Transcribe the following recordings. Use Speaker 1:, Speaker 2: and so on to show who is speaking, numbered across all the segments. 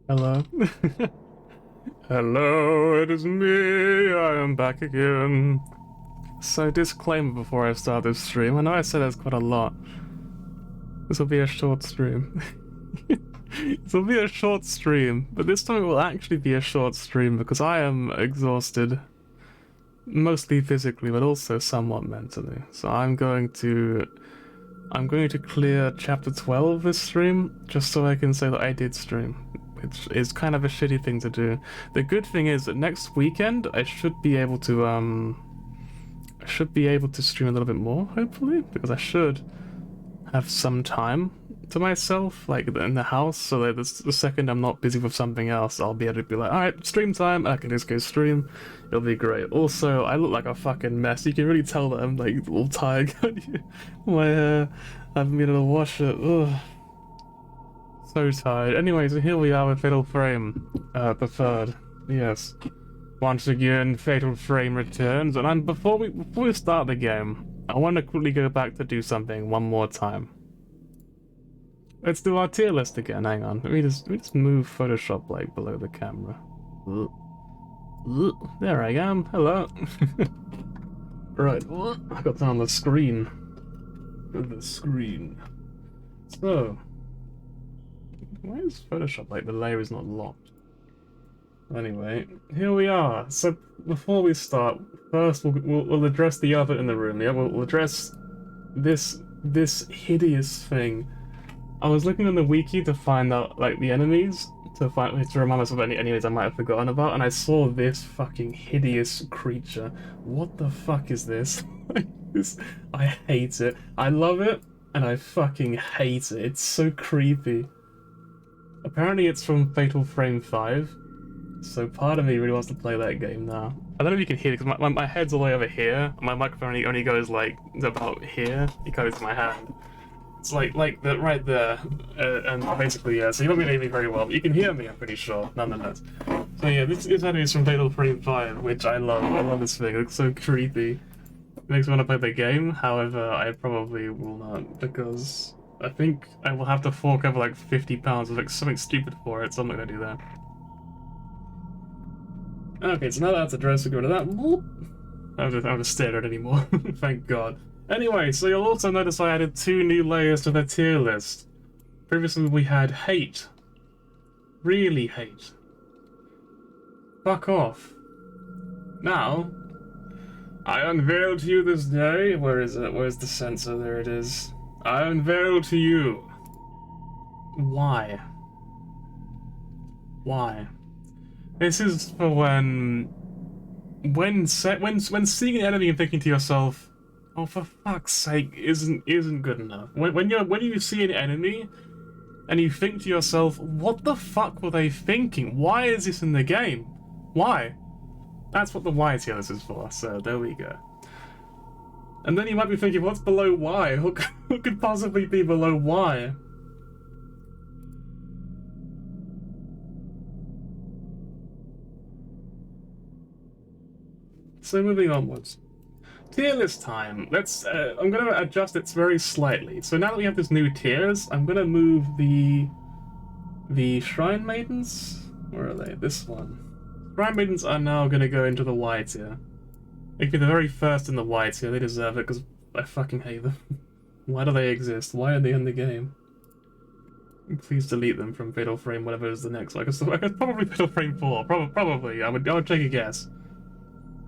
Speaker 1: Hello. Hello, it is me. I am back again. So, disclaimer before I start this stream. I know I said there's quite a lot. This will be a short stream. This will be a short stream, but this time it will actually be a short stream because I am exhausted. Mostly physically, but also somewhat mentally. So I'm going to clear chapter 12 this stream, just so I can say that I did stream. Which is kind of a shitty thing to do. The good thing is that next weekend I should be able to stream a little bit more, hopefully, because I should have some time to myself, like in the house, so that the second I'm not busy with something else, I'll be able to be like, alright, stream time, I can just go stream. It'll be great. Also, I look like a fucking mess. You can really tell that I'm like all tired. My hair, I haven't been able to wash it. Ugh. So tired. Anyway, so here we are with Fatal Frame, the third. Yes. Once again, Fatal Frame returns, and before we start the game, I want to quickly go back to do something one more time. Let's do our tier list again. Hang on. Let me just move Photoshop like below the camera. There I am. Hello. Right. I got that on the screen. So. Why is Photoshop like the layer is not locked? Anyway, here we are. So before we start, first we'll address the other in the room. Yeah, we'll address this hideous thing. I was looking on the wiki to find out like the enemies to remind myself of any enemies I might have forgotten about, and I saw this fucking hideous creature. What the fuck is this? I hate it. I love it, and I fucking hate it. It's so creepy. Apparently it's from Fatal Frame 5, so part of me really wants to play that game now. I don't know if you can hear it, because my head's all the way over here, and my microphone only goes like about here. It goes to my hand. It's like the right there, and basically yeah, so you won't be able to hear me very well, but you can hear me, I'm pretty sure, nonetheless. So yeah, this enemy is from Fatal Frame 5, which I love. I love this thing, it looks so creepy. It makes me want to play the game, however, I probably will not, because I think I will have to fork over like £50 or like something stupid for it, so I'm not gonna do that. Okay, so now that's addressed, we go to that. I don't have to stare at it anymore. Thank God. Anyway, so you'll also notice I added 2 new layers to the tier list. Previously we had hate. Really hate. Fuck off. Now, I unveil to you this day. Where is it? Where's the sensor? There it is. I unveil to you. Why? Why? This is for when seeing an enemy and thinking to yourself, oh, for fuck's sake, isn't good enough. When you see an enemy and you think to yourself, what the fuck were they thinking? Why is this in the game? Why? That's what the why tier list is for. So there we go. And then you might be thinking, what's below why? Who could possibly be below why? So moving onwards. Tier list time. Let's. I'm gonna adjust it very slightly. So now that we have this new tiers, I'm gonna move the Shrine Maidens. Where are they? This one. Shrine Maidens are now gonna go into the Y tier. They could be the very first in the Y tier. They deserve it because I fucking hate them. Why do they exist? Why are they in the game? Please delete them from Fatal Frame, whatever is the next one. I guess probably Fatal Frame 4. Probably. I would take a guess.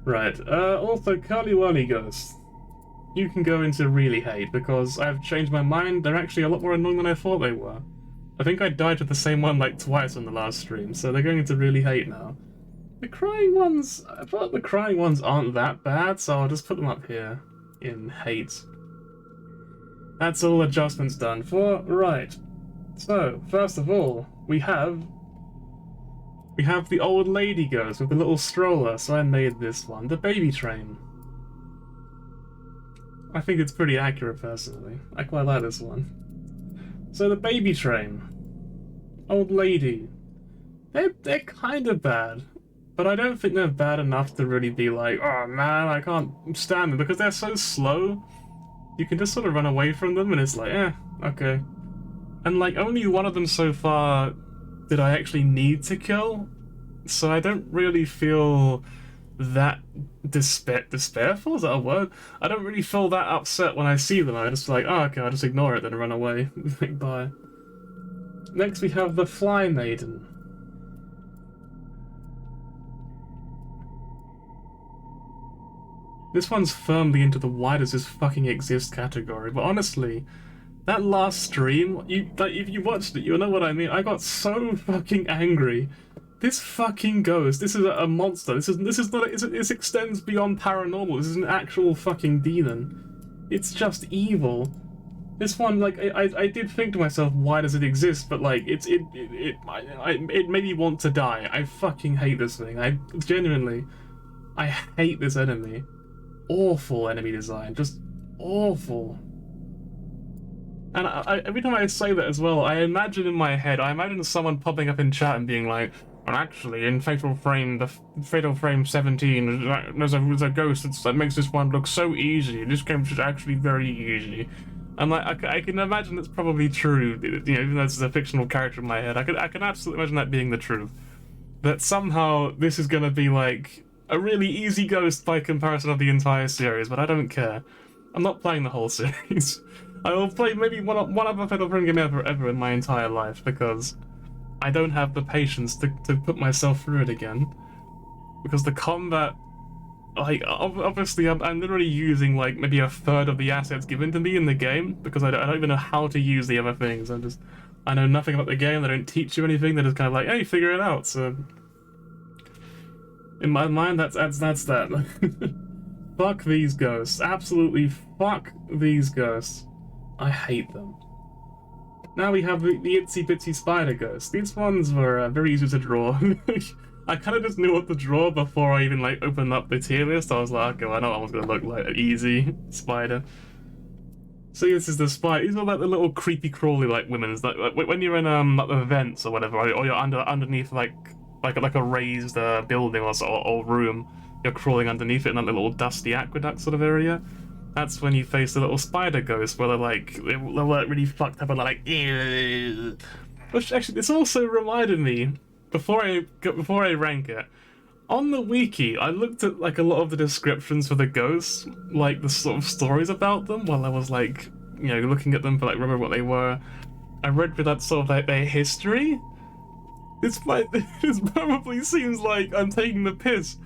Speaker 1: Right. Also, Curly Whirly Ghost. You can go into really hate because I've changed my mind. They're actually a lot more annoying than I thought they were. I think I died with the same one like twice on the last stream, so they're going into really hate now. The crying ones, I thought the crying ones aren't that bad, so I'll just put them up here in hate. That's all adjustments done for. Right. So, first of all, we have the old lady ghost with the little stroller, so I made this one, the baby train. I think it's pretty accurate, personally. I quite like this one. So the baby train. Old lady. They're kind of bad, but I don't think they're bad enough to really be like, oh man, I can't stand them, because they're so slow. You can just sort of run away from them, and it's like, okay. And like, only one of them so far did I actually need to kill. So I don't really feel that despairful, is that a word? I don't really feel that upset when I see them. I just like, oh, okay, I'll just ignore it then and run away. Bye. Next we have the Fly Maiden. This one's firmly into the why does this fucking exist category, but honestly, that last stream, if you watched it, you'll know what I mean. I got so fucking angry. This fucking ghost, this is a monster. This is not. This extends beyond paranormal. This is an actual fucking demon. It's just evil. This one, like, I did think to myself, why does it exist? But like, it made me want to die. I fucking hate this thing. I genuinely hate this enemy. Awful enemy design, just awful. And every time I say that as well, I imagine in my head, I imagine someone popping up in chat and being like, well, actually, in Fatal Frame 17, there's a ghost that makes this one look so easy. This game's just actually very easy. And like, I can imagine that's probably true, you know, even though this is a fictional character in my head. I can absolutely imagine that being the truth. That somehow this is gonna be like a really easy ghost by comparison of the entire series, but I don't care. I'm not playing the whole series. I will play maybe one other Fatal Frame game ever in my entire life, because I don't have the patience to put myself through it again. Because the combat, like, obviously I'm literally using like maybe a third of the assets given to me in the game, because I don't even know how to use the other things. I know nothing about the game, they don't teach you anything, they're just kind of like, hey, figure it out, so... In my mind, that's that. Fuck these ghosts. Absolutely fuck these ghosts. I hate them. Now we have the itsy bitsy spider ghosts. These ones were very easy to draw. I kind of just knew what to draw before I even like opened up the tier list. I was like, okay, well, I know what was gonna look like an easy spider. So this is the spider. These are like the little creepy crawly like women's. Like when you're in like the vents or whatever, or you're underneath like a raised building or room, you're crawling underneath it in that little dusty aqueduct sort of area. That's when you face the little spider ghost, where they're like really fucked up and they're like, ew. Which actually, this also reminded me, before I rank it, on the wiki, I looked at like a lot of the descriptions for the ghosts, like the sort of stories about them, while I was like, you know, looking at them for like remember what they were. I read through that sort of like their history. This probably seems like I'm taking the piss.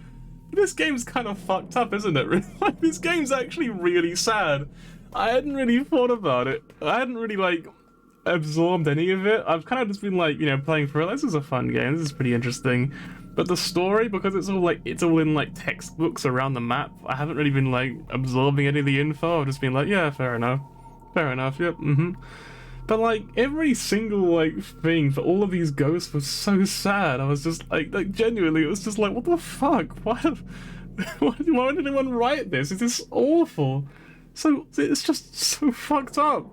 Speaker 1: This game's kind of fucked up, isn't it? Like, this game's actually really sad. I hadn't really thought about it. I hadn't really, like, absorbed any of it. I've kind of just been, like, you know, playing through it. This is a fun game. This is pretty interesting. But the story, because it's all in, like, textbooks around the map, I haven't really been, like, absorbing any of the info. I've just been like, yeah, fair enough. Fair enough, yep, But, like, every single, like, thing for all of these ghosts was so sad. I was just, like genuinely, it was just like, what the fuck? Why did anyone write this? It is awful. So, it's just so fucked up.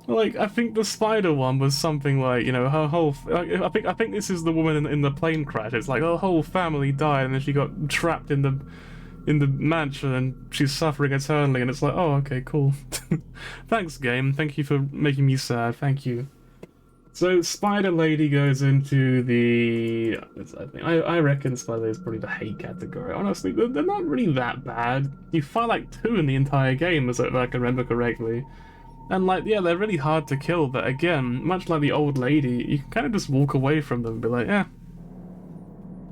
Speaker 1: Like, I think the spider one was something like, you know, her whole... I think this is the woman in the plane crash. It's like her whole family died and then she got trapped in the mansion and she's suffering eternally, and it's like, oh, okay, cool. Thanks, game. Thank you for making me sad. Thank you. So, Spider Lady goes into the... I reckon Spider Lady is probably the hate category. Honestly, they're not really that bad. You find like 2 in the entire game, if I can remember correctly. And like, yeah, they're really hard to kill, but again, much like the old lady, you can kind of just walk away from them and be like, yeah.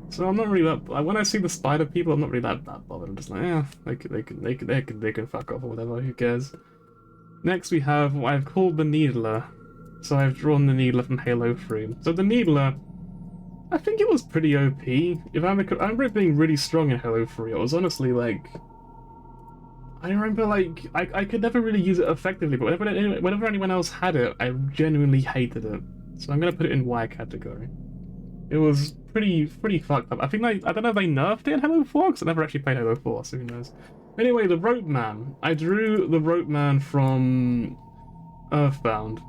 Speaker 1: So I'm not really that. When I see the spider people, I'm not really that bothered. I'm just like, yeah, they can fuck off or whatever. Who cares? Next we have what I've called the Needler. So I've drawn the Needler from Halo 3. So the Needler, I think it was pretty OP. If I remember it being really strong in Halo 3. It was honestly like, I remember like I could never really use it effectively, but whenever anyone else had it, I genuinely hated it. So I'm gonna put it in Y category. It was pretty fucked up. I think I don't know if they nerfed it in Halo 4, because I never actually played Halo 4, so who knows. Anyway, the Rope Man. I drew the Rope Man from Earthbound.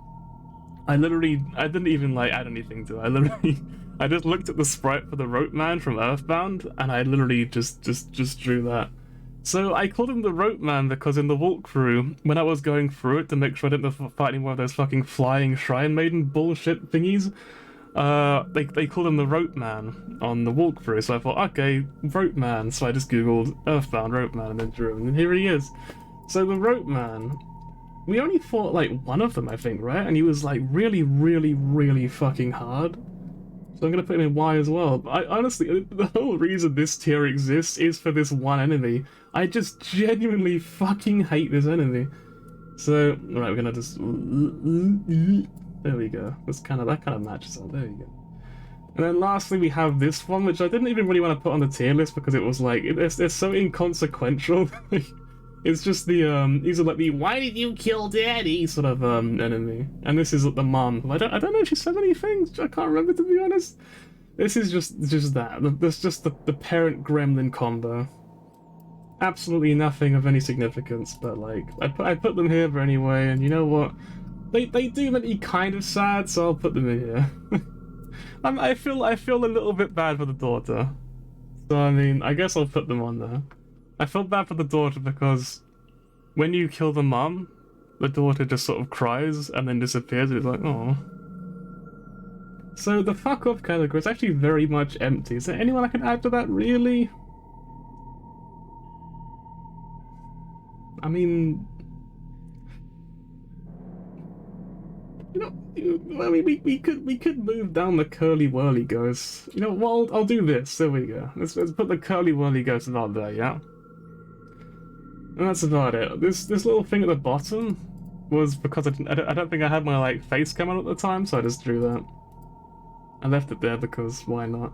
Speaker 1: I didn't even like add anything to it. I just looked at the sprite for the Rope Man from Earthbound, and I literally just drew that. So I called him the Rope Man because in the walkthrough, when I was going through it to make sure I didn't fight any more of those fucking flying Shrine Maiden bullshit thingies, They called him the Rope Man on the walkthrough, so I thought, okay, Rope Man. So I just googled Earthbound Rope Man and then drew him, and here he is. So the Rope Man, we only fought like one of them, I think, right? And he was like really, really, really fucking hard. So I'm gonna put him in Y as well. But I honestly, the whole reason this tier exists is for this one enemy. I just genuinely fucking hate this enemy. So, right, we're gonna just... There we go. That kind of matches up. There we go. And then lastly, we have this one, which I didn't even really want to put on the tier list because it was like, it's so inconsequential. It's just the, these are like the, why did you kill daddy sort of, enemy. And this is the mom. I don't know if she said anything. I can't remember, to be honest. This is just that. There's just the parent gremlin combo. Absolutely nothing of any significance, but like, I put them here for anyway, and you know what? They do make me kind of sad, so I'll put them in here. I feel a little bit bad for the daughter. So I mean, I guess I'll put them on there. I felt bad for the daughter because when you kill the mom, the daughter just sort of cries and then disappears, and it's like, oh. So the fuck off category is actually very much empty. Is there anyone I can add to that, really? I mean, you know, I mean, we could move down the curly whirly ghosts. You know, well, I'll do this. There we go. Let's put the curly whirly ghost out there, yeah. And that's about it. This little thing at the bottom was because I don't think I had my like face cam on at the time, so I just drew that. I left it there because why not?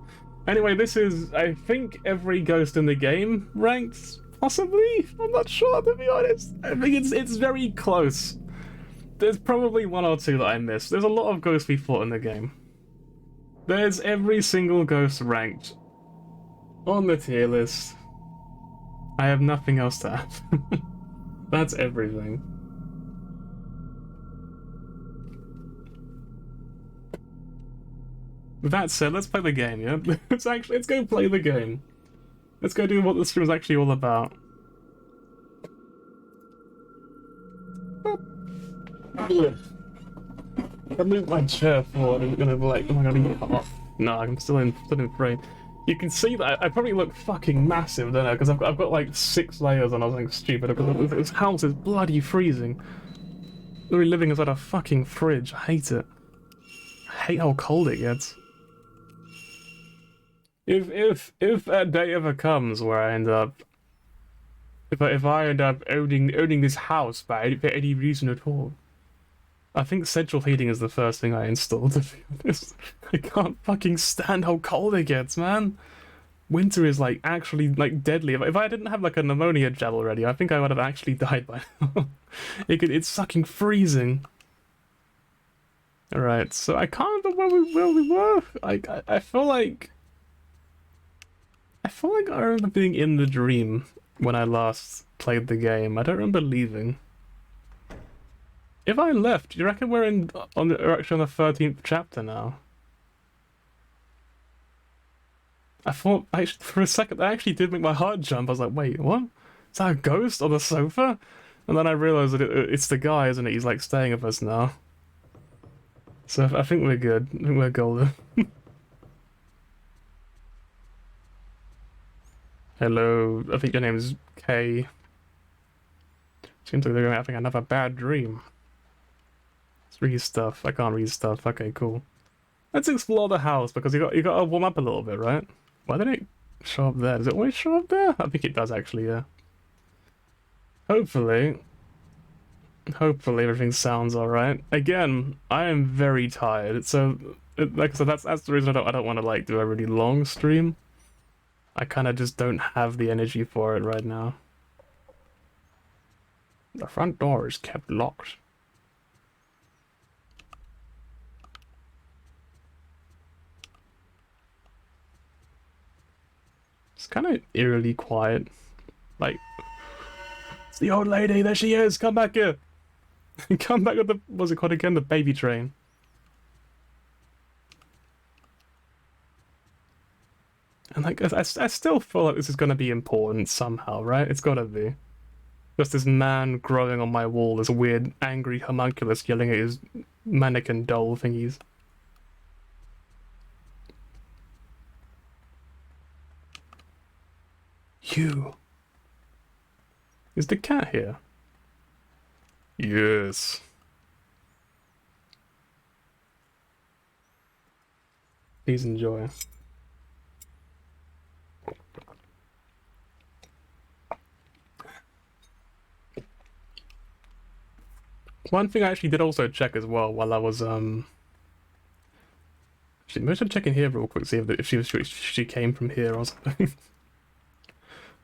Speaker 1: Anyway, this is, I think, every ghost in the game ranked. Possibly? I'm not sure, to be honest. I think it's very close. There's probably one or two that I missed. There's a lot of ghosts we fought in the game. There's every single ghost ranked on the tier list. I have nothing else to add. That's everything. With that said, let's play the game, yeah? Let's go play the game. Let's go do what the stream is actually all about. I moved my chair forward and gonna be like, am I gonna get off? No, I'm still in frame. You can see that I probably look fucking massive, don't I? Because I've got like 6 layers and I was like stupid because this house is bloody freezing. We're living inside a fucking fridge. I hate it. I hate how cold it gets. If that day ever comes where I end up, if I end up owning this house for any reason at all, I think central heating is the first thing I install, to be honest. I can't fucking stand how cold it gets, man. Winter is like actually like deadly. If I didn't have like a pneumonia gel already, I think I would have actually died by now. It's fucking freezing. All right, so I can't remember where we were. I feel like I remember being in the dream when I last played the game. I don't remember leaving. If I left, do you reckon we're actually on the 13th chapter now? I thought, for a second, that actually did make my heart jump. I was like, wait, what? Is that a ghost on the sofa? And then I realised that it's the guy, isn't it? He's like staying with us now. So I think we're good. I think we're golden. Hello, I think your name is Kay. Seems like they're having another bad dream. Let's read stuff. I can't read stuff. Okay, cool. Let's explore the house because you got to warm up a little bit, right? Why did it show up there? Does it always show up there? I think it does actually, yeah. Hopefully everything sounds alright. Again, I am very tired, so like I said, that's the reason I don't want to like do a really long stream. I kind of just don't have the energy for it right now. The front door is kept locked. It's kind of eerily quiet. Like, it's the old lady, there she is, come back here. Come back with the, what's it called again? The baby train. And like, I still feel like this is going to be important somehow, right? It's got to be. Just this man growing on my wall, this weird, angry homunculus yelling at his mannequin doll thingies. you. Is the cat here? Yes. Please enjoy. One thing I actually did also check as well while I was actually maybe I should check in here real quick, see if she came from here or something.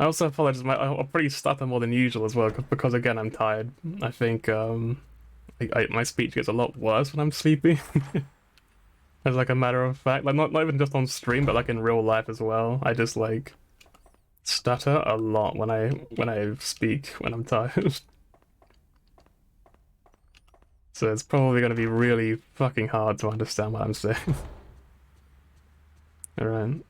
Speaker 1: I also apologize, I'm pretty stutter more than usual as well because again I'm tired. I think my speech gets a lot worse when I'm sleepy. As like a matter of fact, like not even just on stream, but like in real life as well. I just like stutter a lot when I speak when I'm tired. So it's probably going to be really fucking hard to understand what I'm saying. Alright.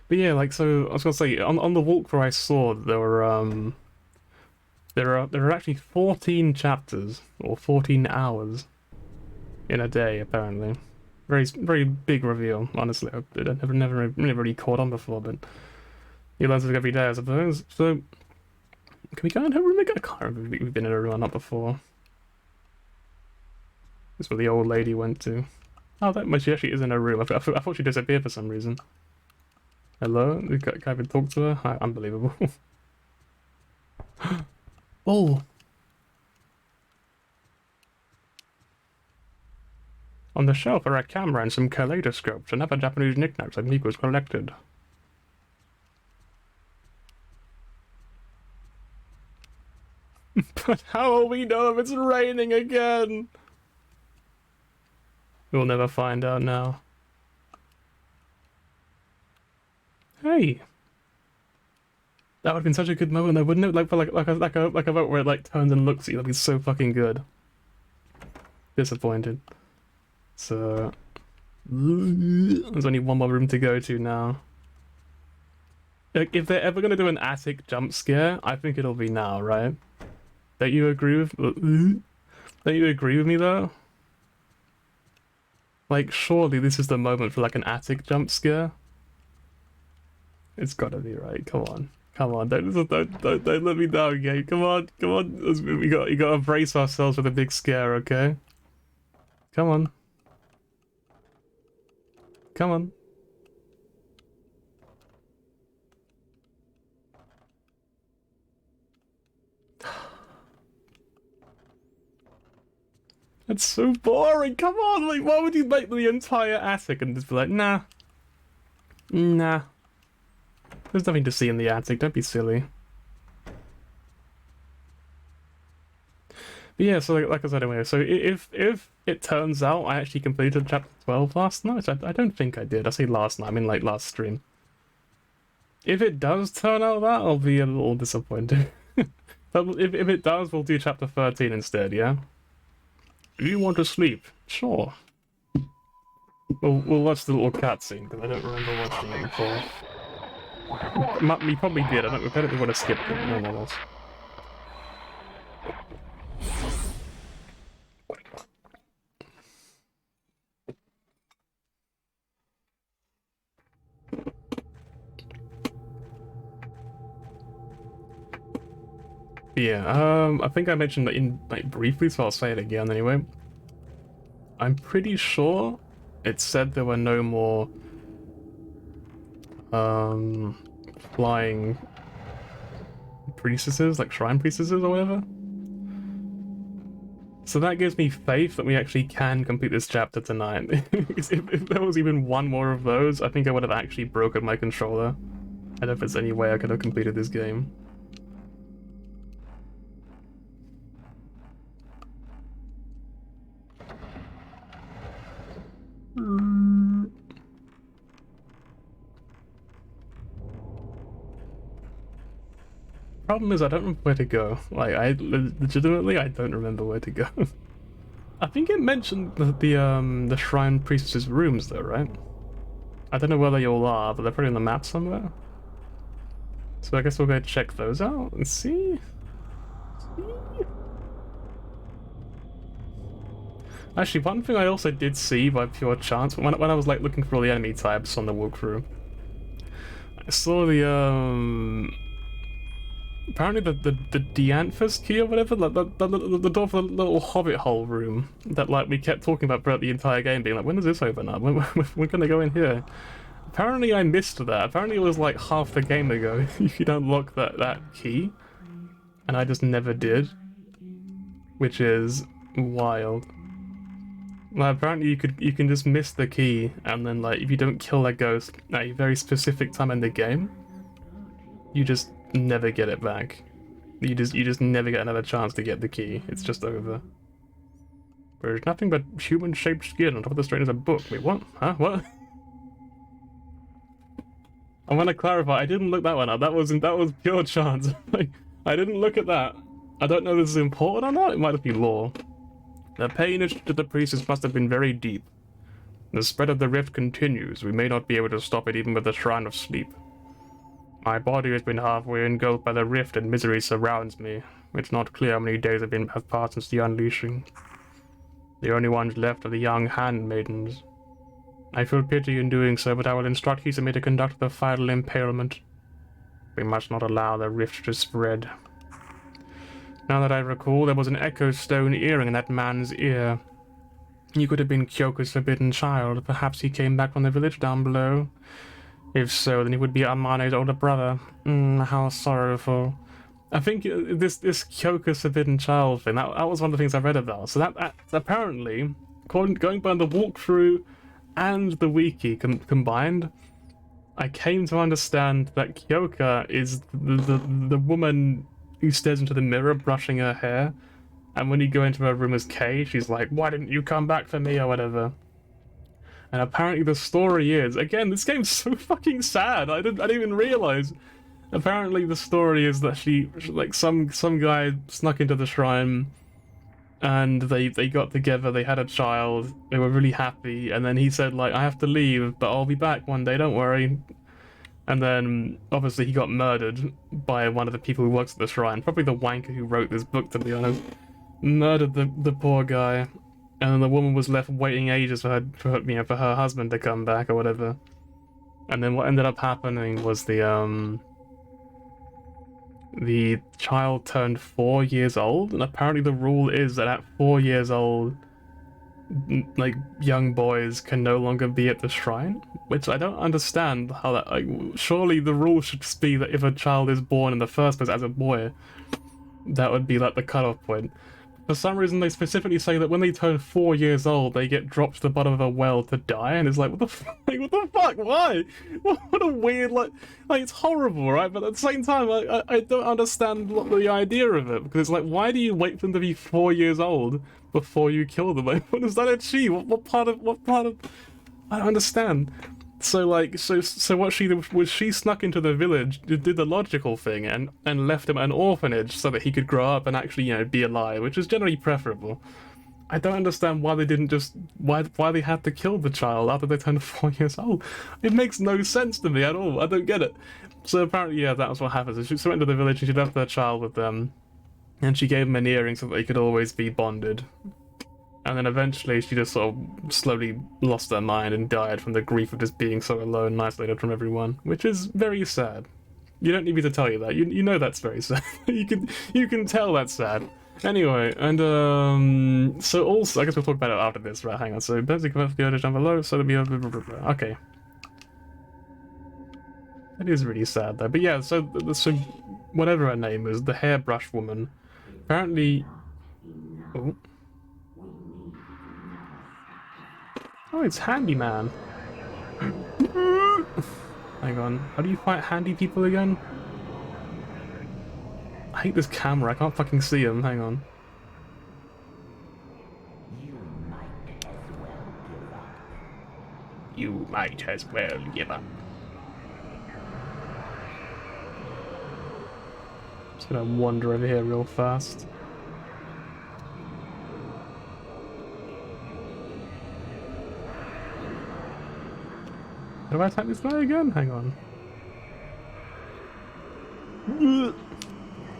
Speaker 1: But yeah, like, so I was gonna say on the walkthrough I saw there were there are actually 14 chapters or 14 hours in a day apparently. Very big reveal, honestly. I never really caught on before, but you learn something every day, I suppose. So can we go in her room again? I can't remember if we've been in her room or not before. This is where the old lady went to. Oh, she actually is in her room. I thought she disappeared for some reason. Hello? Can I even talk to her? Hi, unbelievable. Oh! On the shelf are a camera and some kaleidoscopes and other Japanese knickknacks that Miko's collected. But how will we know if it's raining again? We'll never find out now. Hey! That would have been such a good moment though, wouldn't it? Like for like a vote where it like turns and looks at you, that'd be so fucking good. Disappointed. So there's only one more room to go to now. Like, if they're ever gonna do an attic jump scare, I think it'll be now, right? Don't you agree with? Don't you agree with me though? Like, surely this is the moment for like an attic jump scare. It's gotta be right. Come on, come on! Don't let me down, Gabe. Come on, come on! We gotta brace ourselves for the big scare, okay? Come on. Come on. That's so boring. Come on, like, why would you make the entire attic and just be like, nah, nah. There's nothing to see in the attic. Don't be silly. But yeah, so like I said anyway, so if it turns out I actually completed chapter 12 last night, I don't think I did. I say last night, I mean like last stream. If it does turn out that, I'll be a little disappointed. But if it does, we'll do chapter 13 instead, yeah? Do you want to sleep? Sure. We'll watch the little cutscene, because I don't remember watching it before. We probably did, I don't want to skip it, nonetheless. Yeah, I think I mentioned that in like briefly, so I'll say it again anyway. I'm pretty sure it said there were no more flying priestesses, like shrine priestesses or whatever. So that gives me faith that we actually can complete this chapter tonight. if there was even one more of those, I think I would have actually broken my controller. I don't know if there's any way I could have completed this game. Problem is, I don't remember where to go. Like, legitimately, I don't remember where to go. I think it mentioned the Shrine Priestess's rooms, though, right? I don't know where they all are, but they're probably on the map somewhere. So I guess we'll go check those out and see. Actually, one thing I also did see by pure chance, when I was like looking for all the enemy types on the walkthrough, I saw the apparently the Dianthus key or whatever, like the door for the little hobbit hole room that like we kept talking about throughout the entire game, being like, when does this open up? We're gonna go in here. Apparently I missed that. Apparently it was like half the game ago. You could unlock that key, and I just never did, which is wild. Well, apparently you can just miss the key, and then like if you don't kill that ghost at a very specific time in the game, you just never get it back. You just never get another chance to get the key. It's just over. There's nothing but human-shaped skin on top of the strain is a book. Wait, what? Huh? What? I want to clarify. I didn't look that one up. That was pure chance. Like, I didn't look at that. I don't know if this is important or not. It might have been lore. The pain to the priestess must have been very deep. The spread of the rift continues. We may not be able to stop it even with the Shrine of Sleep. My body has been halfway engulfed by the rift and misery surrounds me. It's not clear how many days have passed since the unleashing. The only ones left are the young handmaidens. I feel pity in doing so, but I will instruct Hisame to conduct the final impalement. We must not allow the rift to spread. Now that I recall, there was an echo stone earring in that man's ear. He could have been Kyoko's forbidden child. Perhaps he came back from the village down below. If so, then he would be Amane's older brother. How sorrowful. I think this Kyoko's forbidden child thing, that was one of the things I read about. So that apparently, going by the walkthrough and the wiki combined, I came to understand that Kyoka is the woman who stares into the mirror brushing her hair, and when you go into her room as Kay, she's like, why didn't you come back for me or whatever. And apparently the story is, again, this game's so fucking sad, I didn't even realize. Apparently the story is that she like some guy snuck into the shrine and they got together, they had a child, they were really happy, and then he said like, I have to leave, but I'll be back one day, don't worry. And then, obviously, he got murdered by one of the people who works at the shrine. Probably the wanker who wrote this book, to be honest. Murdered the poor guy. And then the woman was left waiting ages for her husband to come back or whatever. And then what ended up happening was the child turned 4 years old. And apparently the rule is that at 4 years old, like, young boys can no longer be at the shrine, which I don't understand how that, like, surely the rule should just be that if a child is born in the first place as a boy, that would be like the cutoff point. For some reason they specifically say that when they turn 4 years old they get dropped to the bottom of a well to die, and it's like, what the fuck, why? What a weird, like it's horrible, right? But at the same time, I don't understand the idea of it, because it's like, why do you wait for them to be 4 years old before you kill them? Like, what does that achieve? What part of I don't understand. So like, so what she did was she snuck into the village, did the logical thing, and left him at an orphanage so that he could grow up and actually, you know, be alive, which is generally preferable. I don't understand why they didn't just, why they had to kill the child after they turned 4 years old. It makes no sense to me at all. I don't get it. So apparently, yeah, that was what happened. So she went to the village and she left their child with them, and she gave him an earring so that they could always be bonded. And then eventually she just sort of slowly lost her mind and died from the grief of just being so alone and isolated from everyone, which is very sad. You don't need me to tell you that. You know that's very sad. you can tell that's sad. Anyway, and so also, I guess we'll talk about it after this, right? Hang on. So basic of the order down below, so it'll be okay. That is really sad though. But yeah, so whatever her name is, the hairbrush woman, apparently. Oh, it's Handyman. Hang on, how do you fight handy people again? I hate this camera, I can't fucking see him, hang on. You might as well give up. Just gonna wander over here real fast. Do I attack this guy again? Hang on.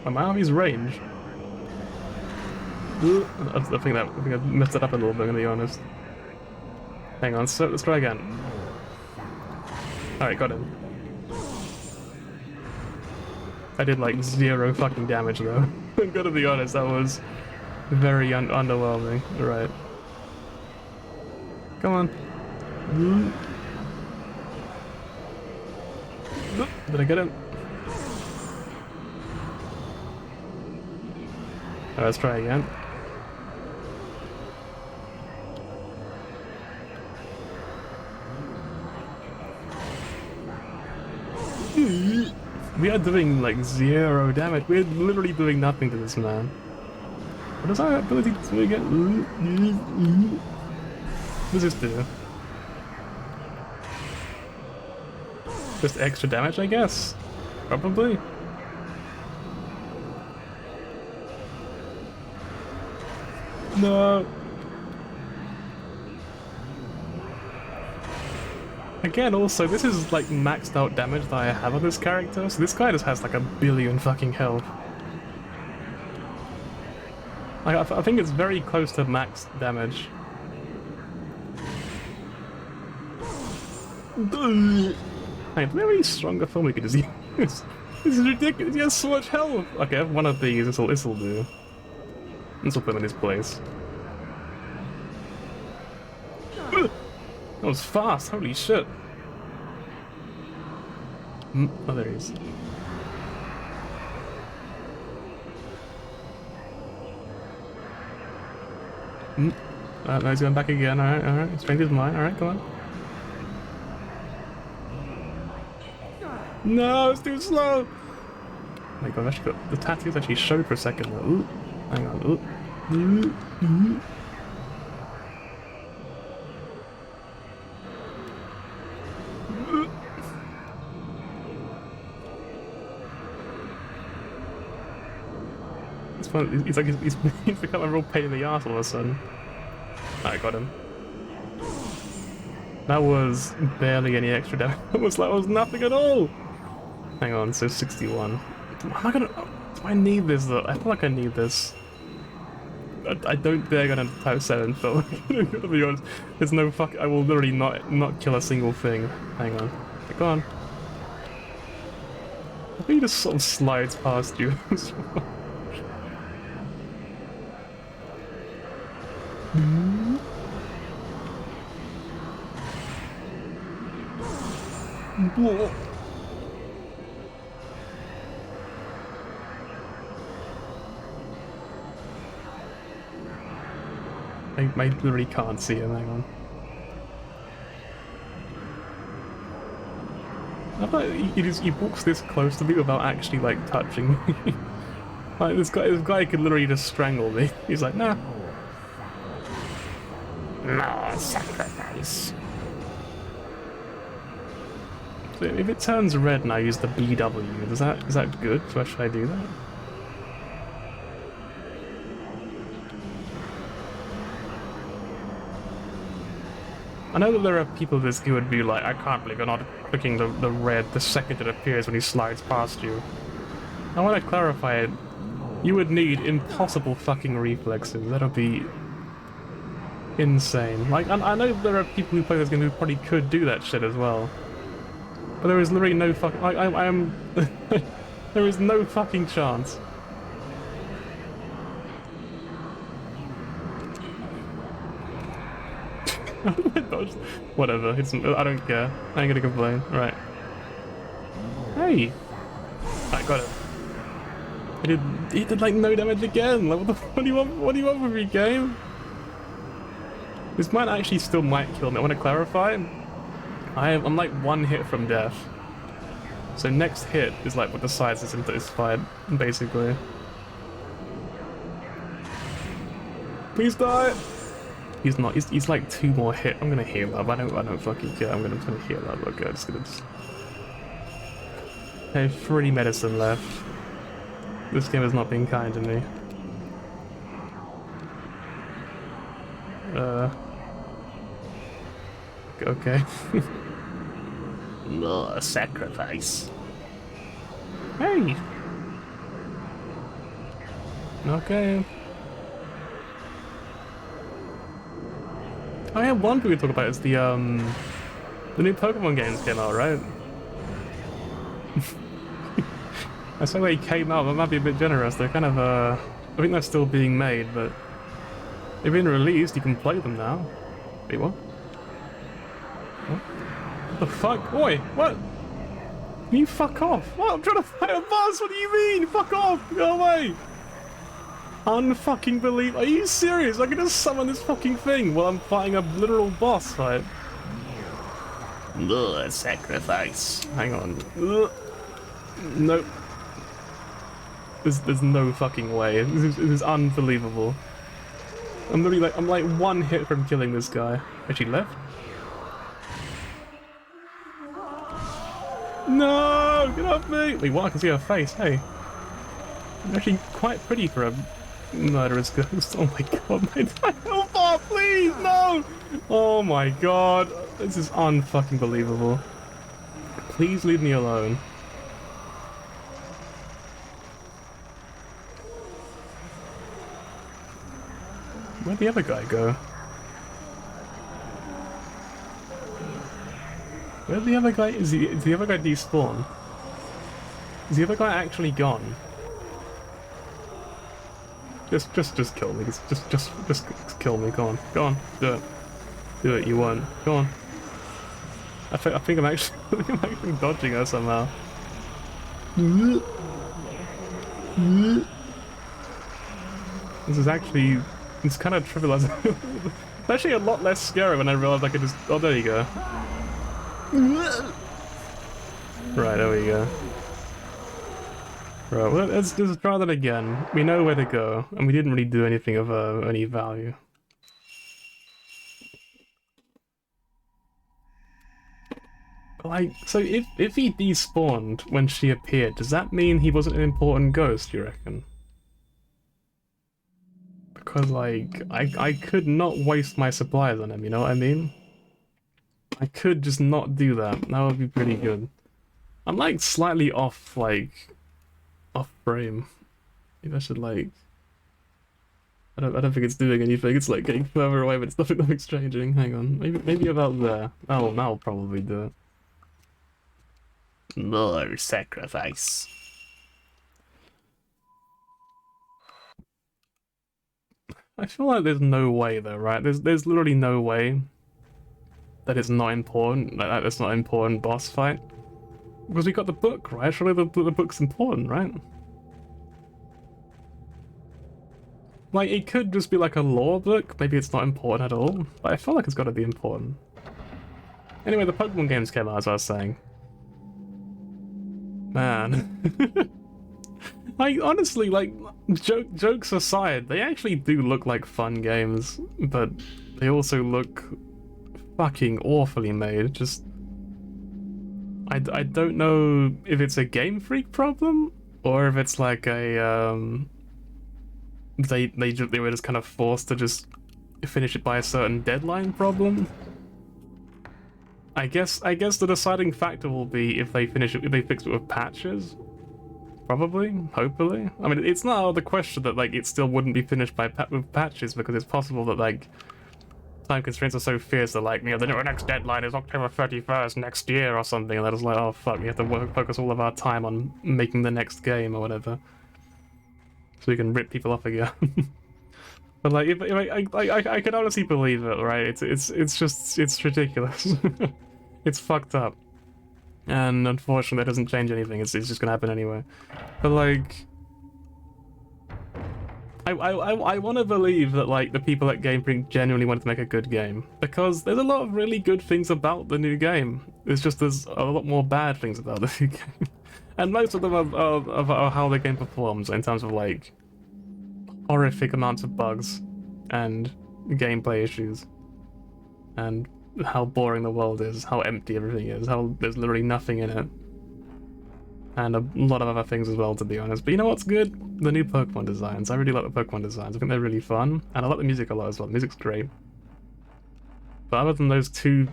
Speaker 1: Am I out of his range? I think I messed it up a little bit, I'm gonna be honest. Hang on, so let's try again. Alright, got him. I did like 0 fucking damage though. I'm gonna be honest, that was very underwhelming. Right. Come on. Did I get him? Alright, let's try again. We are doing like 0 damage. We're literally doing nothing to this man. What is our ability to do again? What does this do? Just extra damage, I guess? Probably. No. Again, also, this is like maxed out damage that I have on this character, so this guy just has like 1,000,000,000 fucking health. Like, I think it's very close to max damage. Hey, do we have any stronger form we could just use? This is ridiculous, he has so much health! Okay, I have one of these, this'll do. This'll put him in his place. That was fast, holy shit. Oh, there he is. No, he's going back again, alright, strength is mine, alright, come on. No, it's too slow! Oh my god, I've actually got, the tattoos actually showed for a second. Ooh, hang on, ooh. It's fun. He's like he's become a real pain in the ass all of a sudden. I got him. That was barely any extra damage. That was nothing at all. Hang on, so 61. Am I gonna? Do I need this though? I feel like I need this. I don't dare go down to type 7, Phil. I'm gonna be honest. There's no fuck. I will literally not kill a single thing. Hang on. Go on. I think he just sort of slides past you. I literally can't see him, hang on. I thought he walks this close to me without actually like touching me. Like this guy could literally just strangle me. He's like, nah. No sacrifice. So if it turns red and I use the BW, is that good? Should I do that? I know that there are people in this who would be like, I can't believe you're not clicking the red the second it appears when he slides past you. I want to clarify it. You would need impossible fucking reflexes. That'll be insane. Like, I know there are people who play this game who probably could do that shit as well. But there is literally no fucking... I am... there is no fucking chance. Whatever, I don't care. I ain't gonna complain. Right. Hey! I got it. He did like no damage again! Like what do you want from me, game? This might actually still kill me. I wanna clarify. I'm like 1 hit from death. So next hit is like what decides this into this fight, basically. Please die! He's not. He's like 2 more hit. I'm gonna heal up. I don't fucking care. I'm gonna heal up. Okay, I'm just gonna. I have 3 medicine left. This game has not been kind to me. Okay. No sacrifice. Hey. Okay. Oh yeah, one thing we talk about is the new Pokemon games came out, right? I say they came out, that might be a bit generous. They're kind of I think they're still being made, but they've been released. You can play them now. Wait, what? What the fuck? Oi, what? Can you fuck off? What? I'm trying to fight a boss. What do you mean? Fuck off! Go away! Unfucking believe. Are you serious? I can just summon this fucking thing while I'm fighting a literal boss fight. Ugh, sacrifice. Hang on. Ugh. Nope. There's no fucking way. This is unbelievable. I'm literally like, I'm like one hit from killing this guy. Actually left? No! Get off me! Wait, what? I can see her face. Hey. Actually quite pretty for a murderous ghost. Oh my god, my help! Oh, please, no! Oh my god. This is unfucking believable. Please leave me alone. Where'd the other guy go? Where'd the other guy? Is the other guy despawn? Is the other guy actually gone? Just kill me. Just kill me. Go on, do it. Do it. You won't. Go on. I think I'm actually, I'm actually dodging her somehow. This is actually, it's kind of trivial. It's actually a lot less scary when I realized I could just. Oh, there you go. Right, there we go. Right, well, let's just try that again. We know where to go, and we didn't really do anything of any value. Like, so if he despawned when she appeared, does that mean he wasn't an important ghost, you reckon? Because, like, I could not waste my supplies on him, you know what I mean? I could just not do that. That would be pretty good. I'm, like, slightly off, like, off frame. Maybe I should, like... I don't think it's doing anything. It's, like, getting further away, but it's nothing's changing. Hang on. Maybe about there. That'll probably do it. More sacrifice. I feel like there's no way though, right? There's literally no way that it's not important, that it's not an important boss fight. Because we got the book, right? Surely the book's important, right? Like, it could just be like a lore book, maybe it's not important at all, but I feel like it's gotta be important. Anyway, the Pokemon games came out, as I was saying. Man. I honestly, like, jokes aside, they actually do look like fun games, but they also look fucking awfully made. Just, I don't know if it's a Game Freak problem or if it's like a they were just kind of forced to just finish it by a certain deadline problem. I guess the deciding factor will be if they finish it, if they fix it with patches. Probably, hopefully. I mean, it's not out of the question that, like, it still wouldn't be finished by with patches, because it's possible that, like, time constraints are so fierce that, like, you know, the next deadline is October 31st next year or something, and that is like, oh fuck, we have to focus all of our time on making the next game or whatever, so we can rip people off again. But like, if I can honestly believe it, right? It's just, it's ridiculous. It's fucked up. And unfortunately, that doesn't change anything. It's just gonna happen anyway. But like, I want to believe that like the people at Game Freak genuinely wanted to make a good game, because there's a lot of really good things about the new game. It's just there's a lot more bad things about the new game, and most of them are how the game performs in terms of like horrific amounts of bugs and gameplay issues and how boring the world is, how empty everything is, how there's literally nothing in it. And a lot of other things as well, to be honest. But you know what's good? The new Pokemon designs. I really like the Pokemon designs. I think they're really fun. And I like the music a lot as well. The music's great. But other than those two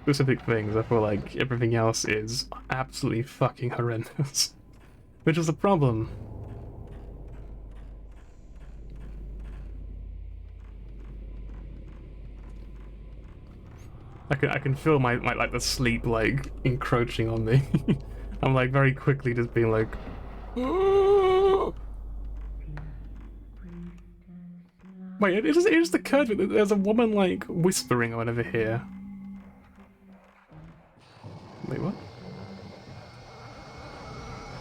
Speaker 1: specific things, I feel like everything else is absolutely fucking horrendous. Which is a problem. I can feel my like the sleep like encroaching on me. I'm like very quickly just being like. Wait, it just occurred to me that there's a woman like whispering or whatever here. Wait, what?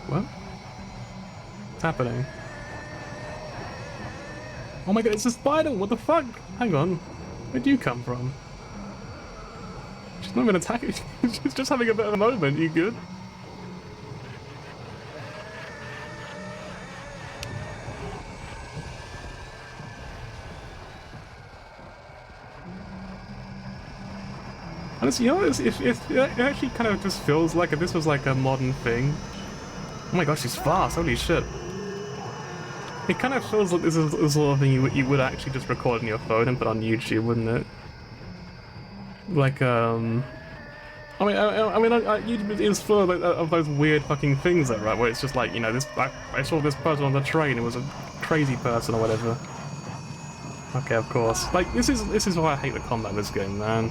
Speaker 1: What? What's happening? Oh my god, it's a spider! What the fuck? Hang on. Where'd you come from? She's not even attacking. She's just having a bit of a moment. You good? Honestly, you know, it actually kind of just feels like if this was like a modern thing. Oh my gosh, she's fast! Holy shit! It kind of feels like this is the sort of thing you would actually just record on your phone and put on YouTube, wouldn't it? Like YouTube is full of those weird fucking things, though, right? Where it's just like, you know, I saw this person on the train. It was a crazy person or whatever. Okay, of course. Like this is why I hate the combat in this game, man.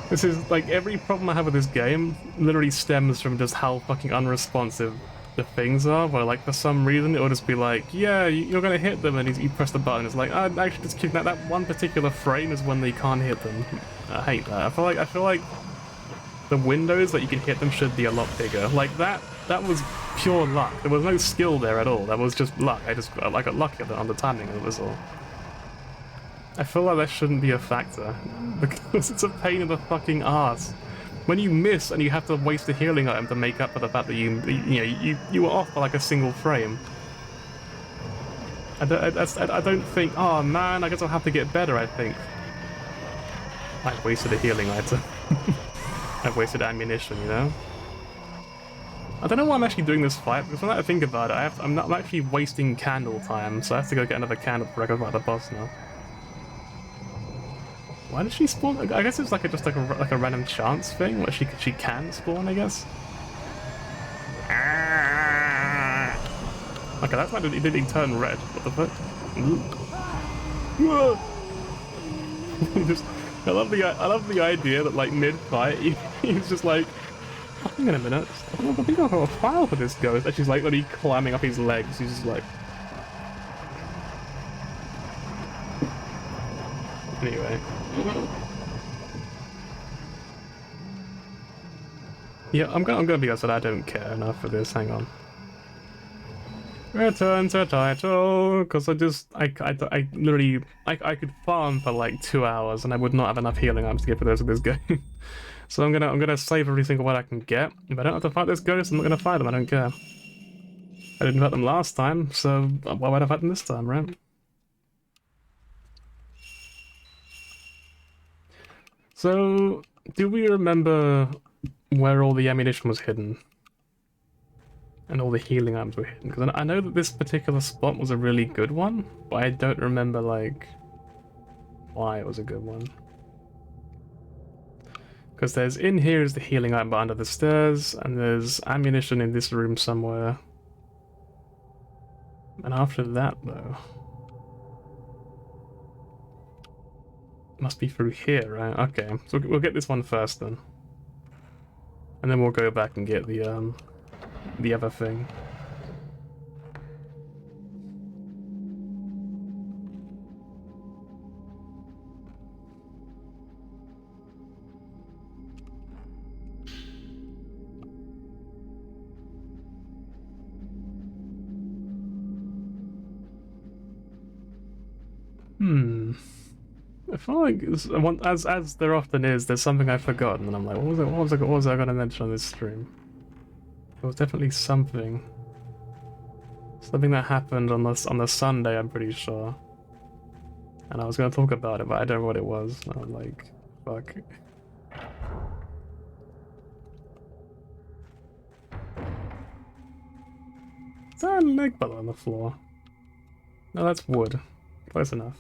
Speaker 1: This is like every problem I have with this game literally stems from just how fucking unresponsive the things are. Where like for some reason it'll just be like, yeah, you're gonna hit them, and you press the button. It's like, actually just keep that one particular frame is when they can't hit them. I hate that. I feel like the windows that you can hit them should be a lot bigger. Like that was pure luck. There was no skill there at all. That was just luck. I got lucky on the timing. It was all. I feel like that shouldn't be a factor because it's a pain in the fucking ass. When you miss and you have to waste a healing item to make up for the fact that you were off by like a single frame. I don't think. Oh man, I guess I'll have to get better. I think I wasted a healing item. I've wasted ammunition, you know? I don't know why I'm actually doing this fight, because when I think about it, I'm actually wasting candle time, so I have to go get another candle before I go fight the boss now. Why did she spawn? I guess it's like just like a random chance thing, where she can spawn, I guess. Okay, that's why it didn't turn red. What the fuck? I love the idea that like mid-fight he's just like, hang on a minute, I think I've got a file for this ghost. And she's like literally climbing up his legs. He's just like. Anyway. Yeah, I'm gonna be honest that I don't care enough for this. Hang on. Return to title, because I literally I could farm for like 2 hours and I would not have enough healing items to get for those of this game. So I'm gonna save every single one I can get. If I don't have to fight this ghost, I'm not gonna fight them. I don't care. I didn't fight them last time, so why would I fight them this time, right? So, do we remember where all the ammunition was hidden? And all the healing items were hidden? Because I know that this particular spot was a really good one, but I don't remember, like, why it was a good one. Because there's in here is the healing item under the stairs, and there's ammunition in this room somewhere. And after that, though... must be through here, right? Okay, so we'll get this one first then. And then we'll go back and get the other thing. I feel like as there often is, there's something I've forgotten, and I'm like, what was I gonna mention on this stream? There was definitely something that happened on the Sunday, I'm pretty sure, and I was gonna talk about it, but I don't know what it was. And I'm like, fuck. Is that a leg button on the floor? No, that's wood. Close enough.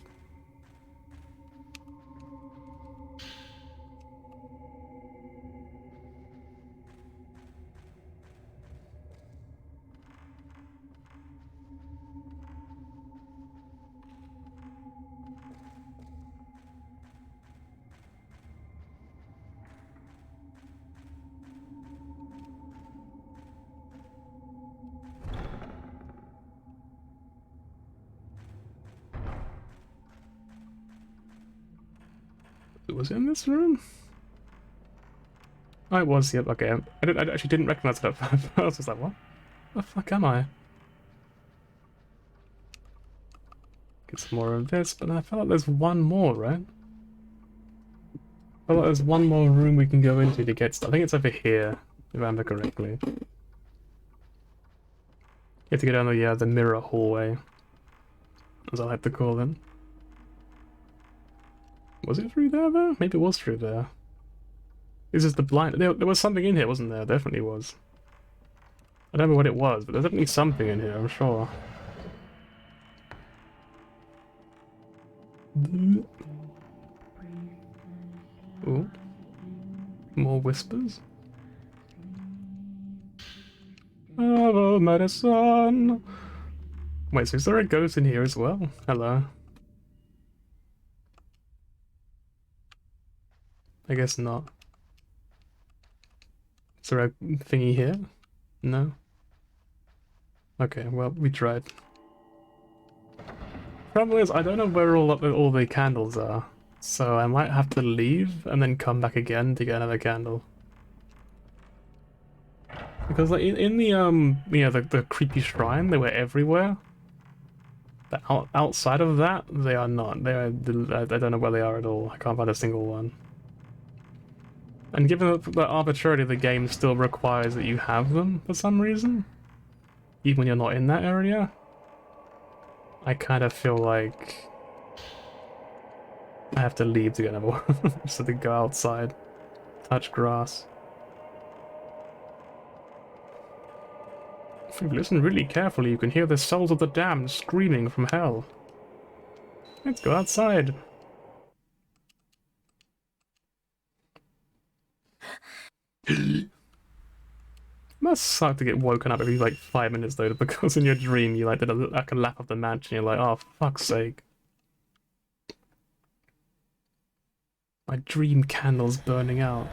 Speaker 1: Was it in this room? Oh, it was, yep, okay. I actually didn't recognize it at first. I was just like, what the fuck am I? Get some more of this, but I feel like there's one more, right? I feel like there's one more room we can go into to get stuff. I think it's over here, if I remember correctly. You have to go down the mirror hallway, as I like to call it. Was it through there, though? Maybe it was through there. This is the blind... There was something in here, wasn't there? Definitely was. I don't know what it was, but there's definitely something in here, I'm sure. Ooh. More whispers. Oh, medicine! Wait, so is there a ghost in here as well? Hello. I guess not. Is there a thingy here? No? Okay, well, we tried. Problem is, I don't know where all the candles are, so I might have to leave and then come back again to get another candle. Because like in the the creepy shrine, they were everywhere. But outside of that, they are not. They are. I don't know where they are at all. I can't find a single one. And given that arbitrarily the game still requires that you have them for some reason, even when you're not in that area, I kind of feel like I have to leave to get another one. So to go outside, touch grass. If you listen really carefully, you can hear the souls of the damned screaming from hell. Let's go outside. Must suck to get woken up every like 5 minutes though, because in your dream you like did a lap of the mansion. You're like, oh fuck's sake. My dream candle's burning out.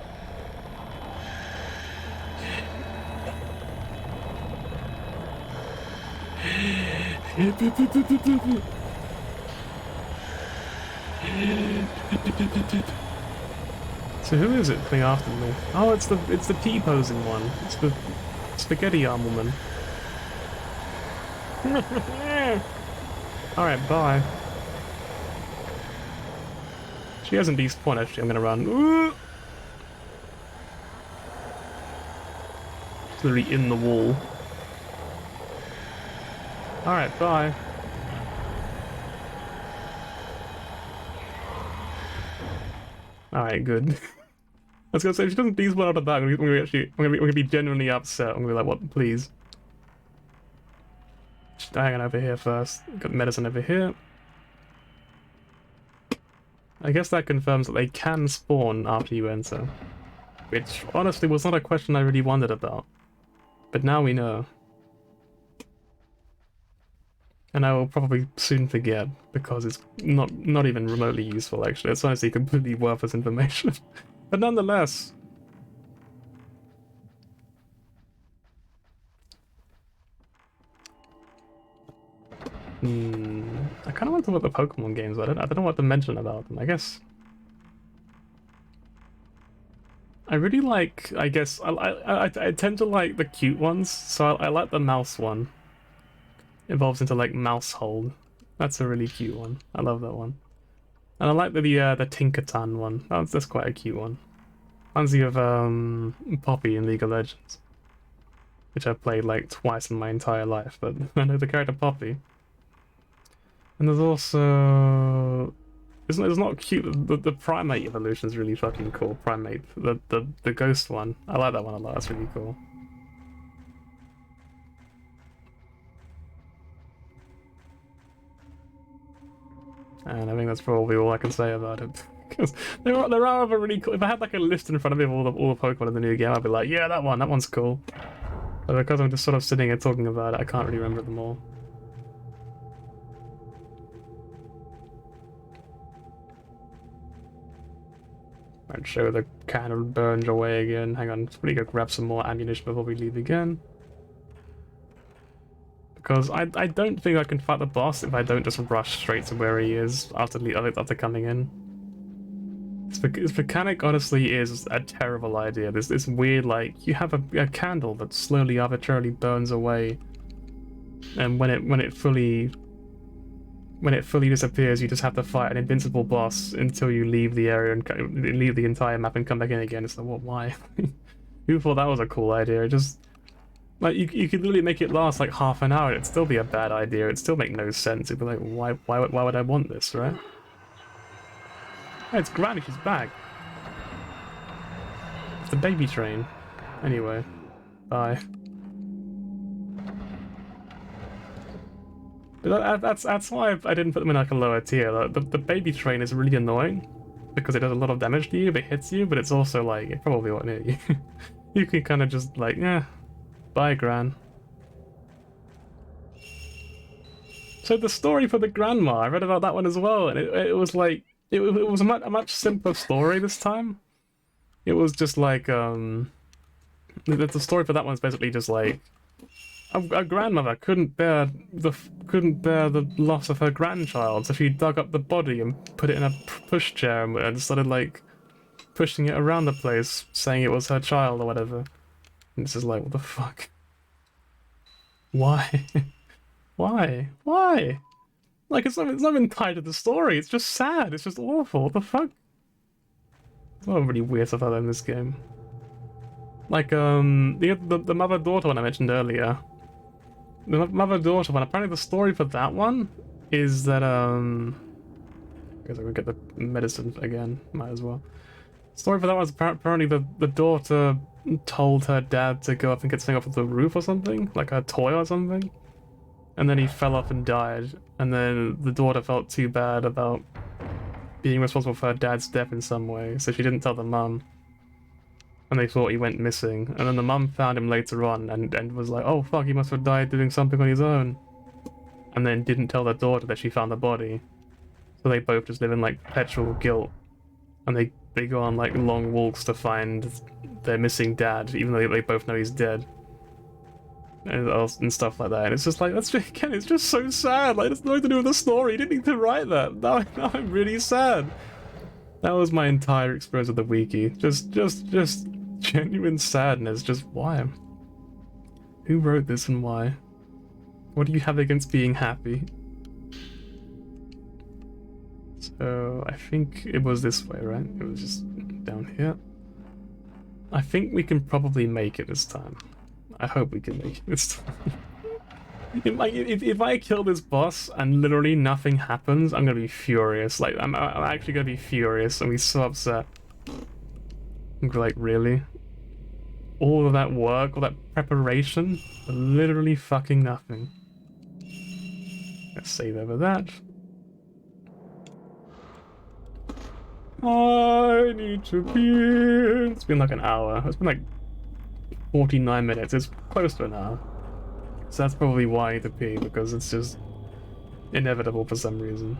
Speaker 1: So who is it coming after me? Oh, it's the T-posing one. It's the spaghetti arm woman. Alright, bye. She hasn't despawned actually, I'm gonna run. Ooh! It's literally in the wall. Alright, bye. Alright, good. I was gonna say, if she doesn't despawn out of that, I'm gonna be genuinely upset. I'm gonna be like, what, please? Just hang on over here first. Got medicine over here. I guess that confirms that they can spawn after you enter. Which, honestly, was not a question I really wondered about. But now we know. And I will probably soon forget, because it's not even remotely useful, actually. It's honestly completely worthless information. But nonetheless... I kind of want to talk about the Pokemon games, but I don't know what to mention about them. I guess... I really like, I guess, I tend to like the cute ones, so I like the mouse one. Evolves into like Mousehold. That's a really cute one. I love that one. And I like the Tinkerton one. That's quite a cute one. Reminds me of Poppy in League of Legends, which I've played like twice in my entire life, but I know the character Poppy. And there's also... It's not cute. The Primate evolution is really fucking cool. Primate, the ghost one. I like that one a lot. That's really cool. And I think that's probably all I can say about it. Because there are other really cool... If I had like a list in front of me of all the Pokemon in the new game, I'd be like, yeah, that one's cool. But because I'm just sort of sitting here talking about it, I can't really remember them all. Right, show the cannon burns away again. Hang on, let's probably go grab some more ammunition before we leave again. Because I don't think I can fight the boss if I don't just rush straight to where he is after coming in. This mechanic honestly is a terrible idea. There's this weird, like, you have a candle that slowly, arbitrarily burns away, and when it fully disappears, you just have to fight an invincible boss until you leave the area and leave the entire map and come back in again. It's like, what? Why? Who thought that was a cool idea? It just like you could literally make it last like half an hour. It'd still be a bad idea. It'd still make no sense. It'd be like, why would I want this, right? Oh, it's Granny. She's back. It's the baby train. Anyway, bye. But that's why I didn't put them in like a lower tier. The baby train is really annoying because it does a lot of damage to you if it hits you, but it's also like it probably won't hit you. You can kind of just like, yeah, bye, Gran. So the story for the grandma, I read about that one as well, and it was like it was a much simpler story this time. It was just like the story for that one is basically just like a grandmother couldn't bear the loss of her grandchild, so she dug up the body and put it in a pushchair and started like pushing it around the place, saying it was her child or whatever. And it's just like, what the fuck? Why? Why? Why? Like it's not even tied to the story. It's just sad. It's just awful. What the fuck? There's a lot of really weird stuff out there in this game. Like the mother-daughter one I mentioned earlier. The mother-daughter one, apparently the story for that one is that, I guess I could get the medicine again, might as well. The story for that one is apparently the daughter told her dad to go up and get something off of the roof or something, like a toy or something. And then he fell off and died, and then the daughter felt too bad about being responsible for her dad's death in some way, so she didn't tell the mum. And they thought he went missing, and then the mum found him later on and was like, oh fuck, he must have died doing something on his own. And then didn't tell their daughter that she found the body. So they both just live in like perpetual guilt. And they go on like long walks to find their missing dad, even though they both know he's dead. And stuff like that. And it's just like, that's just, again, it's just so sad. Like, it's nothing to do with the story. You didn't need to write that. Now I'm really sad. That was my entire experience with the wiki. Just genuine sadness. Just why? Who wrote this and why? What do you have against being happy? So I think it was this way, right? It was just down here. I think we can probably make it this time. I hope we can make it this time. If I kill this boss and literally nothing happens, I'm gonna be furious. Like, I'm actually gonna be furious and be so upset. I'm like, really? All of that work, all that preparation, for literally fucking nothing. Let's save over that. I need to pee. It's been like an hour. It's been like 49 minutes. It's close to an hour. So that's probably why I need to pee, because it's just inevitable for some reason.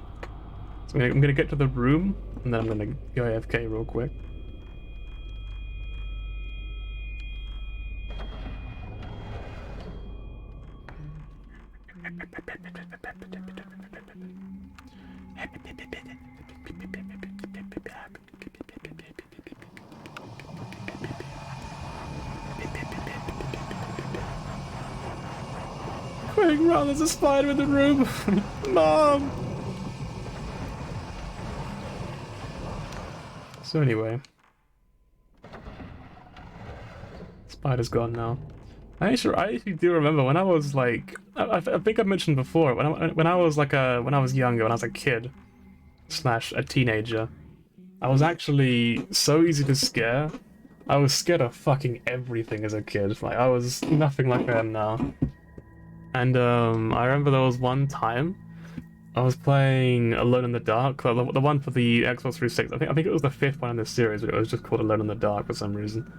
Speaker 1: So I'm gonna get to the room, and then I'm gonna go AFK real quick. Quick, run, there's a spider in the room! Mom! So anyway. Spider's gone now. I actually do remember when I was like... I think I mentioned before, when I was younger, when I was a kid, / a teenager, I was actually so easy to scare. I was scared of fucking everything as a kid. Like, I was nothing like I am now. And I remember there was one time I was playing Alone in the Dark, the one for the Xbox 360. I think it was the 5th one in this series, but it was just called Alone in the Dark for some reason.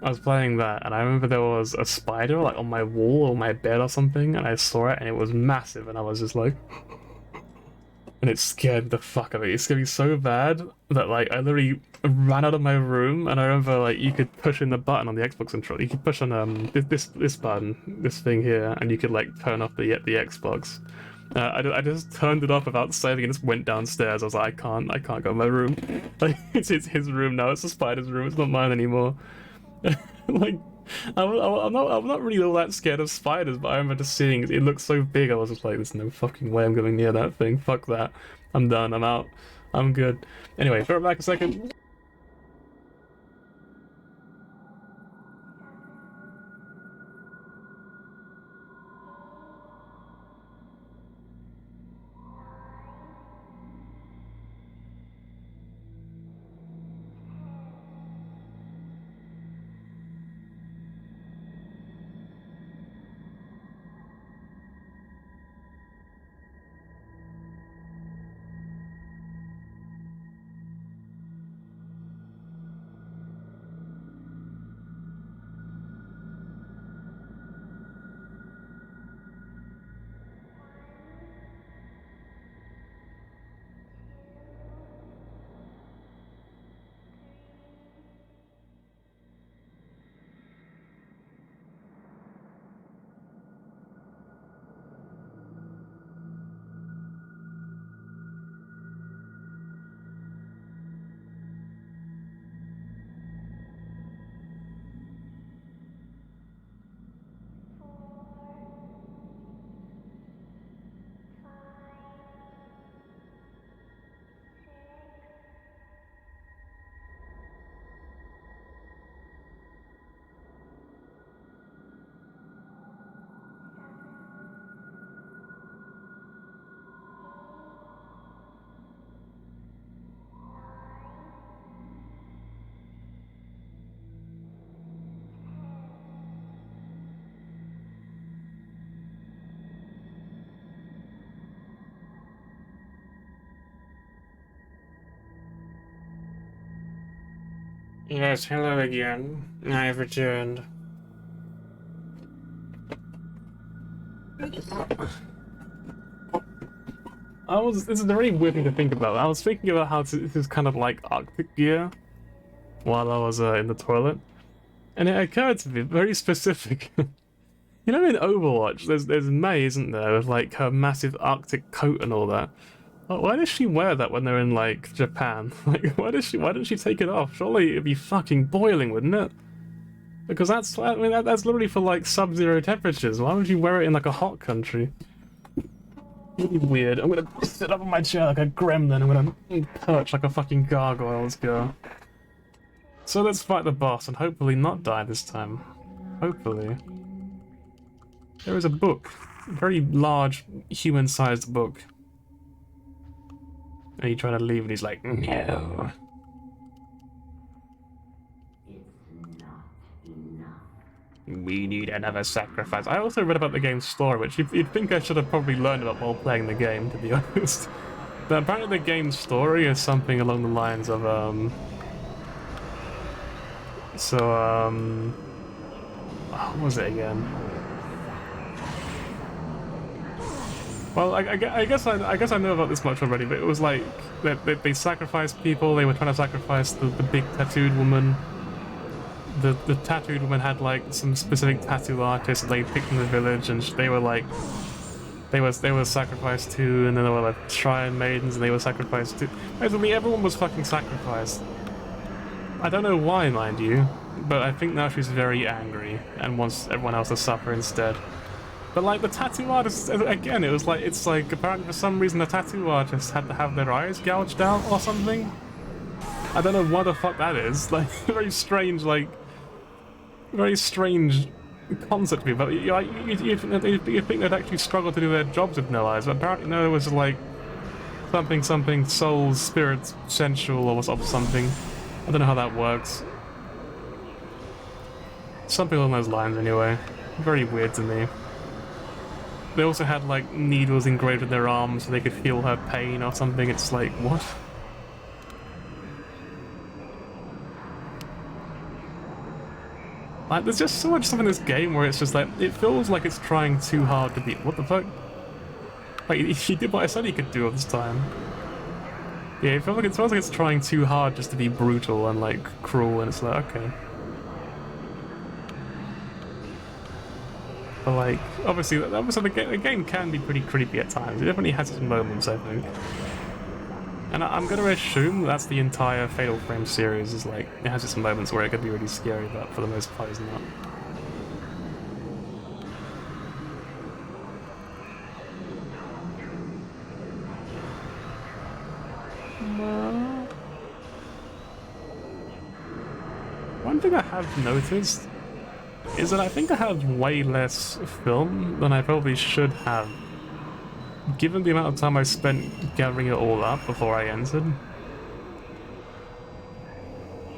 Speaker 1: I was playing that, and I remember there was a spider like on my wall or my bed or something, and I saw it, and it was massive, and I was just like, and it scared the fuck out of me. It scared me so bad that like I literally ran out of my room, and I remember like you could push in the button on the Xbox controller. You could push on this button, this thing here, and you could like turn off the Xbox. I just turned it off without saving and just went downstairs. I was like, I can't go in my room. Like, it's his room now. It's the spider's room. It's not mine anymore. Like, I'm not really all that scared of spiders, but I remember just seeing it looked so big. I was just like, there's no fucking way I'm going near that thing. Fuck that. I'm done. I'm out. I'm good. Anyway, throw it back a second. Yes, hello again. I have returned. This is a very weird thing to think about. I was thinking about how this is kind of like Arctic gear while I was in the toilet. And it occurred to me, very specific. You know in Overwatch, there's Mei, isn't there, with like her massive Arctic coat and all that. Why does she wear that when they're in, like, Japan? Like, why didn't she take it off? Surely it'd be fucking boiling, wouldn't it? Because that's literally for, like, sub-zero temperatures. Why would you wear it in, like, a hot country? Really weird. I'm gonna sit up on my chair like a gremlin. I'm gonna perch like a fucking gargoyle. Let's go. So let's fight the boss and hopefully not die this time. Hopefully. There is a book. A very large, human-sized book. And you try to leave and he's like, no. We need another sacrifice. I also read about the game's story, which you'd think I should have probably learned about while playing the game, to be honest. But apparently the game's story is something along the lines of, what was it again? Well, I guess I know about this much already, but it was like they sacrificed people. They were trying to sacrifice the big tattooed woman. The tattooed woman had like some specific tattoo artists that they picked in the village, and they were like they were sacrificed too. And then there were like shrine maidens, and they were sacrificed too. Basically, everyone was fucking sacrificed. I don't know why, mind you, but I think now she's very angry and wants everyone else to suffer instead. But like the tattoo artist, again, it's like apparently for some reason the tattoo artist had to have their eyes gouged out or something. I don't know what the fuck that is. Like very strange concept to me. But you think they'd actually struggle to do their jobs with no eyes? But apparently no, it was like something soul, spirit, sensual or something. I don't know how that works. Something along those lines, anyway. Very weird to me. They also had, like, needles engraved in their arms so they could feel her pain or something. It's like, what? Like, there's just so much stuff in this game where it's just like, it feels like it's trying too hard to be. What the fuck? Like, he did what I said he could do all this time. Yeah, it feels like it's trying too hard just to be brutal and, like, cruel, and it's like, okay. But like, obviously the game can be pretty creepy at times. It definitely has its moments, I think. And I'm gonna assume that's the entire Fatal Frame series, is like, it has its moments where it could be really scary, but for the most part it's not. One thing I have noticed is that I think I have way less film than I probably should have, given the amount of time I spent gathering it all up before I entered.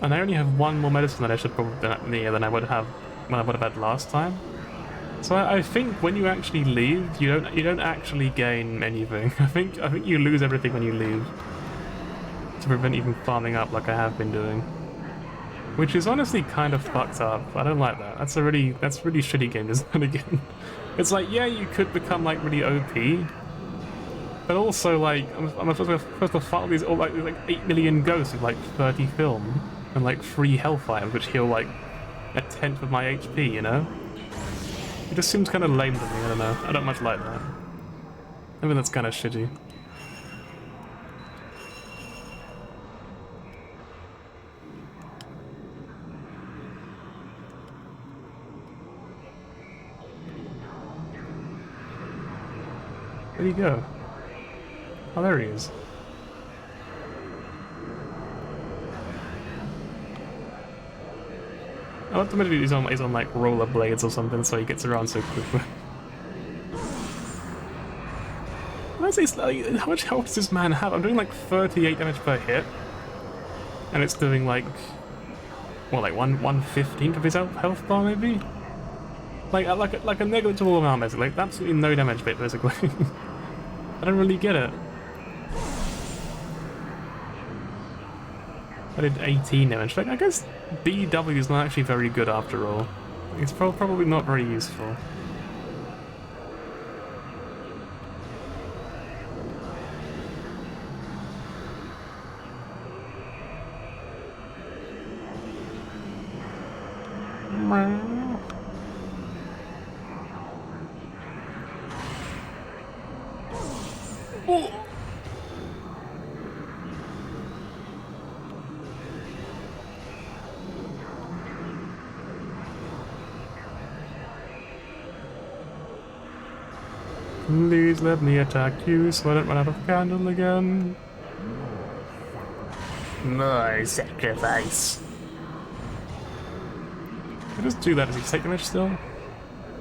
Speaker 1: And I only have one more medicine that I should probably than I would have when I would have had last time. So I think when you actually leave, you don't actually gain anything. I think you lose everything when you leave, to prevent even farming up like I have been doing. Which is honestly kind of fucked up. I don't like that. That's really shitty game design again. It's like, yeah, you could become like really OP, but also like I'm supposed to fight all these like 8 million ghosts with like 30 film and like 3 hellfire, which heal like 1/10 of my HP. You know, it just seems kind of lame to me. I don't know. I don't much like that. I mean, that's kind of shitty. Where'd he go? Oh, there he is. I love the minute he's on like rollerblades or something, so he gets around so quickly. How much health does this man have? I'm doing like 38 damage per hit, and it's doing like, what, like 1/15 of his health bar maybe? Like a negligible amount, basically. Like absolutely no damage bit, basically. I don't really get it. I did 18 damage. Like, I guess BW is not actually very good after all. It's probably not very useful. Please let me attack you so I don't run out of candle again. My sacrifice. Can I just do that? Does he take damage still?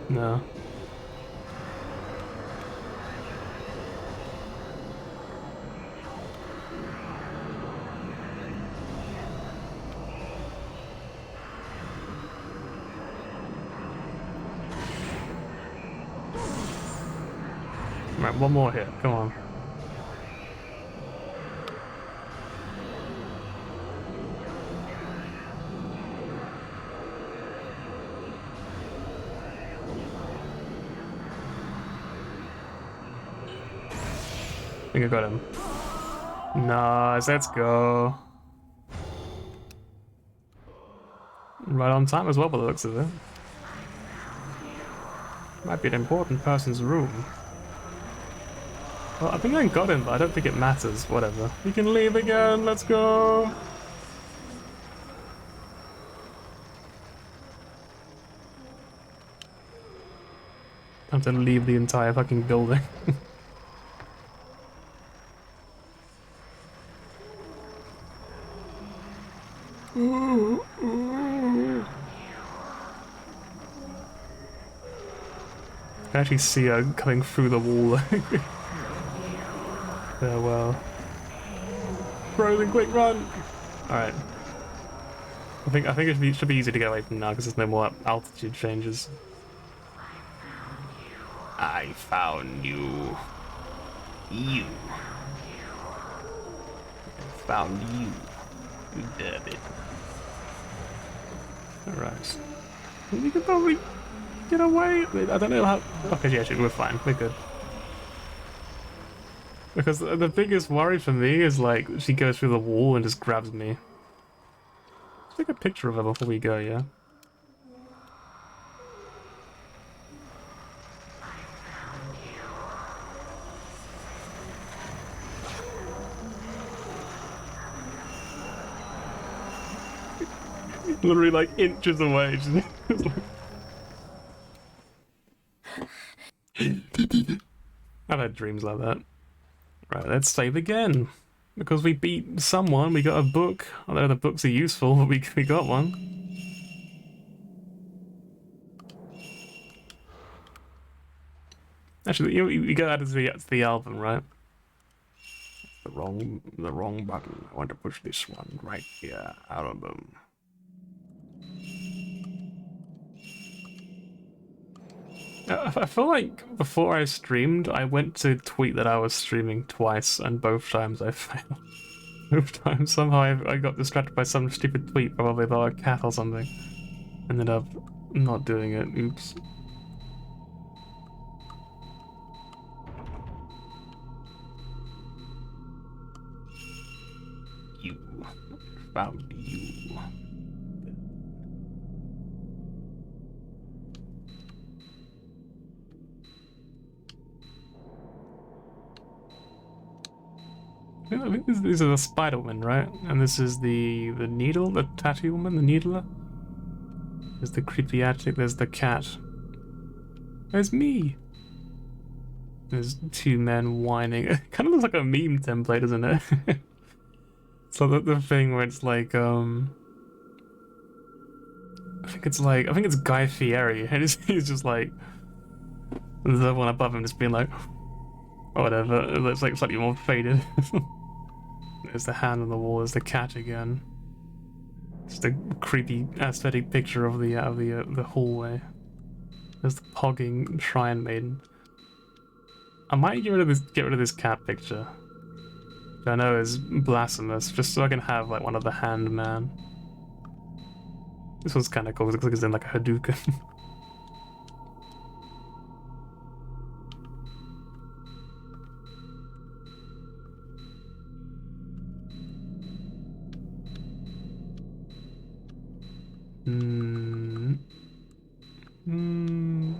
Speaker 1: No. Right, one more hit. Come on. I think I got him. Nice, let's go. Right on time as well, by the looks of it. Might be an important person's room. Well, I think I got him, but I don't think it matters. Whatever. We can leave again. Let's go. I have to leave the entire fucking building. I can actually see her coming through the wall. Farewell. Frozen, quick run! Alright. I think it should be easy to get away from now because there's no more altitude changes. I found you. You. I found you. You did it. Alright. We could probably get away. I don't know how. Okay, yeah, we're fine. We're good. Because the biggest worry for me is like she goes through the wall and just grabs me. Let's take a picture of her before we go, yeah? Literally like inches away. Just like... I've had dreams like that. Right, let's save again. Because we beat someone, we got a book. Although the books are useful, but we got one. Actually, you got added to the album, right? The wrong button. I want to push this one right here. Album. I feel like before I streamed, I went to tweet that I was streaming twice, and both times I failed. Both times somehow I got distracted by some stupid tweet, probably about a cat or something. Ended up not doing it. Oops. You. Found you. I think these are the spider woman, right? And this is the needle, the tattoo woman, the needler. There's the creepy attic, there's the cat. There's me! There's two men whining. It kind of looks like a meme template, doesn't it? So the thing where it's like, I think it's Guy Fieri, and he's just like, the one above him just being like, or whatever, it looks like slightly more faded. There's the hand on the wall, there's the cat again. Just a creepy aesthetic picture of the hallway. There's the pogging shrine maiden. I might get rid of this cat picture, which I know is blasphemous, just so I can have like one of the hand man. This one's kind of cool. It looks like it's in like a Hadouken.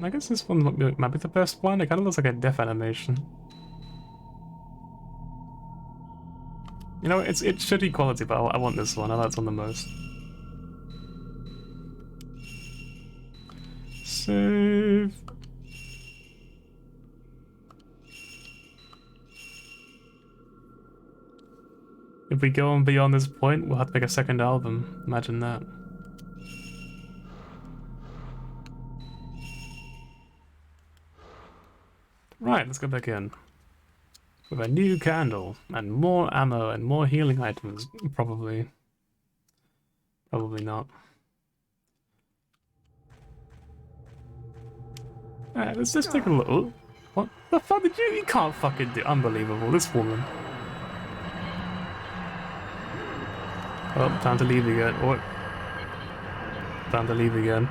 Speaker 1: I guess this one might be the best one. It kind of looks like a death animation. You know, it's shitty quality, but I want this one. I like this one the most. Save. If we go on beyond this point, we'll have to make a second album. Imagine that. Right, let's go back in. With a new candle, and more ammo, and more healing items. Probably. Probably not. Alright, let's just take a look. What the fuck did you can't fucking do? Unbelievable, this woman. Oh, time to leave again. What? Time to leave again.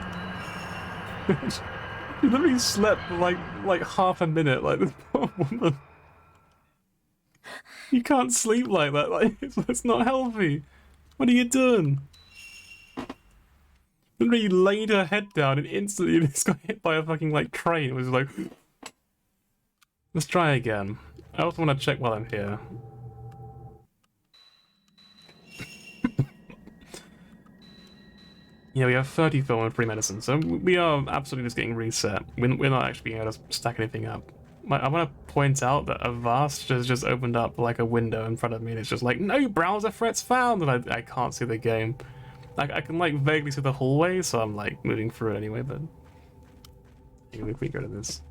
Speaker 1: You literally slept for like half a minute, like this poor woman. You can't sleep like that, like it's not healthy. What are you doing? Literally laid her head down and instantly just got hit by a fucking like train. It was like, let's try again. I also want to check while I'm here. Yeah, we have 30 film and free medicine, so we are absolutely just getting reset. We're not actually being able to stack anything up. I want to point out that Avast has just opened up like a window in front of me and it's just like, no browser threats found, and I can't see the game. I can like vaguely see the hallway, so I'm like moving through it anyway, but if we go to this.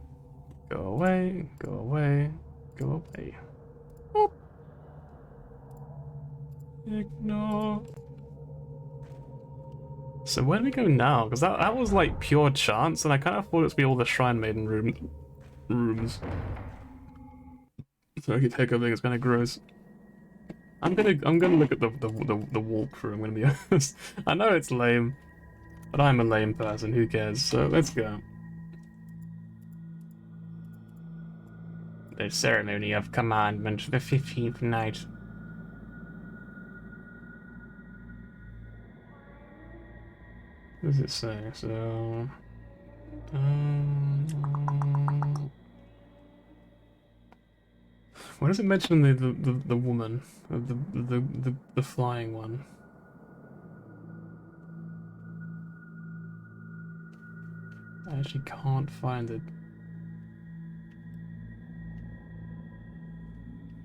Speaker 1: Go away, go away, go away. Boop. Ignore. So where do we go now? Because that was like pure chance, and I kind of thought it would be all the Shrine Maiden rooms. So I could take everything. It's kind of gross. I'm gonna look at the walkthrough. I'm gonna be honest. I know it's lame, but I'm a lame person. Who cares? So let's go. The ceremony of commandment for the 15th night. What does it say? So, why does it mention the woman, the flying one? I actually can't find it.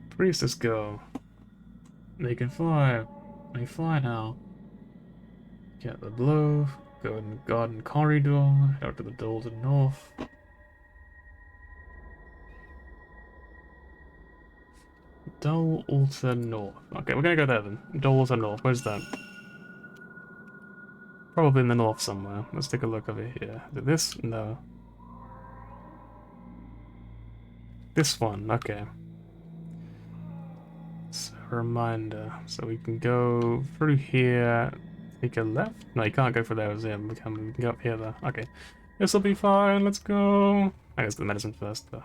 Speaker 1: Priestess girl. They can fly. They fly now. Get the blow. Go in the garden corridor. Out to the door to the north. Dull Altar North. Okay, we're gonna go there then. Dull Altar North. Where's that? Probably in the north somewhere. Let's take a look over here. Is it this? No. This one. Okay. So, reminder. So we can go through here. Take a left? No, you can't go for there. We can go up here though. Okay. This'll be fine. Let's go. I guess the medicine first though.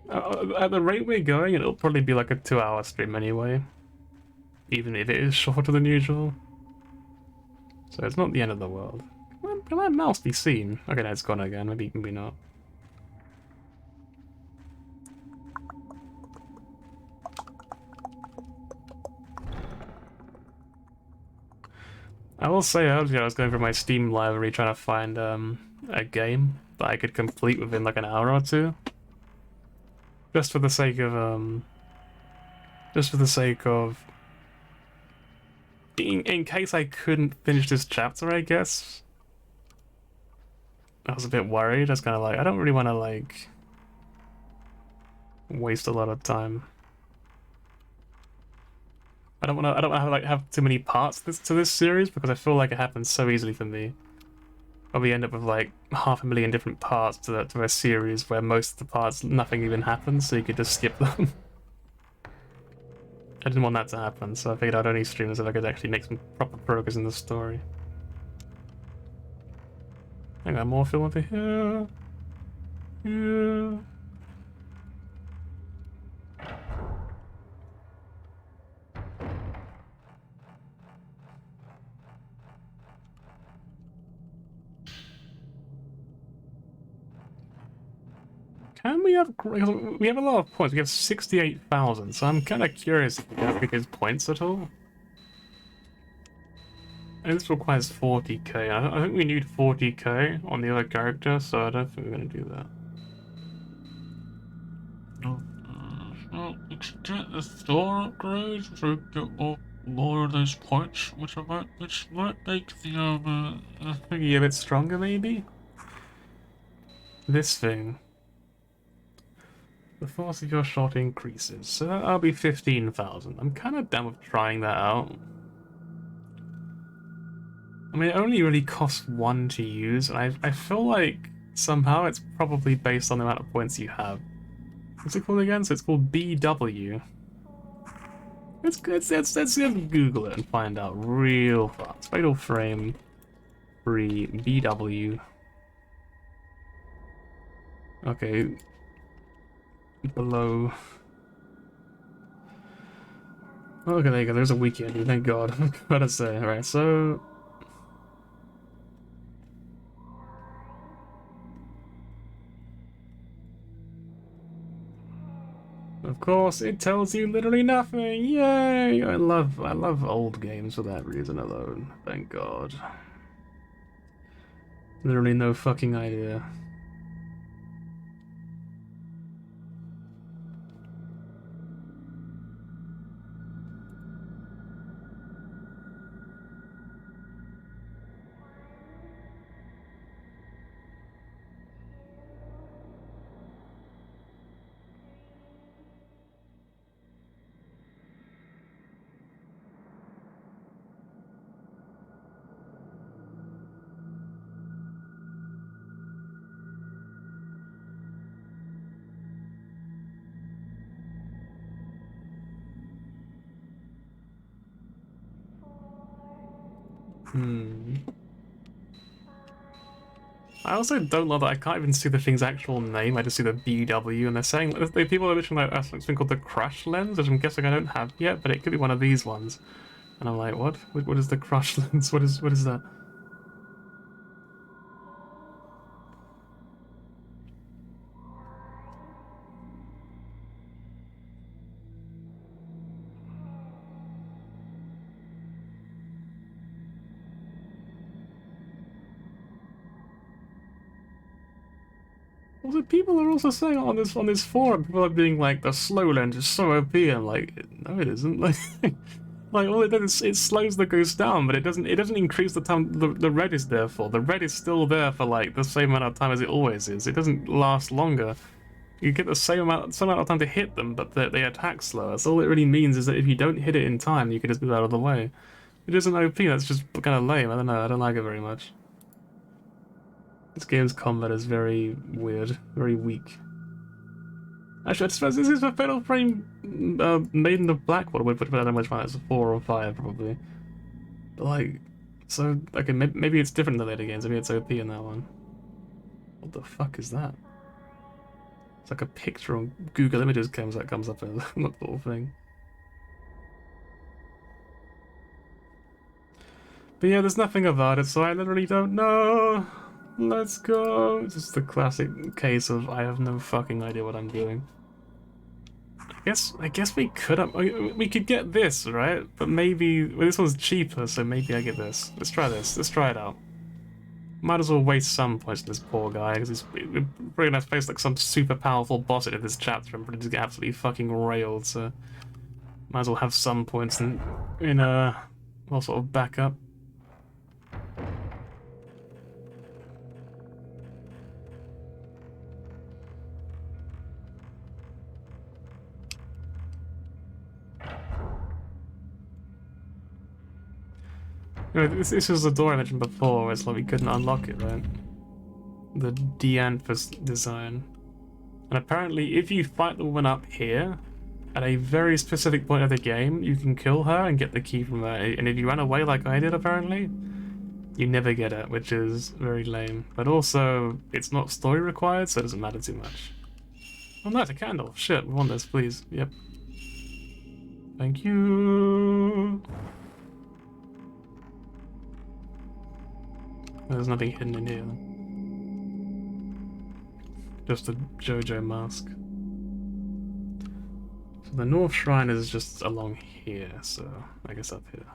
Speaker 1: At the rate we're going, it'll probably be like a 2-hour stream anyway. Even if it is shorter than usual. So it's not the end of the world. Can that mouse be seen? Okay, no, it's gone again. Maybe not. I will say earlier I was going through my Steam library trying to find a game that I could complete within like an hour or two. Just for the sake of in case I couldn't finish this chapter, I guess. I was a bit worried. I was kind of like, I don't really want to like waste a lot of time. I don't want to have too many parts to this series because I feel like it happens so easily for me. Probably end up with like 500,000 different parts to a series where most of the parts nothing even happens, so you could just skip them. I didn't want that to happen, so I figured I'd only stream this if I could actually make some proper progress in the story. I got more film over here. Yeah. Can we have... We have a lot of points. We have 68,000, so I'm kind of curious if we can pick his points at all. And this requires 40k. I think we need 40k on the other character, so I don't think we're going to do that. Well, we should get the store upgrade to get more of those points, which might make the thingy a bit stronger, maybe? This thing. The force of your shot increases, so that'll be 15,000. I'm kind of down with trying that out. I mean, it only really costs 1 to use, and I feel like somehow it's probably based on the amount of points you have. What's it called again? So it's called BW. Let's Google it and find out real fast. Fatal Frame 3 BW. Okay. Below. Okay, there you go. There's a weekend. Thank God. I'm about to say. Alright, so. Of course, it tells you literally nothing. Yay! I love old games for that reason alone. Thank God. Literally no fucking idea. I also don't love that I can't even see the thing's actual name, I just see the BW, and they're saying, people are literally like, that's something called the crash lens, which I'm guessing I don't have yet, but it could be one of these ones. And I'm like, what? What is the crash lens? What is that? Also, people are also saying on this forum, people are being like, the slow lens is so OP, and like, no, it isn't. Like, like all it does is it slows the ghost down, but it doesn't increase the time the red is there for. The red is still there for like the same amount of time as it always is. It doesn't last longer. You get the same amount of time to hit them, but they attack slower. So all it really means is that if you don't hit it in time, you can just move out of the way. It isn't OP. That's just kind of lame. I don't know. I don't like it very much. This game's combat is very weird, very weak. Actually, I suppose this is for Fatal Frame Maiden of Blackwater. Would put that much fun. It's a 4 or 5 probably. But like, so okay, maybe it's different in the later games. Maybe it's OP in that one. What the fuck is that? It's like a picture on Google Images comes up in that little thing. But yeah, there's nothing about it, so I literally don't know. Let's go. This is the classic case of I have no fucking idea what I'm doing. I guess we could get this, right? But maybe well, this one's cheaper, so maybe I get this. Let's try this. Let's try it out. Might as well waste some points on this poor guy, because we're probably gonna face like some super powerful boss at this chapter. I'm probably just get absolutely fucking railed, so might as well have some points in well, sort of backup. This was the door I mentioned before, where it's like we couldn't unlock it, right? The Dianthus design. And apparently, if you fight the woman up here, at a very specific point of the game, you can kill her and get the key from her. And if you run away like I did, apparently, you never get it, which is very lame. But also, it's not story required, so it doesn't matter too much. Oh no, it's a candle. Shit, we want this, please. Yep. Thank you. There's nothing hidden in here. Just a JoJo mask. So the North Shrine is just along here, so I guess up here.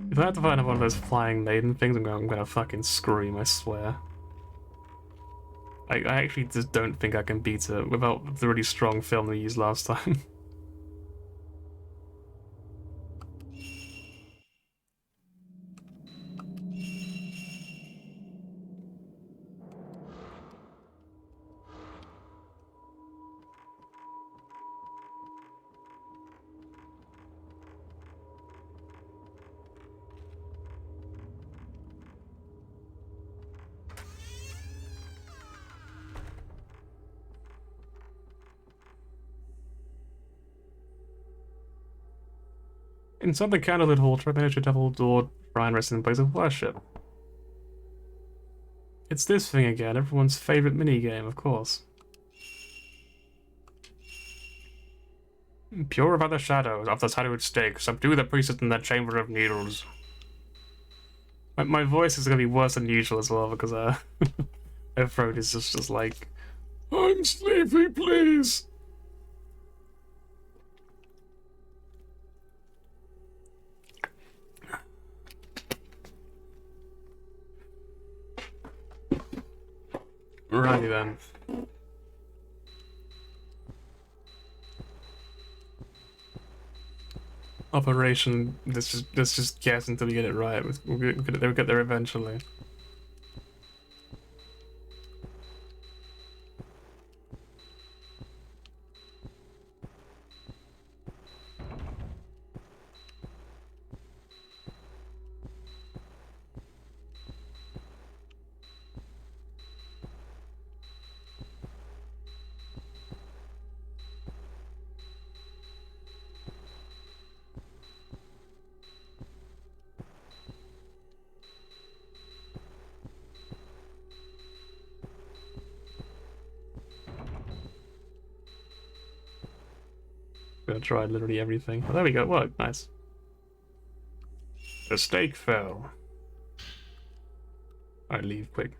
Speaker 1: If I have to find one of those flying maiden things, I'm gonna fucking scream, I swear. I actually just don't think I can beat it without the really strong film we used last time. Inside the candlelit hall, try to manage a double-doored shrine resting in place of worship. It's this thing again, everyone's favorite minigame, of course. Purify the shadows of the shadowed stake. Subdue the priestess in the chamber of needles. My voice is gonna be worse than usual as well because my throat is just like, I'm sleepy, please. Righty then. Operation. Let's just guess until we get it right. We'll get there eventually. Gonna try literally everything. Oh, there we go. Work. Nice. The stake fell. Alright, leave quick.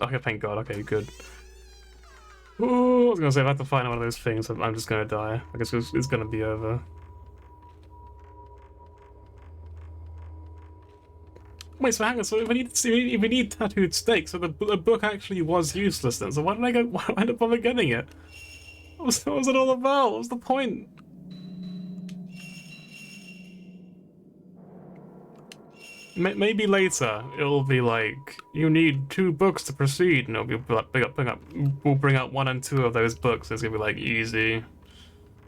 Speaker 1: Okay, thank God. Okay, good. Oh, I was gonna say, if I have to find one of those things, I'm just gonna die. I guess it's gonna be over. Wait, so hang on, so if we need tattooed steak, so the book actually was useless then, so why did I go, why did I bother getting it? What was it all about? What was the point? Maybe later it'll be like, you need 2 books to proceed, and it'll be like, we'll bring up 1 and 2 of those books, and it's gonna be like, easy.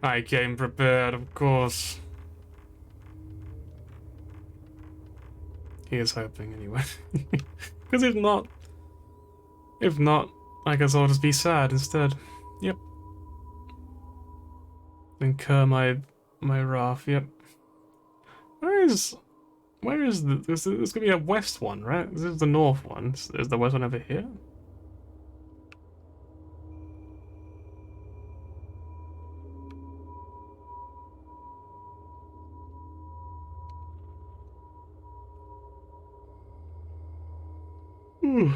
Speaker 1: I came prepared, of course. He is hoping anyway. Because if not, I guess I'll just be sad instead. Yep. Incur my wrath. Yep. Where is there's gonna be a west one, right? This is the north one. Is the west one over here? Hmm.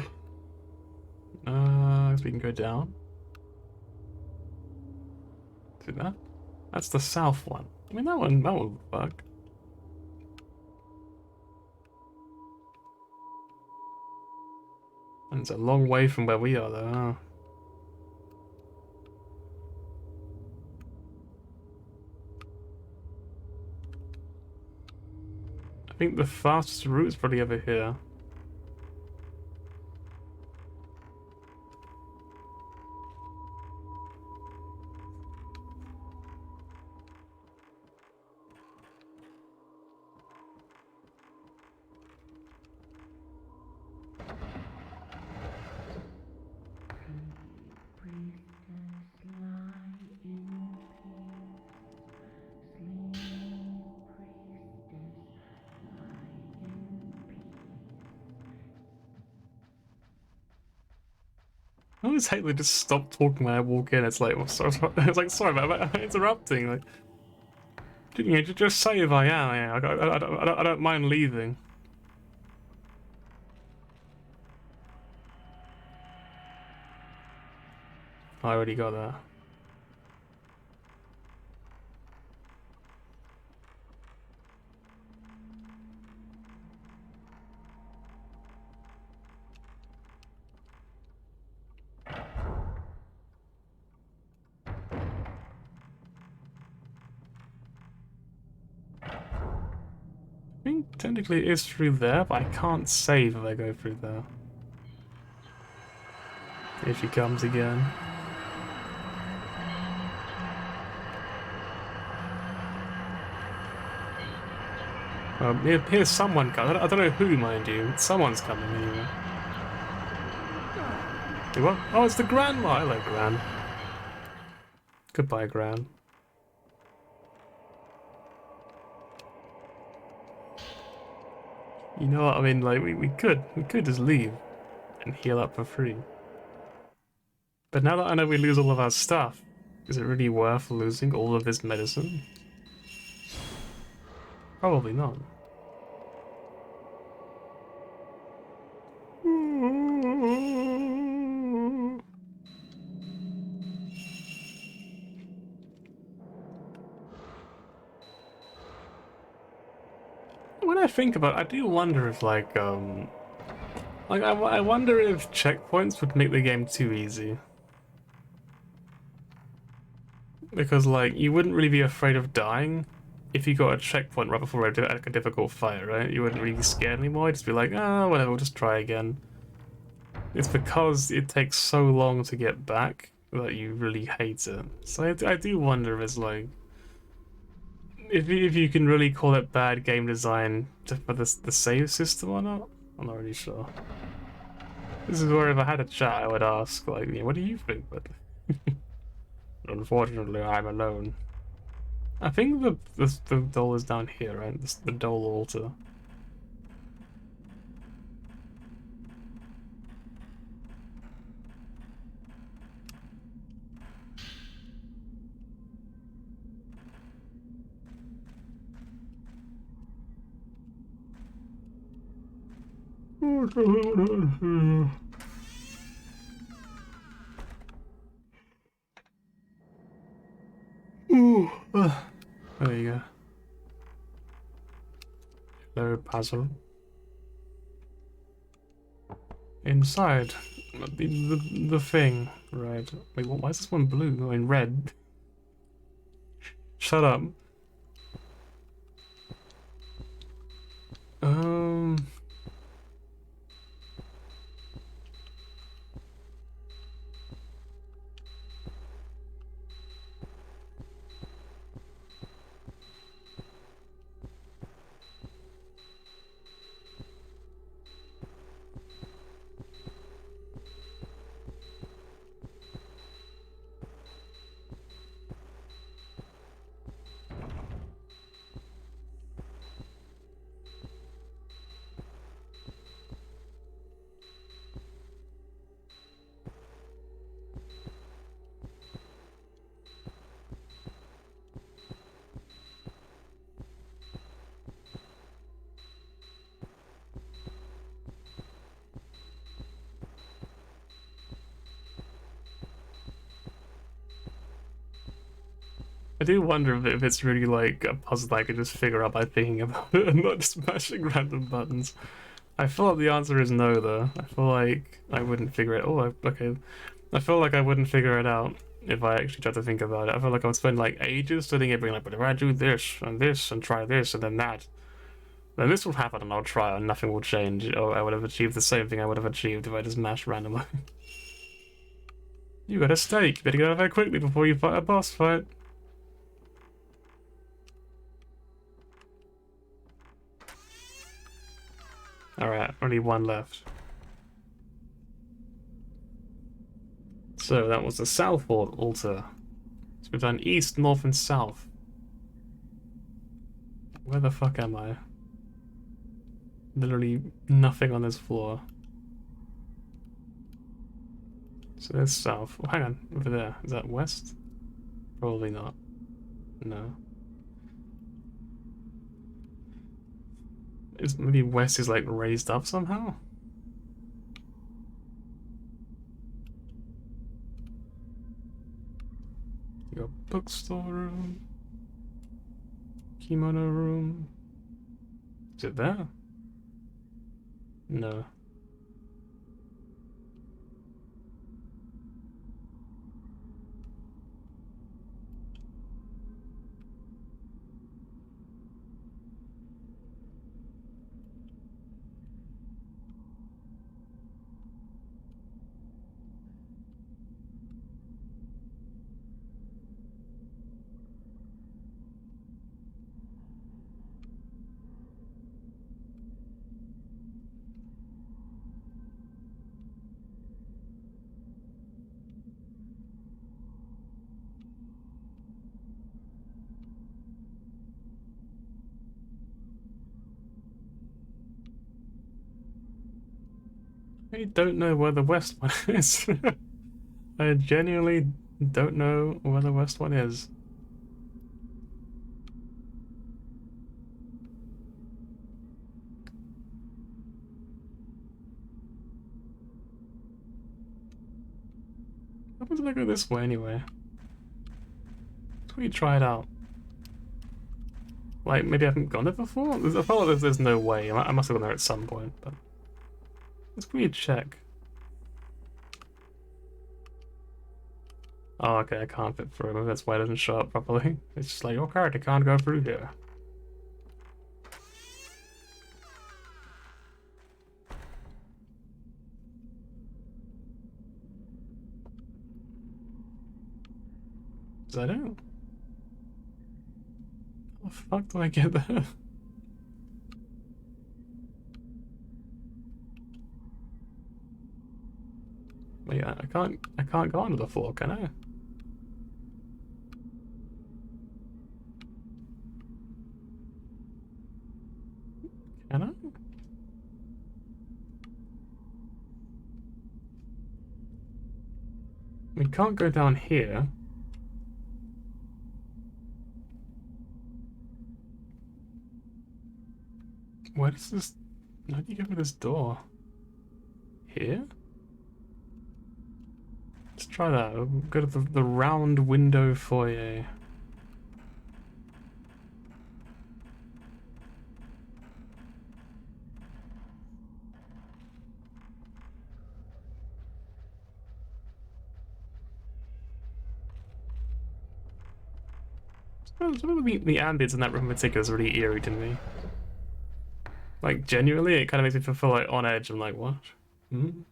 Speaker 1: I guess we can go down. See that? That's the south one. I mean, that one would work. And it's a long way from where we are, though. Huh? I think the fastest route is probably over here. I always hate they just stop talking when I walk in. It's like, well, sorry, it's like, sorry about interrupting. Like, you know, just say if I am. Yeah, I don't mind leaving. I already got that. I think technically it is through there, but I can't save if I go through there. If he comes again. Here's someone coming. I don't know who, mind you. Someone's coming anyway. What? Oh, it's the grandma. Hello, Gran. Goodbye, Gran. You know what I mean? Like we could just leave and heal up for free. But now that I know we lose all of our stuff, is it really worth losing all of this medicine? Probably not. When I think about it, I do wonder if I wonder if checkpoints would make the game too easy. Because like you wouldn't really be afraid of dying if you got a checkpoint right before like a difficult fight, right? You wouldn't really be scared anymore. You'd just be like, ah, whatever, we'll just try again. It's because it takes so long to get back that you really hate it. So I do wonder if it's like if you can really call it bad game design for the save system or not. I'm not really sure. This is where if I had a chat, I would ask like, yeah, what do you think? But unfortunately, I'm alone. I think the doll is down here, right? The doll altar. There you go. Hello, puzzle. Inside the thing. Right. Wait, why is this one blue? Oh, in red. Shut up. Um. I do wonder if it's really like a puzzle that I could just figure out by thinking about it and not just mashing random buttons. I feel like the answer is no, though. I feel like I wouldn't figure it. Oh, okay. I feel like I wouldn't figure it out if I actually tried to think about it. I feel like I would spend like ages studying it, being like, but if I do this and try this and then that, then this will happen and I'll try and nothing will change. Or I would have achieved the same thing I would have achieved if I just mashed randomly. You got a steak. You better get out of there quickly before you fight a boss fight. Alright, only one left. So that was the south altar. So we've done east, north, and south. Where the fuck am I? Literally nothing on this floor. So there's south. Oh, hang on, over there. Is that west? Probably not. No. Maybe west is like raised up somehow? You got bookstore room. Kimono room. Is it there? No. I don't know where the west one is. I genuinely don't know where the west one is. How did I go this way anyway? Let's really try it out. Like, maybe I haven't gone there before? I felt like there's no way. I must have gone there at some point, but... Let's really check. Oh, okay, I can't fit through. Maybe that's why it doesn't show up properly. It's just like, your character can't go through here. Is that it? How the fuck do I get there? Wait, I can't go onto the floor, can I? Can I? We can't go down here. Where does this... How do you get through this door? Here? Let's try that. We'll go to the round window foyer. The ambience in that room in particular is really eerie to me. Like, genuinely, it kind of makes me feel like on edge. I'm like, what? Mm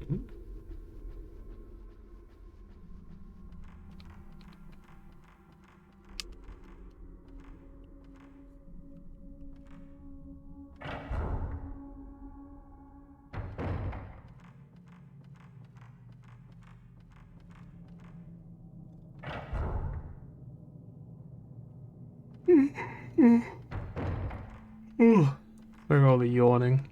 Speaker 1: -hmm. We're all yawning.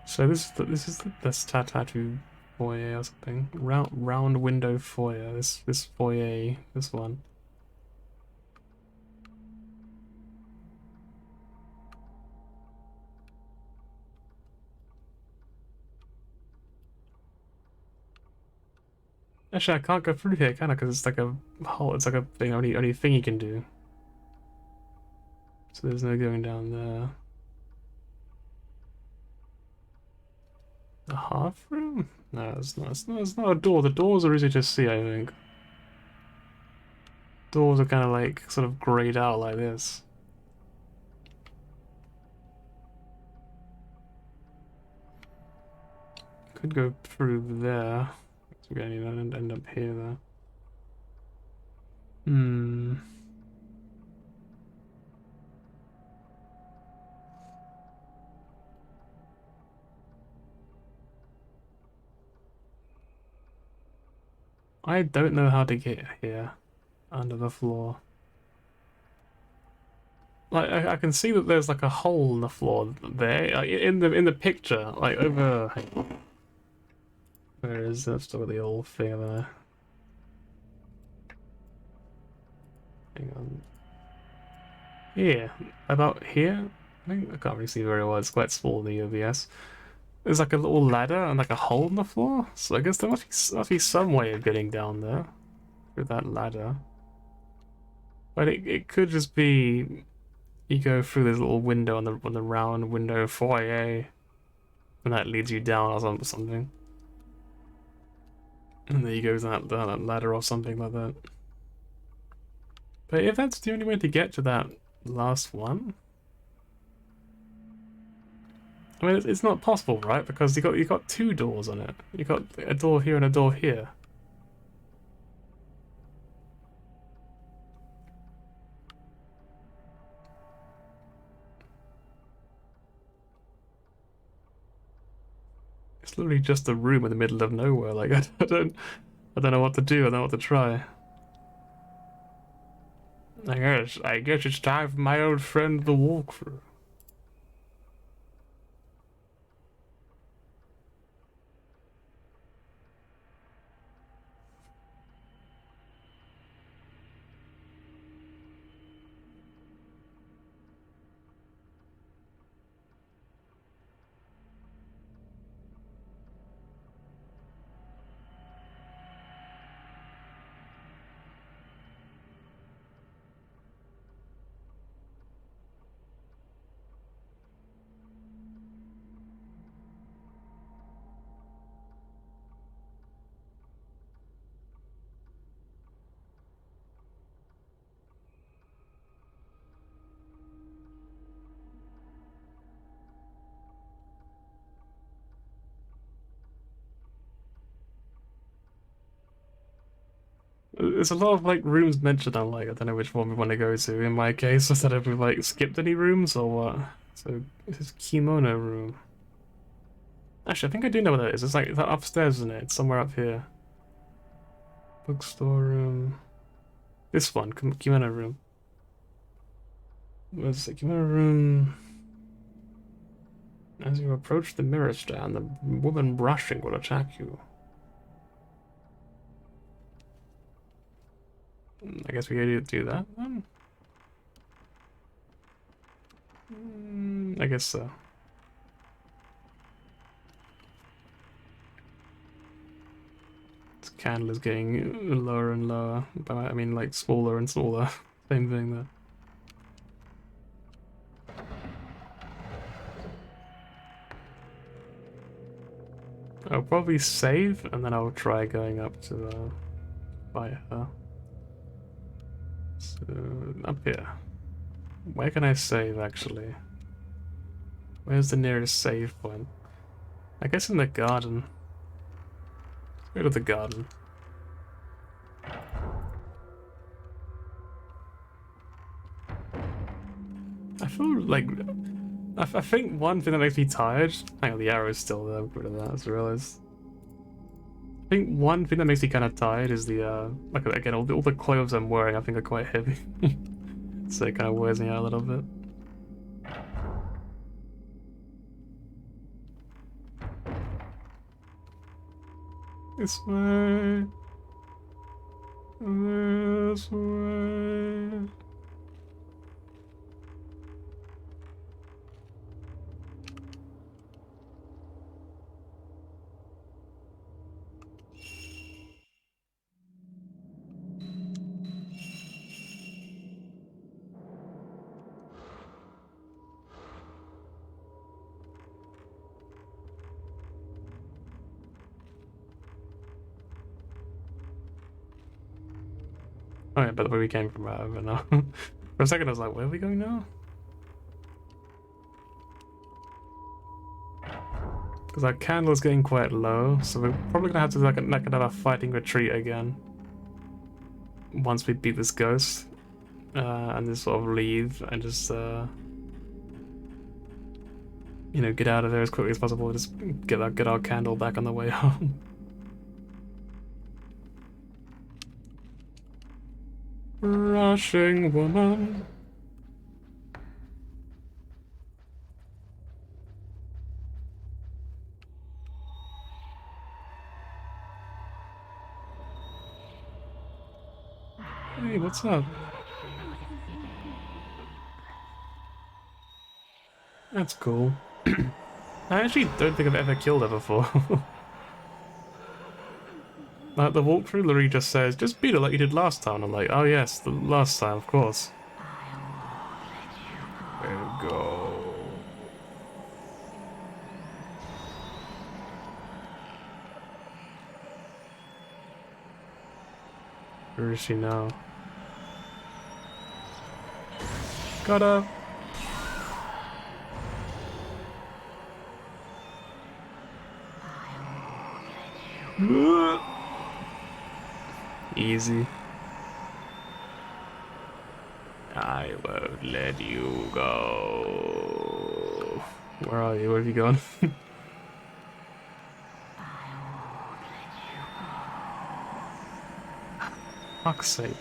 Speaker 1: So this is the tattoo foyer or something. Round window foyer. This foyer. This one. Actually, I can't go through here, can I? Because it's like a hole. It's like a thing. Only thing you can do. So there's no going down there. The half room? No, it's not. It's not a door. The doors are easy to see, I think. Doors are kind of like sort of grayed out like this. Could go through there. We're gonna end up here though. Hmm. I don't know how to get here under the floor. Like I can see that there's like a hole in the floor there, like, in the picture, like over. Hang on. Where is that? Still the old thing there. Hang on. Here, about here. I can't really see very well. It's quite small in the OBS. There's like a little ladder and like a hole in the floor. So I guess there must be some way of getting down there through that ladder. But it could just be you go through this little window on the round window foyer, and that leads you down or something. And there you go down that ladder or something like that. But if that's the only way to get to that last one, I mean it's not possible, right? Because you got two doors on it. You got a door here and a door here. It's literally just a room in the middle of nowhere. Like I don't know what to do. I don't know what to try. I guess it's time for my old friend the walkthrough. There's a lot of like rooms mentioned. I'm like, I don't know which one we want to go to. In my case, I said if we like skipped any rooms or what. So this is kimono room. Actually, I think I do know what that is. It's like upstairs, isn't it? It's somewhere up here. Bookstore room. This one, kimono room. Where's the kimono room? As you approach the mirror stand, the woman brushing will attack you. I guess we gotta do that then. I guess so. This candle is getting lower and lower. I mean, like smaller and smaller. Same thing there. I'll probably save, and then I'll try going up to by her. So, up here. Where can I save, actually? Where's the nearest save point? I guess in the garden. Let's go to the garden. I feel like... I think one thing that makes me tired... Hang on, the arrow is still there. Get rid of that, I just realized. I think one thing that makes me kind of tired is the, like, again, all the clothes I'm wearing I think are quite heavy. So it kind of wears me out a little bit. This way. This way. Oh yeah, by the way we came from but no. For a second I was like, where are we going now? Because our candle is getting quite low, so we're probably gonna have to like another fighting retreat again. Once we beat this ghost. And just sort of leave and just you know, get out of there as quickly as possible, just get our candle back on the way home. Rushing woman. Hey, what's up? That's cool. I actually don't think I've ever killed her before. Like, the walkthrough literally just says, just beat her like you did last time. I'm like, oh yes, the last time, of course. There we go. Where is she now? Got her! Easy. I won't let you go. Where are you? Where have you gone? Fuck's sake.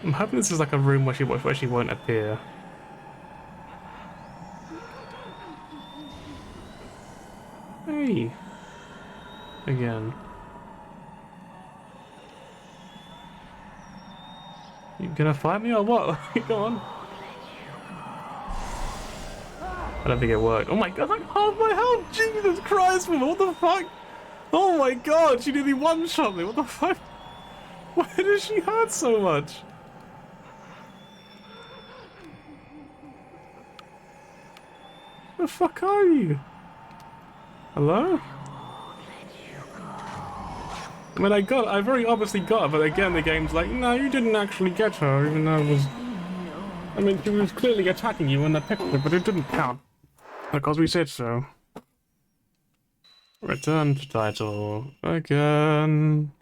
Speaker 1: I'm hoping this is like a room where she won't appear. Hey. Again. You gonna fight me or what? Go on. I don't think it worked. Oh my god, like half my health! Jesus Christ, man, what the fuck? Oh my god, she nearly one-shot me, what the fuck? Why does she hurt so much? The fuck are you? Hello? I mean, I very obviously got her, but again, the game's like, no, you didn't actually get her, even though it was... I mean, she was clearly attacking you in the picture, but it didn't count. Because we said so. Return to title. Again.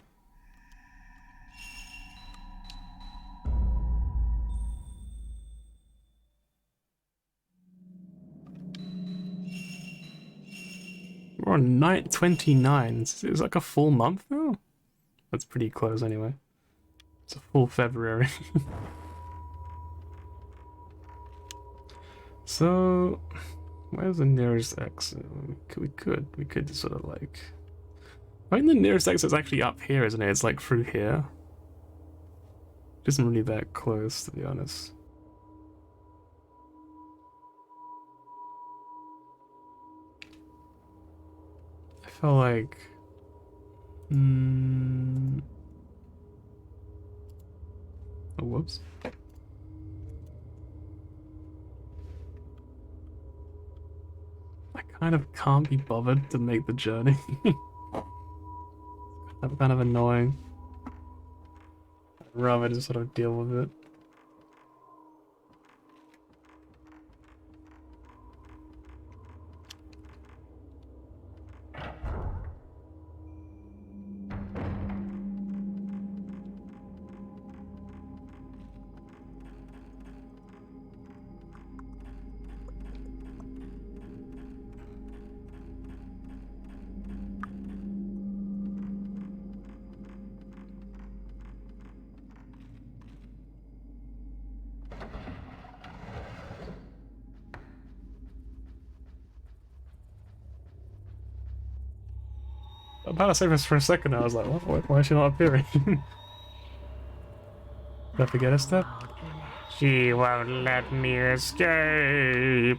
Speaker 1: We're on night 29. It's like a full month now? That's pretty close anyway. It's a full February. So, where's the nearest exit? We could sort of like... I think the nearest exit is actually up here, isn't it? It's like through here. It isn't really that close, to be honest. I felt like... Oh, whoops. I kind of can't be bothered to make the journey. That's kind of annoying. I'd rather just sort of deal with it. About to say this for a second, I was like, what? Why is she not appearing? Did I forget a step? She won't let me escape.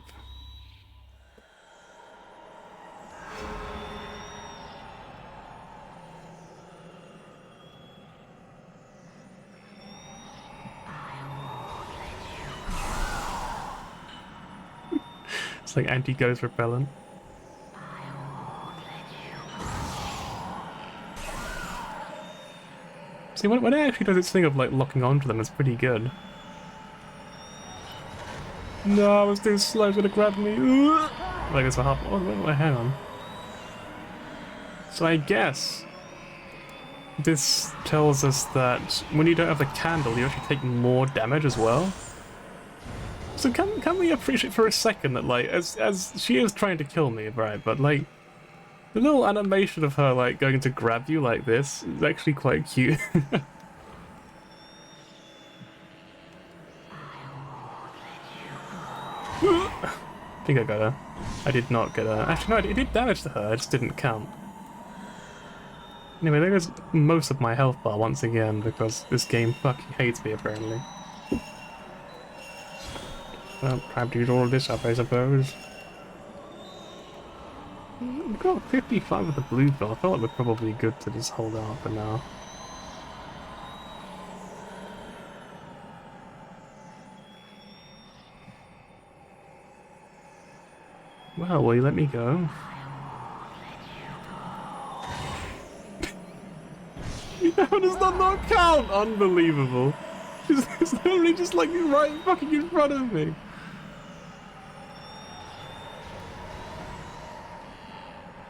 Speaker 1: It's like anti-ghost repellent. See, when it actually does its thing of like locking onto them, it's pretty good. No, I was too slow, it's gonna grab me. Like it's a half. Oh, wait, hang on. So I guess this tells us that when you don't have the candle, you actually take more damage as well. So can we appreciate for a second that like as she is trying to kill me, right? But like the little animation of her like going to grab you like this is actually quite cute. I think I got her. I did not get her. Actually, no, it did damage to her. It just didn't count. Anyway, there goes most of my health bar once again because this game fucking hates me apparently. Well, time to use all of this up, I suppose. We've got 55 with the blue pill. I feel like we're probably good to just hold out for now. Well, will you let me go? How does that not count? Unbelievable. It's literally just like right fucking in front of me.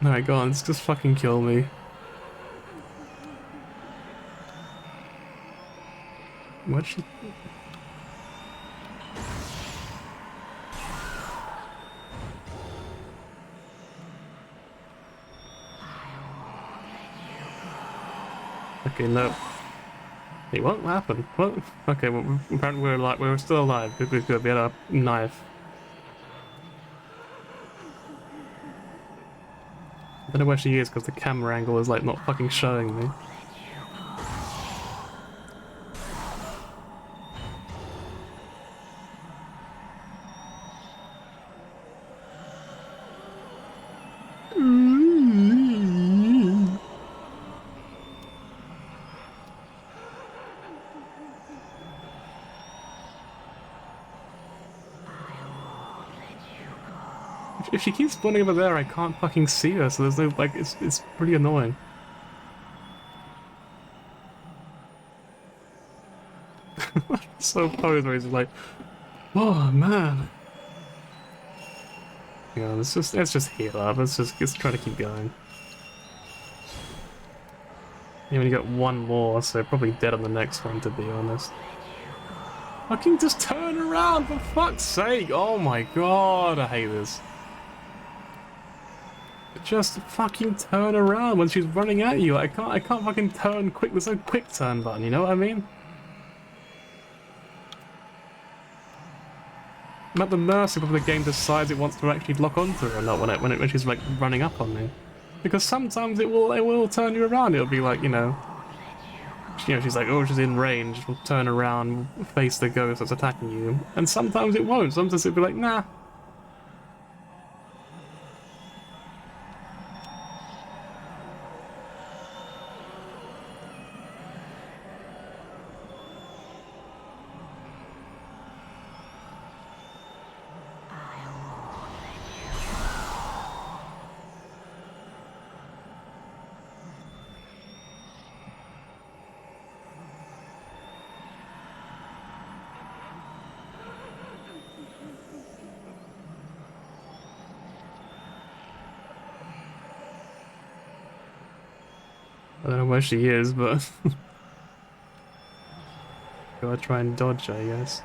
Speaker 1: Alright, go on, let's just fucking kill me. What's she... Okay, no. Hey, what happened? What? Okay, well, apparently we're alive. We're still alive. Good, good, good. We had a knife. I don't know where she is because the camera angle is like not fucking showing me. If she keeps spawning over there, I can't fucking see her, so there's no, like, it's pretty annoying. So posed where he's like, oh man. Yeah, let's just heal up, let's try to keep going. You only got one more, so probably dead on the next one, to be honest. Fucking just turn around, for fuck's sake! Oh my god, I hate this. Just fucking turn around when she's running at you. I can't fucking turn quick. There's no quick turn button, you know what I mean? I'm at the mercy of whether the game decides it wants to actually lock onto her or not when she's like running up on me. Because sometimes it will turn you around. It'll be like, you know, she's like, oh, she's in range. We'll turn around, face the ghost that's attacking you. And sometimes it won't. Sometimes it'll be like, nah. I don't know where she is, but gotta try and dodge, I guess.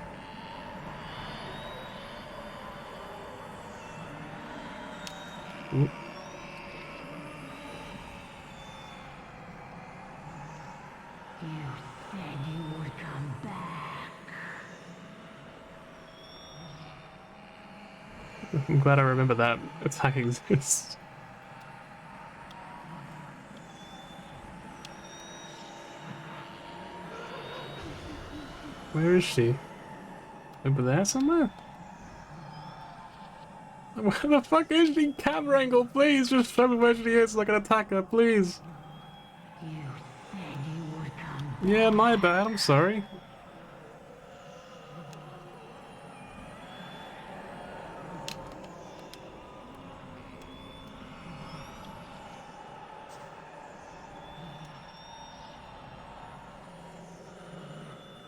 Speaker 1: Ooh.
Speaker 2: You said you would come back.
Speaker 1: I'm glad I remember that attack exists. Where is she? Over there somewhere? Where the fuck is she? Camera angle, please! Just show me where she is so I can attack her, please!
Speaker 2: You said you would come back.
Speaker 1: Yeah, my bad, I'm sorry.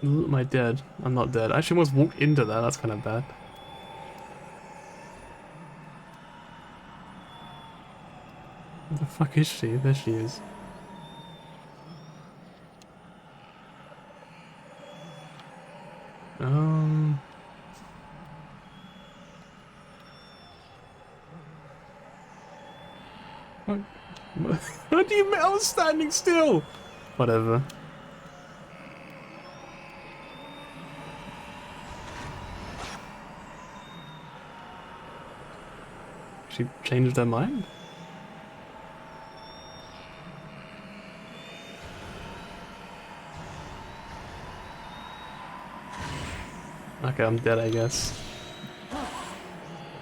Speaker 1: Am I dead? I'm not dead. I actually almost walked into that, that's kind of bad. Where the fuck is she? There she is. Um... What? What do you mean? I was standing still! Whatever. She changed her mind? Okay, I'm dead, I guess.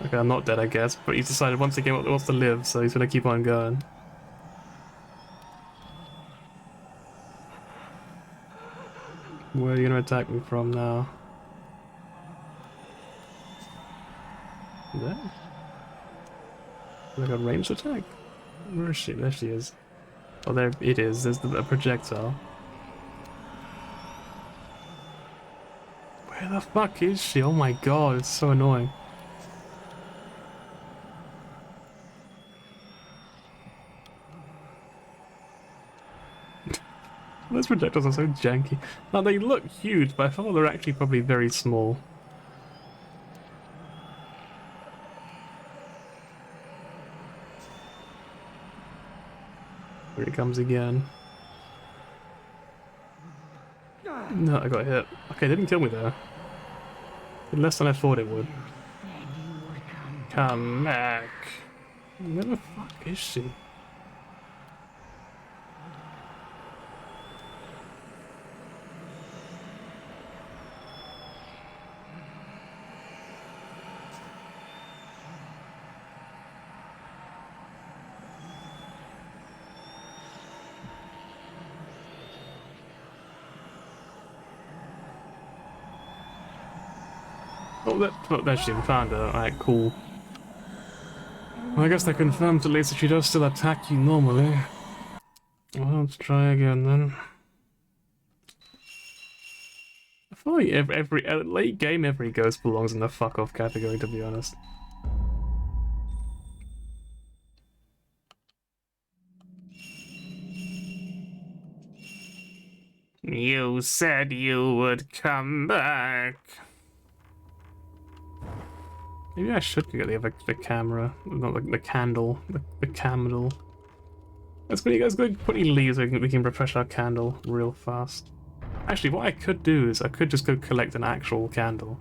Speaker 1: Okay, I'm not dead, I guess, but he's decided once again he wants to live, so he's gonna keep on going. Where are you gonna attack me from now? There? Like a ranged attack? Where is she? There she is. Oh, there it is. There's the projectile. Where the fuck is she? Oh my god, it's so annoying. Those projectiles are so janky. Now, they look huge, but I feel they're actually probably very small. Here it comes again. No, I got hit. Okay, it didn't kill me though. Did less than I thought it would. Come back. Where the fuck is she? Oh, there she found her. Alright, cool. Well, I guess that confirms at least that she does still attack you normally. Well, let's try again then. I feel like every late game, every ghost belongs in the fuck off category, to be honest. You said you would come back. Maybe I should get the camera, not the candle, the candle. Let's go quickly leave so we can refresh our candle real fast. Actually, what I could do is I could just go collect an actual candle.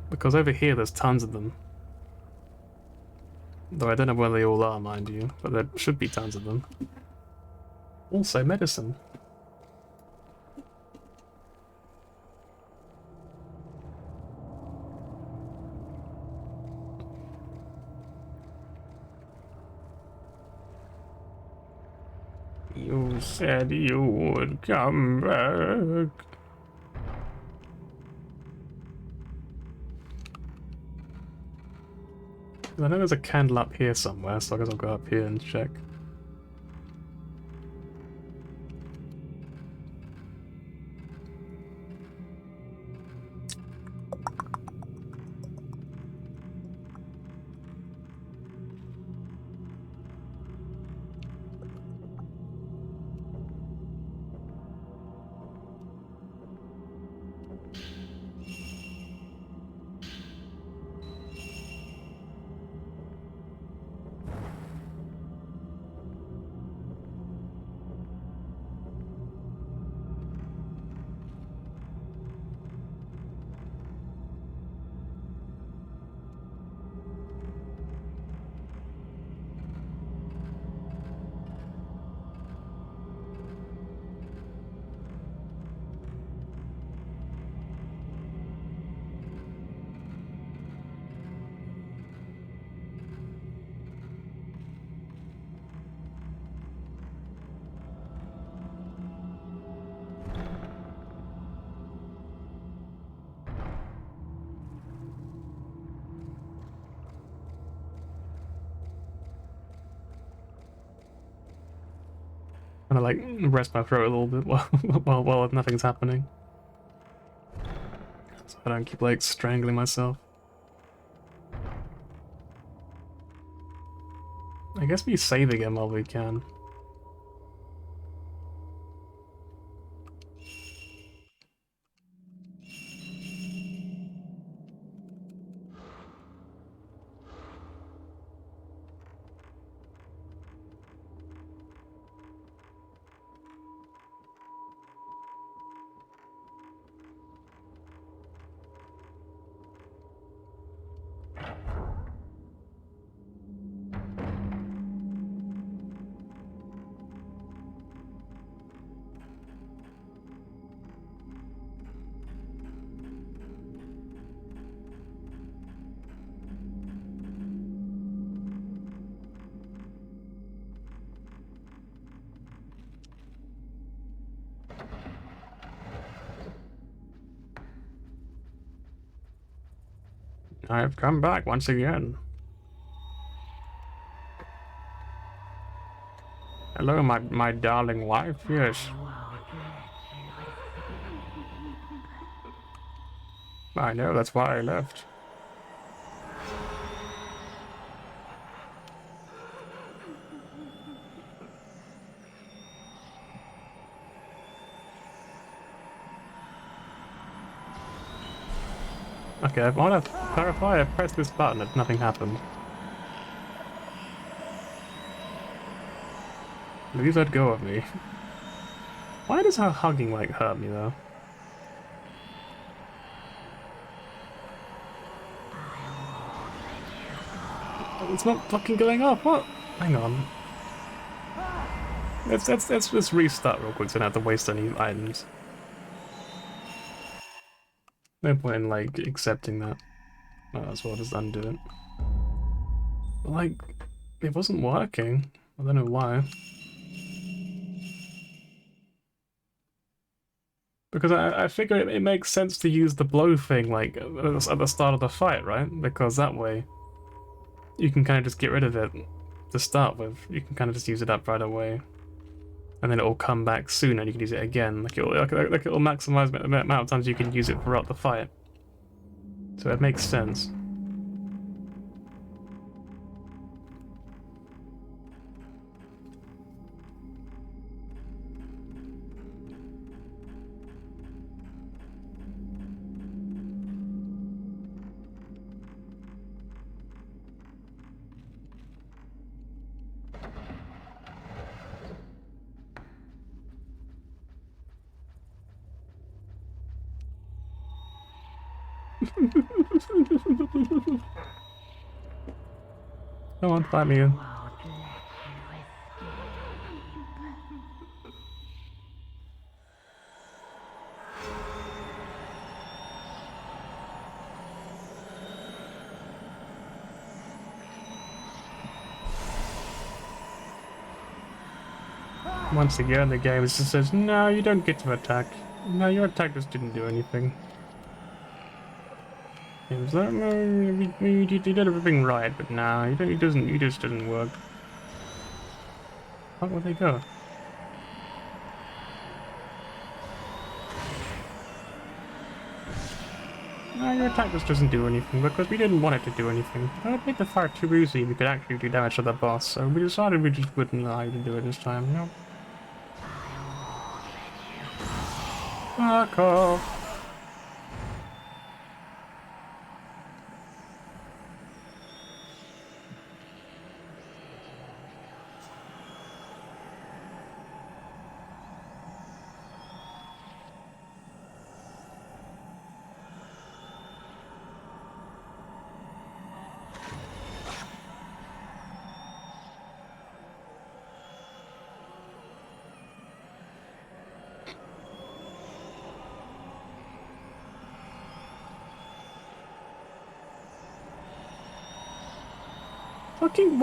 Speaker 1: Because over here there's tons of them. Though I don't know where they all are, mind you, but there should be tons of them. Also, medicine. You said you would come back. I know there's a candle up here somewhere, so I guess I'll go up here and check. to like rest my throat a little bit while nothing's happening, so I don't keep like strangling myself. I guess we save again while we can. I've come back once again. Hello, my darling wife. Yes. I know, that's why I left. Okay, I want to clarify, I pressed this button and nothing happened. Please let go of me. Why does her hugging like hurt me though? It's not fucking going off, what? Hang on. Let's just restart real quick so I don't have to waste any items. No point in like accepting that. Might as well just undo it. But, like, it wasn't working. I don't know why. Because I figure it makes sense to use the blow thing like at the start of the fight, right? Because that way you can kind of just get rid of it to start with. You can kind of just use it up right away. And then it'll come back soon and you can use it again. Like it'll maximize the amount of times you can use it throughout the fight. So it makes sense. Come on, fight me in. Once again, the game just says, no, you don't get to attack. No, your attack just didn't do anything. It was like, no, you did everything right, but no, it just doesn't work. Where would they go? No, your attack just doesn't do anything, because we didn't want it to do anything. That would make the fight too easy, we could actually do damage to the boss, so we decided we just wouldn't allow you to do it this time, no. Fuck off. Fucking,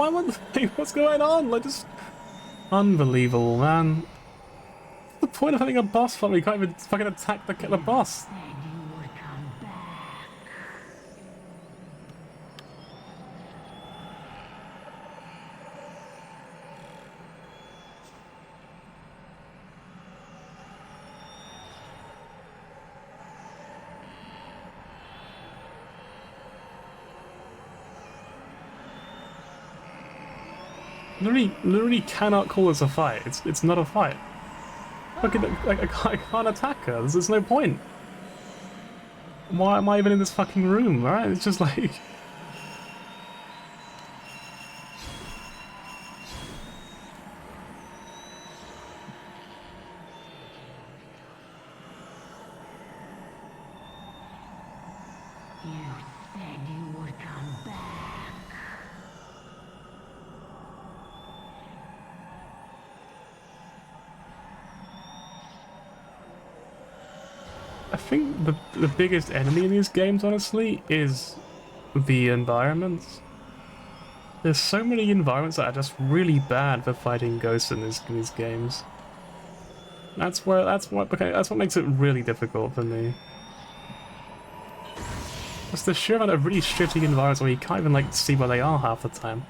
Speaker 1: what's going on? Like, just... Unbelievable, man. What's the point of having a boss fight? We can't even fucking attack the boss. Literally cannot call this a fight. It's not a fight. Fucking, like, I can't attack her. There's no point. Why am I even in this fucking room, right? It's just like...
Speaker 2: You said you would come back.
Speaker 1: I think the biggest enemy in these games, honestly, is the environments. There's so many environments that are just really bad for fighting ghosts in these games. That's what makes it really difficult for me. It's the sheer amount of really shitty environments where you can't even like see where they are half the time.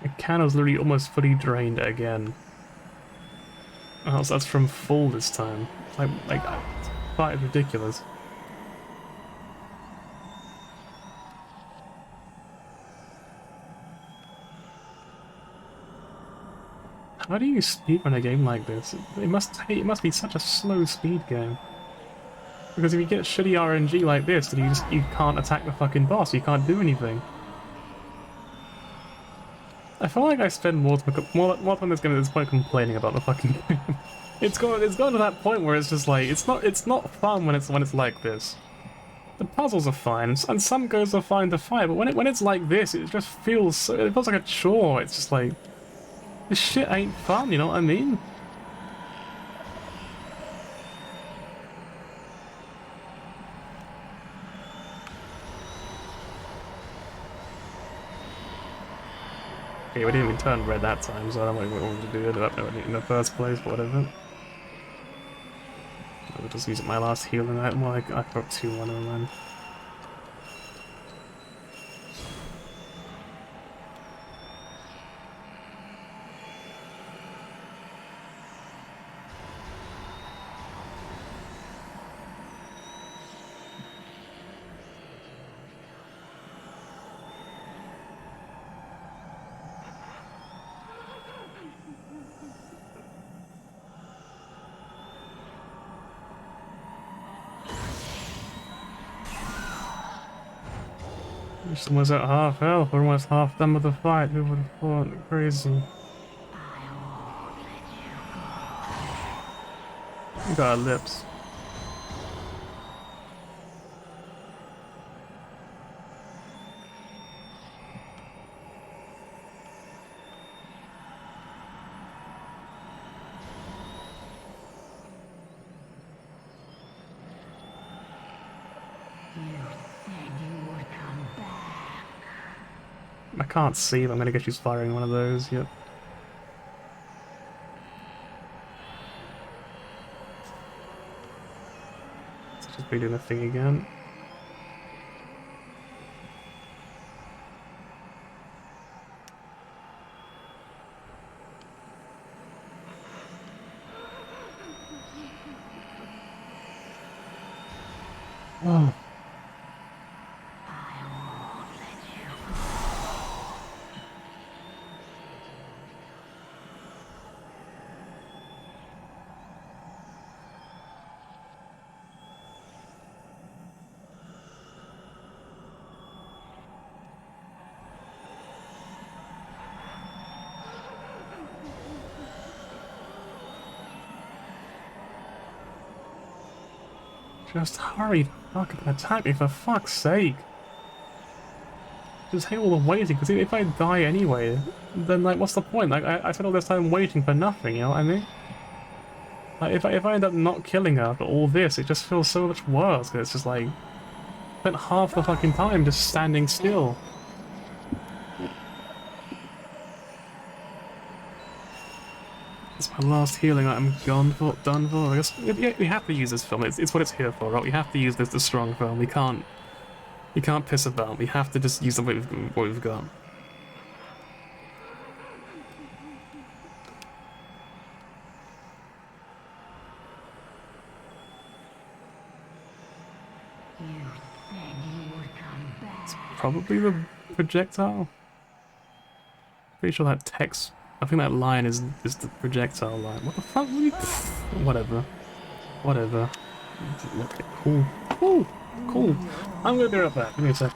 Speaker 1: The candle's literally almost fully drained again. Oh, so that's from full this time. Like it's quite ridiculous. How do you speedrun a game like this? It must be such a slow speed game. Because if you get shitty RNG like this, then you can't attack the fucking boss. You can't do anything. I feel like I spend more time in this game at this point complaining about the fucking game. It's gone to that point where it's just like it's not fun when it's like this. The puzzles are fine, and some ghosts are fine to fight, but when it's like this, it just feels like a chore. It's just like this shit ain't fun. You know what I mean? Okay, we didn't even turn red that time, so I don't know what we wanted to do it in the first place, but whatever. I'll just use my last healing item. Well, I got 2 on them then. Just almost at half health, we're almost half done with the fight. Who would have thought? Crazy. We got our lips. I can't see, but I'm gonna guess she's firing one of those, yep. Let's just be doing the thing again. Oh. Just hurry, fucking attack me for fuck's sake. Just hate all the waiting, because if I die anyway, then like what's the point? Like I spent all this time waiting for nothing, you know what I mean? Like if I end up not killing her after all this, it just feels so much worse, because it's just like spent half the fucking time just standing still. It's my last healing item done for. I guess yeah, we have to use this film. It's what it's here for, right? We have to use this the strong film. We can't piss about. We have to just use what we've got.
Speaker 2: You said you would come back.
Speaker 1: Probably the projectile. Pretty sure that text. I think that line is the projectile line. What the fuck? Whatever. Whatever. Okay, cool. Cool. Cool. I'm gonna be right back. Give me a sec.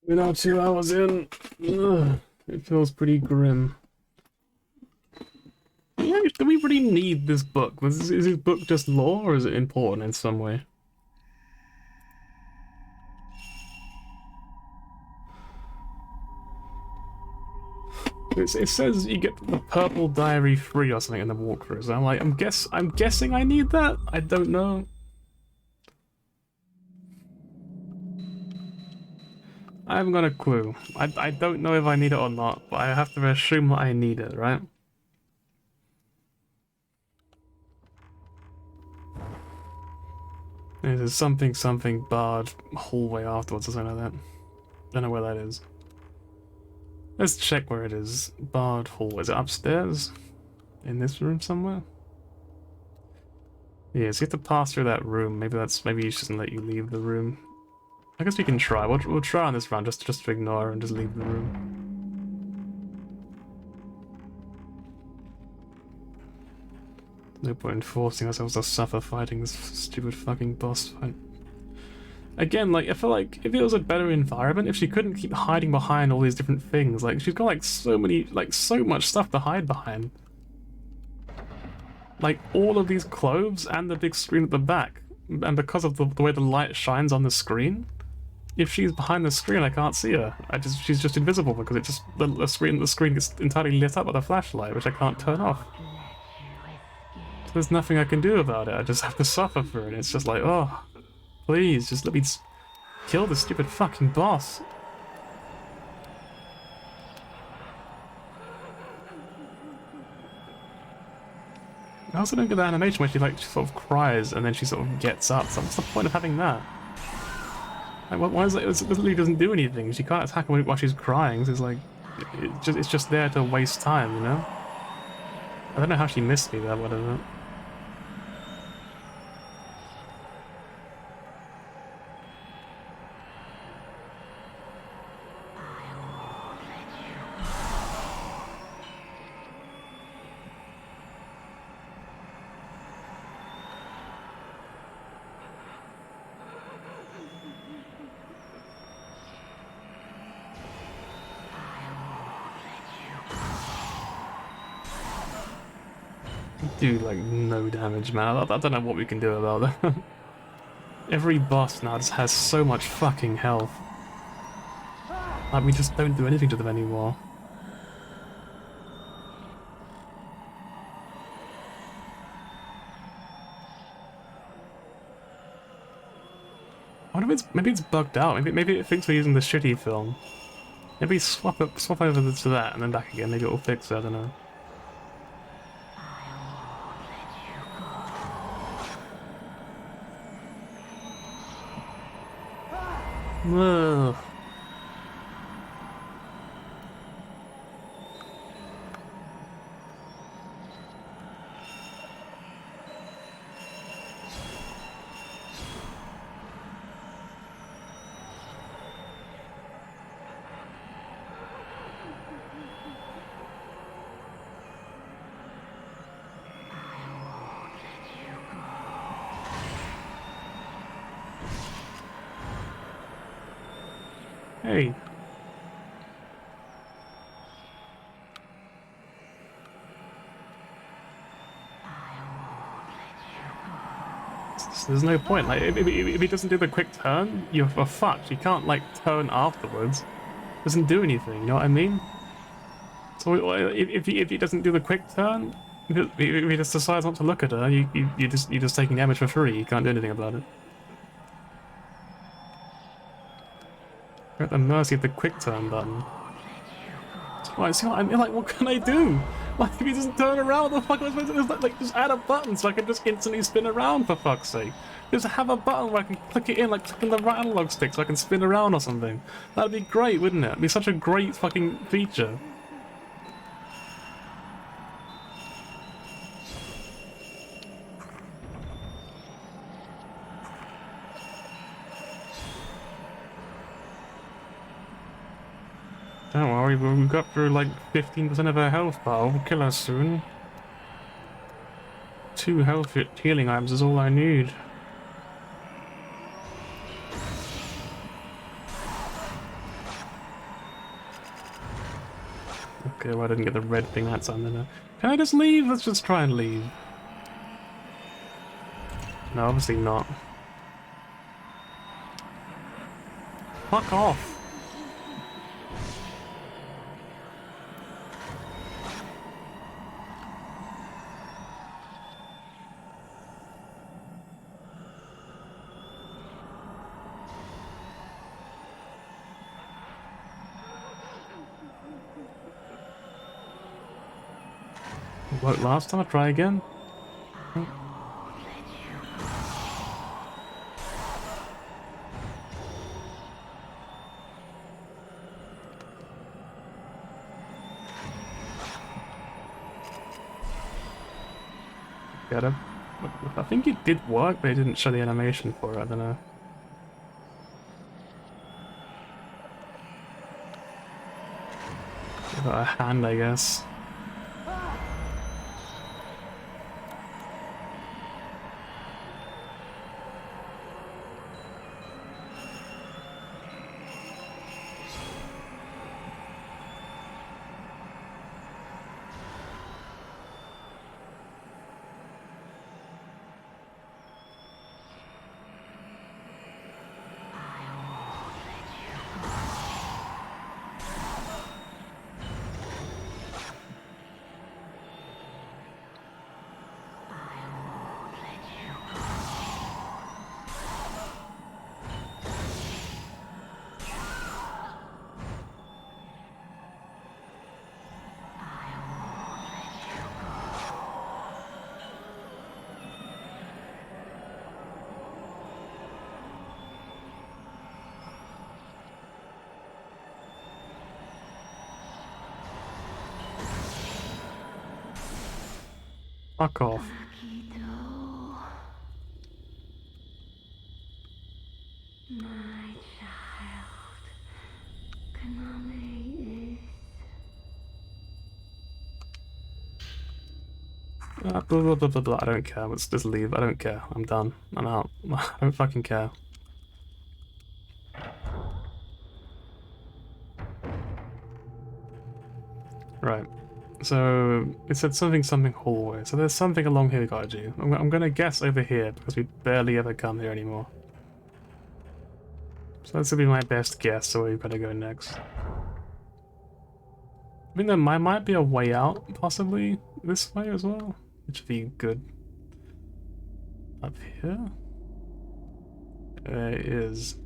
Speaker 1: We're now 2 hours in. Ugh, it feels pretty grim. Yeah, do we really need this book? Is this book just lore, or is it important in some way? It says you get the purple diary free or something in the walkthrough. So I'm like, I'm guessing I need that. I don't know. I haven't got a clue. I don't know if I need it or not, but I have to assume that I need it, right? There's something barred hallway afterwards or something like that. Don't know where that is. Let's check where it is. Barred hallway. Is it upstairs? In this room somewhere? Yeah, so you have to pass through that room. Maybe he doesn't let you leave the room. I guess we can try. We'll try on this round just to ignore and just leave the room. No point in forcing ourselves to suffer fighting this stupid fucking boss fight. Again, like, I feel like if it was a better environment, if she couldn't keep hiding behind all these different things, like, she's got, like, so much stuff to hide behind. Like, all of these clothes and the big screen at the back. And because of the way the light shines on the screen, if she's behind the screen, I can't see her. She's just invisible because it just, the screen gets entirely lit up with a flashlight, which I can't turn off. So there's nothing I can do about it. I just have to suffer for it. It's just like, oh, please, just let me kill this stupid fucking boss. I also don't get the animation where she sort of cries and then she sort of gets up. So what's the point of having that? Like, why is it? It literally doesn't do anything. She can't attack her while she's crying. So it's like, it's just there to waste time, you know? I don't know how she missed me there, whatever. do like no damage, man. I don't know what we can do about that. Every boss now just has so much fucking health. Like, we just don't do anything to them anymore. I wonder if maybe it's bugged out. Maybe it thinks we're using the shitty film. Maybe swap over to that and then back again. Maybe it'll fix it. I don't know. Ugh. Hey. There's no point. Like, if he doesn't do the quick turn, you're fucked. You can't like turn afterwards. Doesn't do anything. You know what I mean? So if he doesn't do the quick turn, if he just decides not to look at her, you're just taking damage for free. You can't do anything about it. You're at the mercy of the quick turn button. See what I mean? Like, what can I do? Like, if he doesn't turn around, what the fuck am I supposed to do? Like, just add a button so I can just instantly spin around, for fuck's sake. Just have a button where I can click it in, like clicking the right analog stick so I can spin around or something. That'd be great, wouldn't it? It'd be such a great fucking feature. Don't worry, we've got through like 15% of our health bar. We'll kill her soon. 2 health healing items is all I need. Okay, well I didn't get the red thing that time then. Can I just leave? Let's just try and leave. No, obviously not. Fuck off! Worked last time, I'll try again. Get him. I think it did work, but it didn't show the animation for it, I don't know. Give it a hand, I guess. Fuck off.
Speaker 2: My child, Konami
Speaker 1: Blah, blah, blah, blah, blah. I don't care. Let's just leave. I don't care. I'm done. I'm out. I don't fucking care. Right. So it said something hallway. So there's something along here we gotta do. I'm gonna guess over here because we barely ever come here anymore. So that's gonna be my best guess. So where we've got to go next. I mean, there might be a way out, possibly this way as well, which would be good. Up here, there is.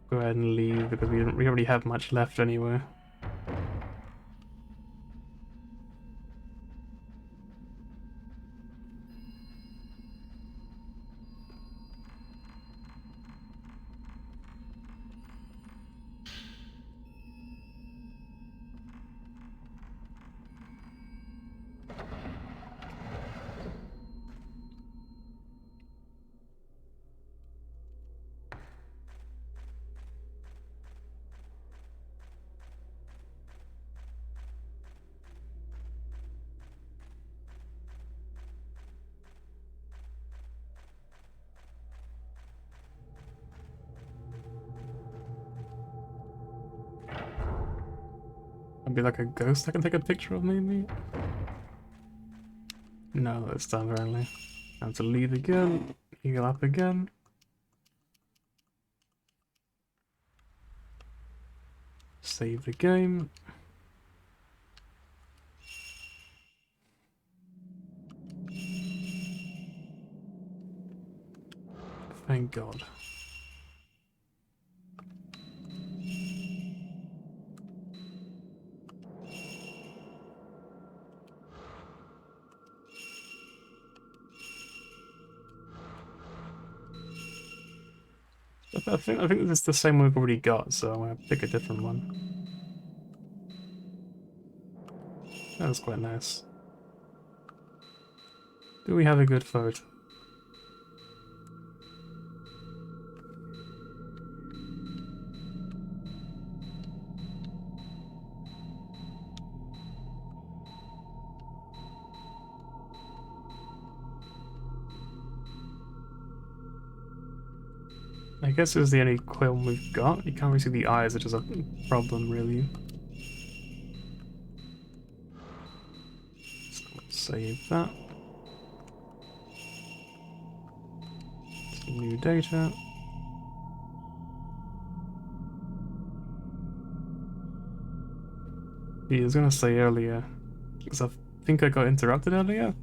Speaker 1: Go ahead and leave because we already have much left anyway. I'd be like a ghost I can take a picture of, maybe? No, that's done apparently. I have to leave again, heal up again. Save the game. Thank God. I think this is the same one we've already got, so I'm gonna pick a different one. That was quite nice. Do we have a good photo? I guess this is the only clear one we've got. You can't really see the eyes, which is a problem, really. So let's save that. Some new data. Yeah, I was gonna say earlier, because I think I got interrupted earlier.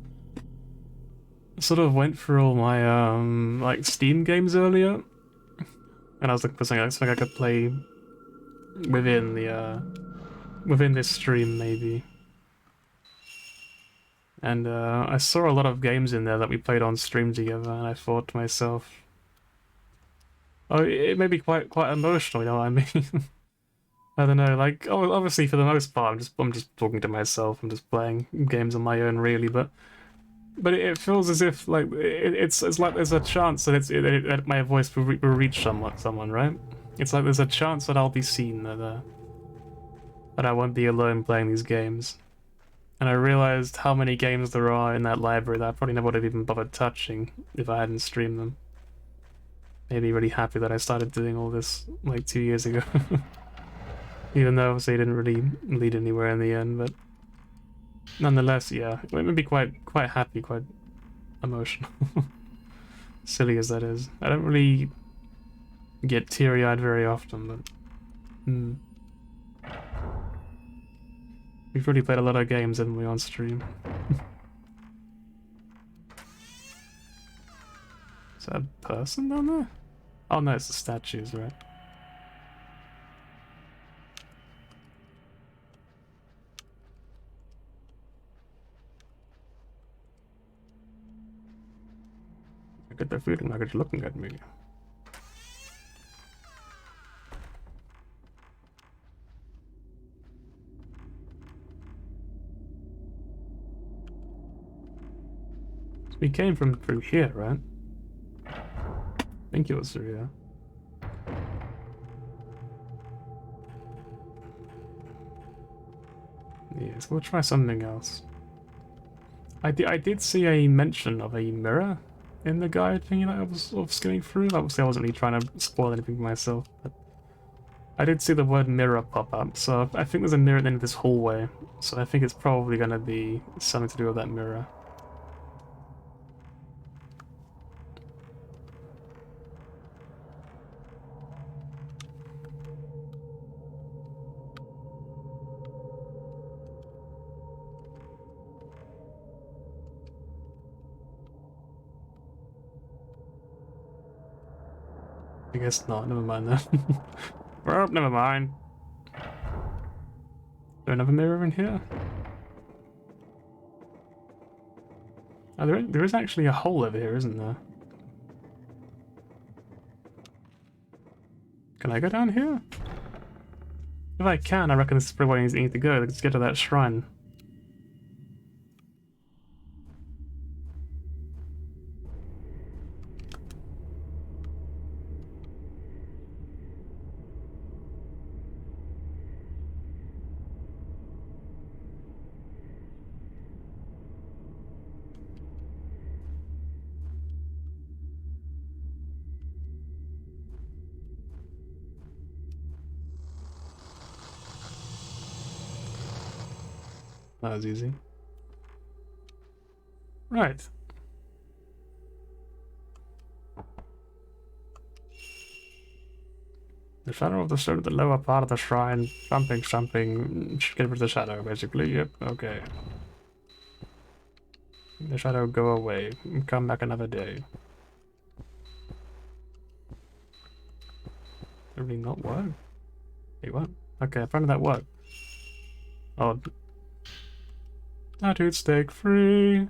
Speaker 1: I sort of went through all my like Steam games earlier. And I was looking for something I could play within the within this stream maybe. And I saw a lot of games in there that we played on stream together, and I thought to myself, oh, it may be quite emotional, you know what I mean? I don't know, like, oh, obviously for the most part, I'm just talking to myself. I'm just playing games on my own, really, but it feels as if like it's like there's a chance that that my voice will reach someone, right? It's like there's a chance that I'll be seen, that I won't be alone playing these games. And I realized how many games there are in that library that I probably never would have even bothered touching if I hadn't streamed them. Made me really happy that I started doing all this like 2 years ago. Even though obviously it didn't really lead anywhere in the end, but nonetheless, yeah, it made me quite happy, quite emotional. Silly as that is. I don't really get teary-eyed very often, but we've really played a lot of games, haven't we, on stream? Is that a person down there? Oh no, it's the statues, right? I get the feeling like it's looking at me. We came from through here, right? I think it was through here. Yes, we'll try something else. I did see a mention of a mirror in the guide thingy that I was sort of skimming through. Obviously, I wasn't really trying to spoil anything for myself, but I did see the word mirror pop up, so I think there's a mirror at the end of this hallway, so I think it's probably going to be something to do with that mirror. I guess not, never mind then. Well, never mind. Is there another mirror in here? Oh, there is actually a hole over here, isn't there? Can I go down here? If I can, I reckon this is probably where I need to go. Let's get to that shrine. That was easy. Right. The shadow of the stone at the lower part of the shrine. Something, should get rid of the shadow, basically. Yep, okay. The shadow go away. Come back another day. Did it really not work? Wait, what? Okay, apparently that worked. Odd. Tattooed stake free.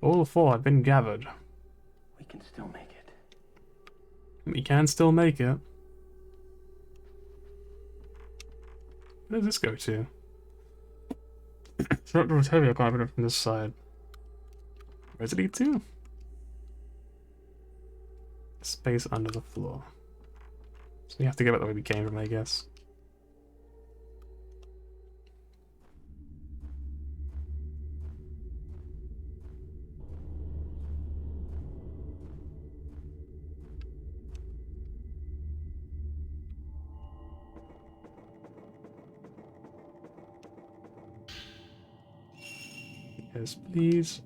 Speaker 1: All four have been gathered.
Speaker 3: We can still make it.
Speaker 1: We can still make it. Where does this go to? It's not heavy, I can't open it from this side. Where does it lead to? Space under the floor. So we have to go back the way we came from, I guess. Yes, please.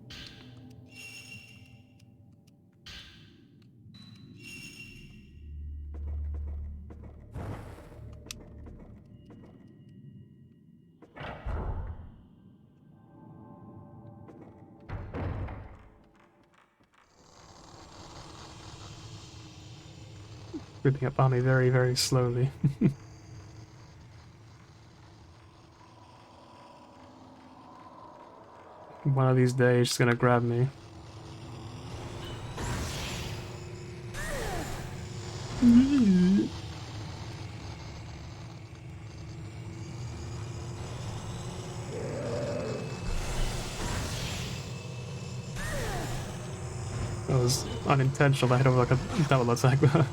Speaker 1: Creeping up on me very, very slowly. One of these days, she's gonna grab me. That was unintentional. I hit over like a double attack there.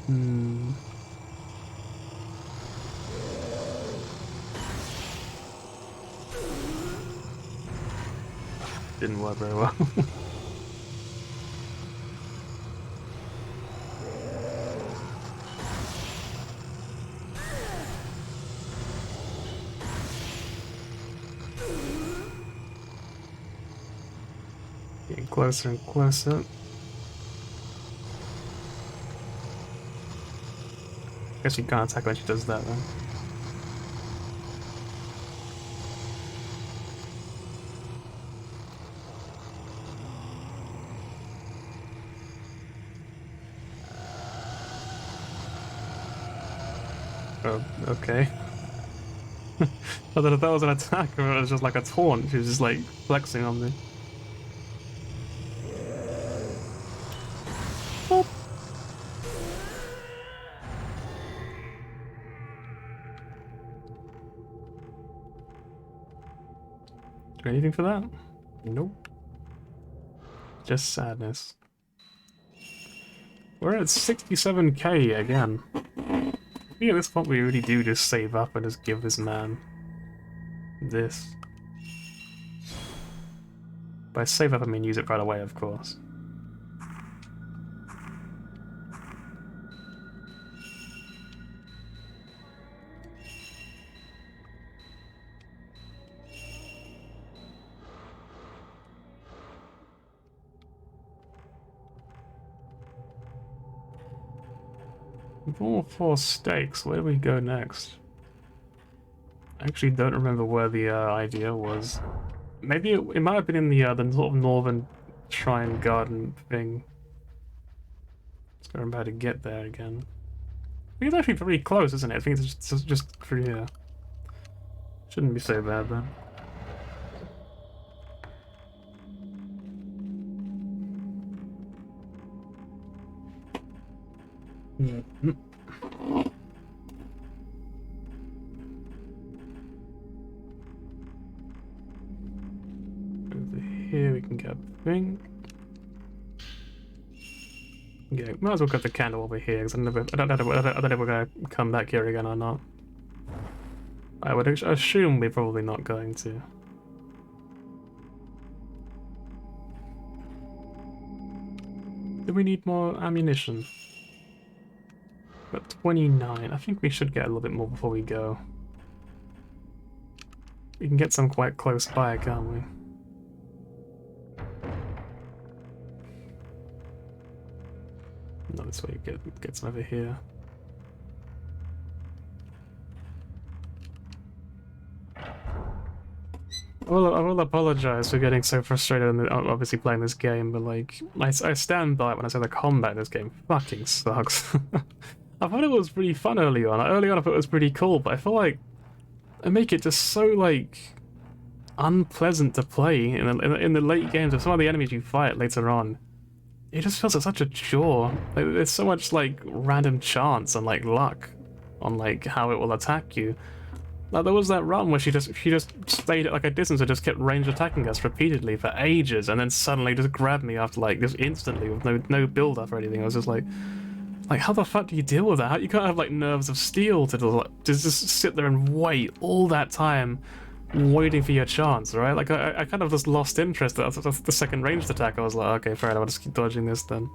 Speaker 1: Hmm. Didn't work very well. Getting closer and closer. Guess you can't attack when she does that then. Oh, okay. I don't know if that was an attack or it was just like a taunt. She was just like flexing on me. Boop. Do anything for that? Nope. Just sadness. We're at 67k again. I think at this point we really do just save up and just give this man this. By save up I mean use it right away, of course. All 4 stakes, where do we go next? I actually don't remember where the idea was. Maybe it might have been in the sort of northern shrine garden thing. Let's go about to get there again. I think it's actually very close, isn't it? I think it's just through here. Shouldn't be so bad then. Mm-hmm. Over here we can get a thing. Yeah, might as well get the candle over here because I don't know if we're gonna come back here again or not. I would assume we're probably not going to. Do we need more ammunition? But 29. I think we should get a little bit more before we go. We can get some quite close by, can't we? No, this way get some over here. I will apologize for getting so frustrated and obviously playing this game, but like, I stand by it when I say the combat in this game fucking sucks. I thought it was pretty fun early on. Early on I thought it was pretty cool, but I feel like they make it just so, like, unpleasant to play in the late games of some of the enemies you fight later on. It just feels like such a chore. Like, there's so much, like, random chance and, like, luck on, like, how it will attack you. Like, there was that run where she just stayed at, like, a distance and just kept range attacking us repeatedly for ages, and then suddenly just grabbed me after, like, just instantly with no build-up or anything. I was just like, how the fuck do you deal with that? You can't have, like, nerves of steel to just sit there and wait all that time waiting for your chance, right? Like, I kind of just lost interest after the second ranged attack. I was like, okay, fair enough, I'll just keep dodging this then.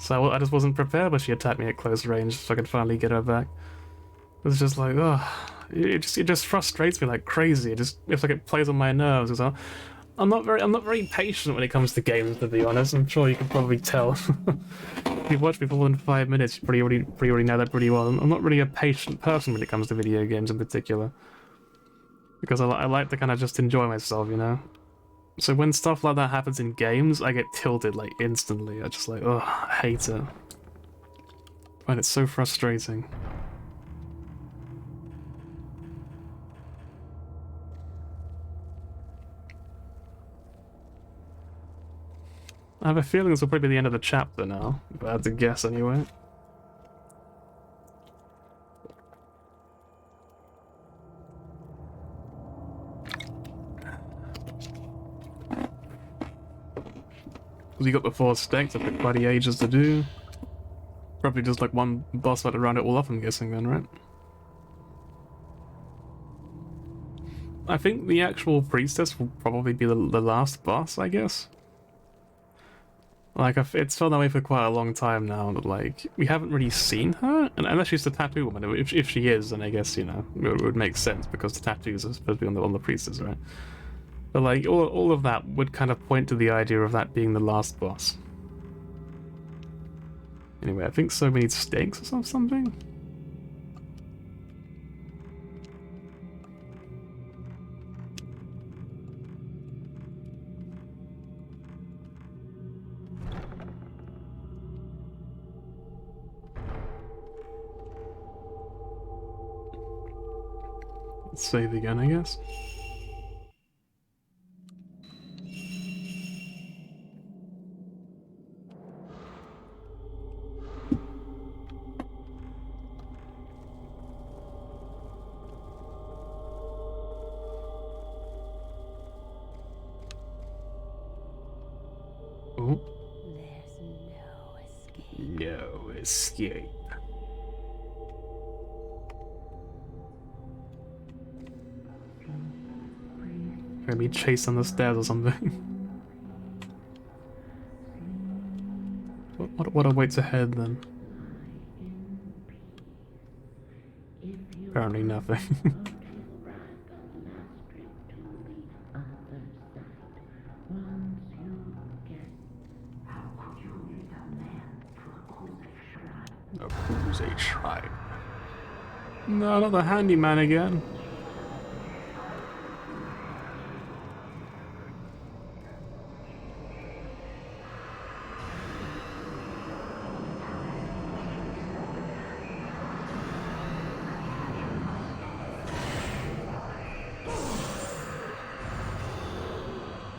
Speaker 1: So I just wasn't prepared when she attacked me at close range so I could finally get her back. It was just like, oh, it just frustrates me like crazy. It's like it plays on my nerves as well. I'm not very patient when it comes to games, to be honest. I'm sure you can probably tell. If you've watched me for more than 5 minutes, you probably already know that pretty well. I'm not really a patient person when it comes to video games in particular. Because I like to kind of just enjoy myself, you know? So when stuff like that happens in games, I get tilted, like, instantly. I just like, oh, I hate it. I find it so frustrating. I have a feeling this will probably be the end of the chapter now, if I had to guess anyway. Because you got the 4 stakes, that took bloody ages to do. Probably just like one boss fight to round it all up, I'm guessing then, right? I think the actual priestess will probably be the last boss, I guess. Like, it's felt that way for quite a long time now, that, like, we haven't really seen her, and unless she's the tattoo woman. If she is, then I guess, you know, it would make sense, because the tattoos are supposed to be on the priestess, right? But like all of that would kind of point to the idea of that being the last boss. Anyway, I think so many stakes or something. Let's save again, I guess. Oh,
Speaker 2: There's no escape.
Speaker 1: no escape. Gonna be chased on the stairs or something. What awaits ahead then? Apparently nothing. A crusade shrine. No, not the handyman again.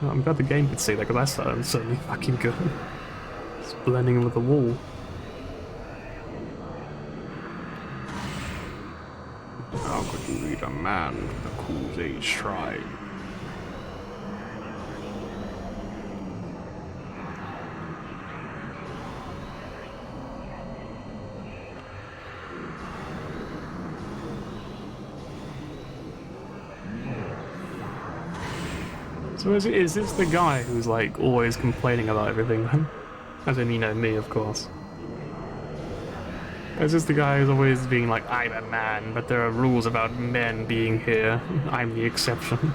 Speaker 1: Oh, I'm glad the game could see that because I started certainly fucking good. It's blending with the wall. How could you lead a man to the crusade shrine? So is this the guy who's like always complaining about everything then? As in, you know, me of course. Is this the guy who's always being like, I'm a man, but there are rules about men being here. I'm the exception.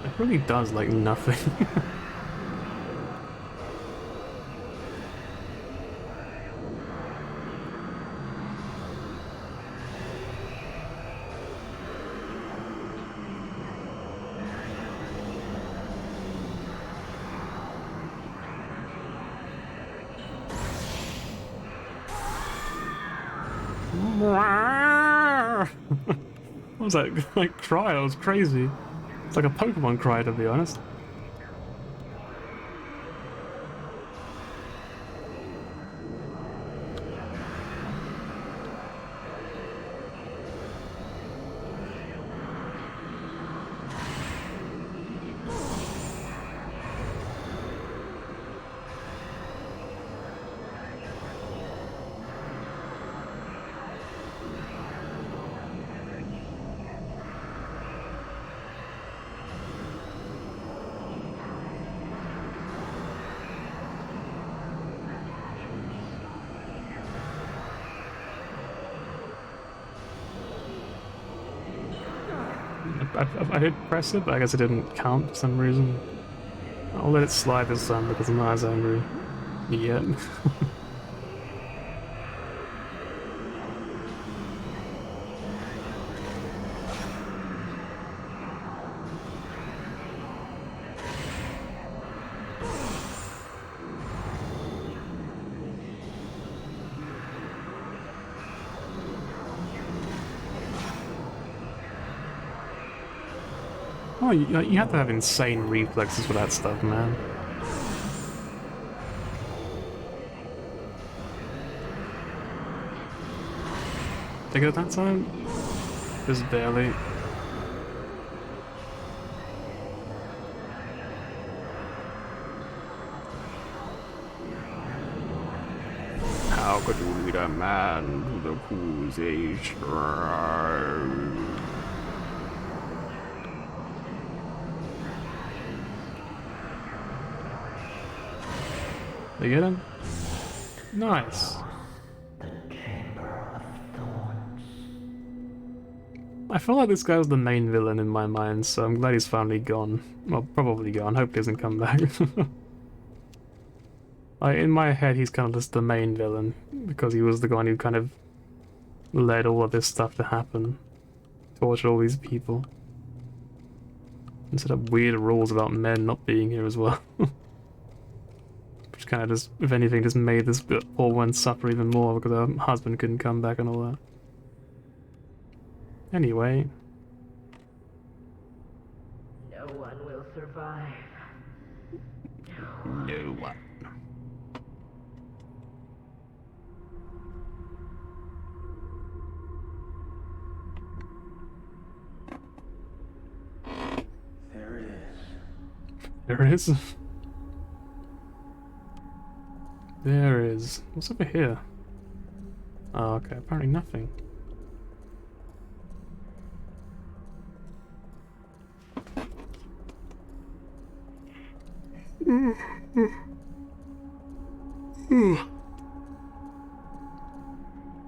Speaker 1: It really does like nothing. What was that? Like cry? That was crazy. It's like a Pokemon cry, to be honest. I did press it, but I guess it didn't count for some reason. I'll let it slide this time because I'm not as angry yet. Oh, you have to have insane reflexes for that stuff, man. Did I get it that time? Just barely. How could you lead a man to the accusation? They get him? Nice. I feel like this guy was the main villain in my mind, so I'm glad he's finally gone. Well, probably gone. Hope he doesn't come back. Like, in my head, he's kind of just the main villain, because he was the one who kind of led all of this stuff to happen. Tortured all these people. And set up weird rules about men not being here as well. Which kind of just, if anything, just made this poor one suffer even more because her husband couldn't come back and all that. Anyway.
Speaker 2: No one will survive.
Speaker 1: No one.
Speaker 3: There it is.
Speaker 1: There it is. There is. What's over here? Oh, okay. Apparently nothing.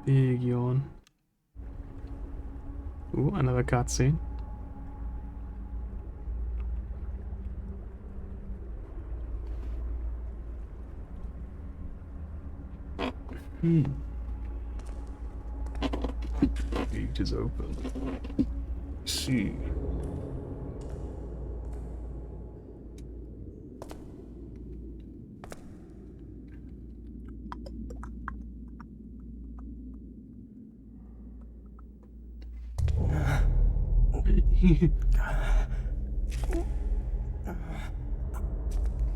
Speaker 1: Big yawn. Ooh, another cutscene. Gate is open. See.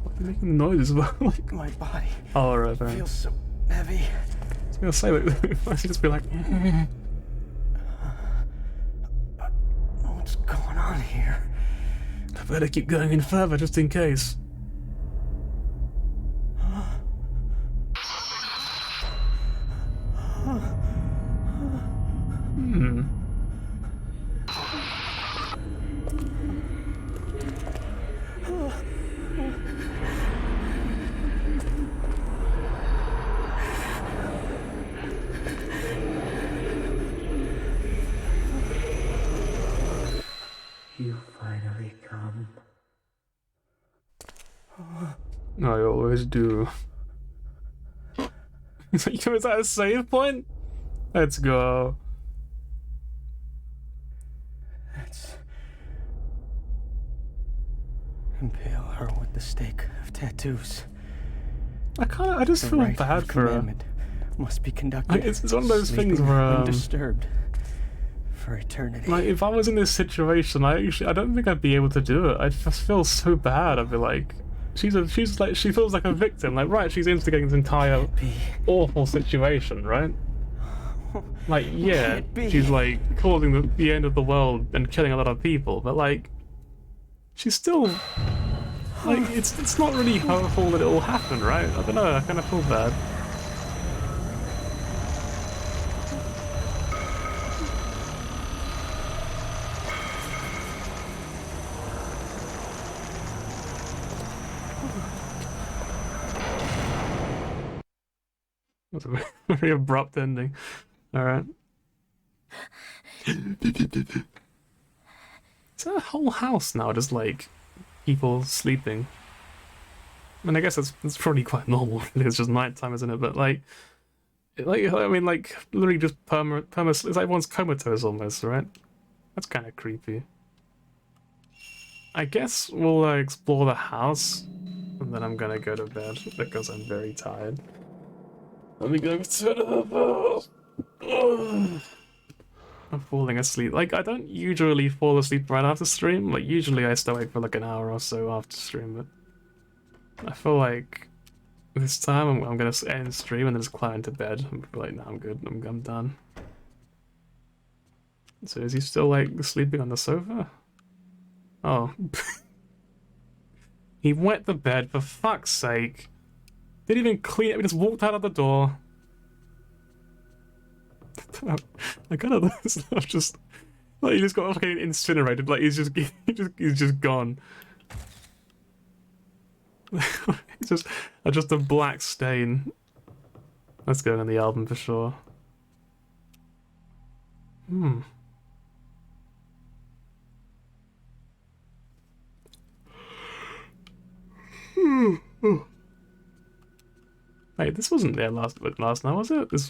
Speaker 1: What are you making noises about?
Speaker 3: My body
Speaker 1: Oh, right, thanks.
Speaker 3: feels so heavy.
Speaker 1: I was gonna say, like, I should just be like,
Speaker 3: What's going on here?
Speaker 1: I better keep going in further just in case.
Speaker 3: You finally come.
Speaker 1: I always do. Is that a save point? Let's go.
Speaker 3: Let's impale her with the stake of tattoos.
Speaker 1: I just
Speaker 3: The
Speaker 1: feel
Speaker 3: rite
Speaker 1: bad
Speaker 3: of
Speaker 1: for her.
Speaker 3: commandment must be conducted.
Speaker 1: Like, it's one of those things
Speaker 3: sleeping
Speaker 1: where,
Speaker 3: undisturbed for eternity.
Speaker 1: like, if I was in this situation, I don't think I'd be able to do it. I just feel so bad. I'd be like, she feels like a victim. Like, right, she's instigating this entire awful situation, right? Like, yeah,
Speaker 3: Can't be.
Speaker 1: she's like causing the end of the world and killing a lot of people, but like, she's still like, it's not really her fault that it all happened, right? I don't know. I kind of feel bad. That's a very abrupt ending. Alright. Is that a whole house now just like people sleeping? I mean, I guess it's probably quite normal. It's just nighttime, isn't it? But like I mean, like literally just perma. It's like everyone's comatose almost, right? That's kind of creepy. I guess we'll explore the house, and then I'm gonna go to bed because I'm very tired. Let me go to I'm falling asleep. Like, I don't usually fall asleep right after stream. Like, usually I stay awake for like an hour or so after stream, but I feel like this time I'm gonna end stream and then just climb into bed and be like, nah, I'm good. I'm done. So is he still like sleeping on the sofa? Oh. He wet the bed, for fuck's sake. Didn't even clean it, we just walked out of the door. I kind of stuff just like he just got fucking incinerated. Like he's just gone. It's just a black stain. That's going on the album for sure. Hmm. Wait, this wasn't there last night, was it? This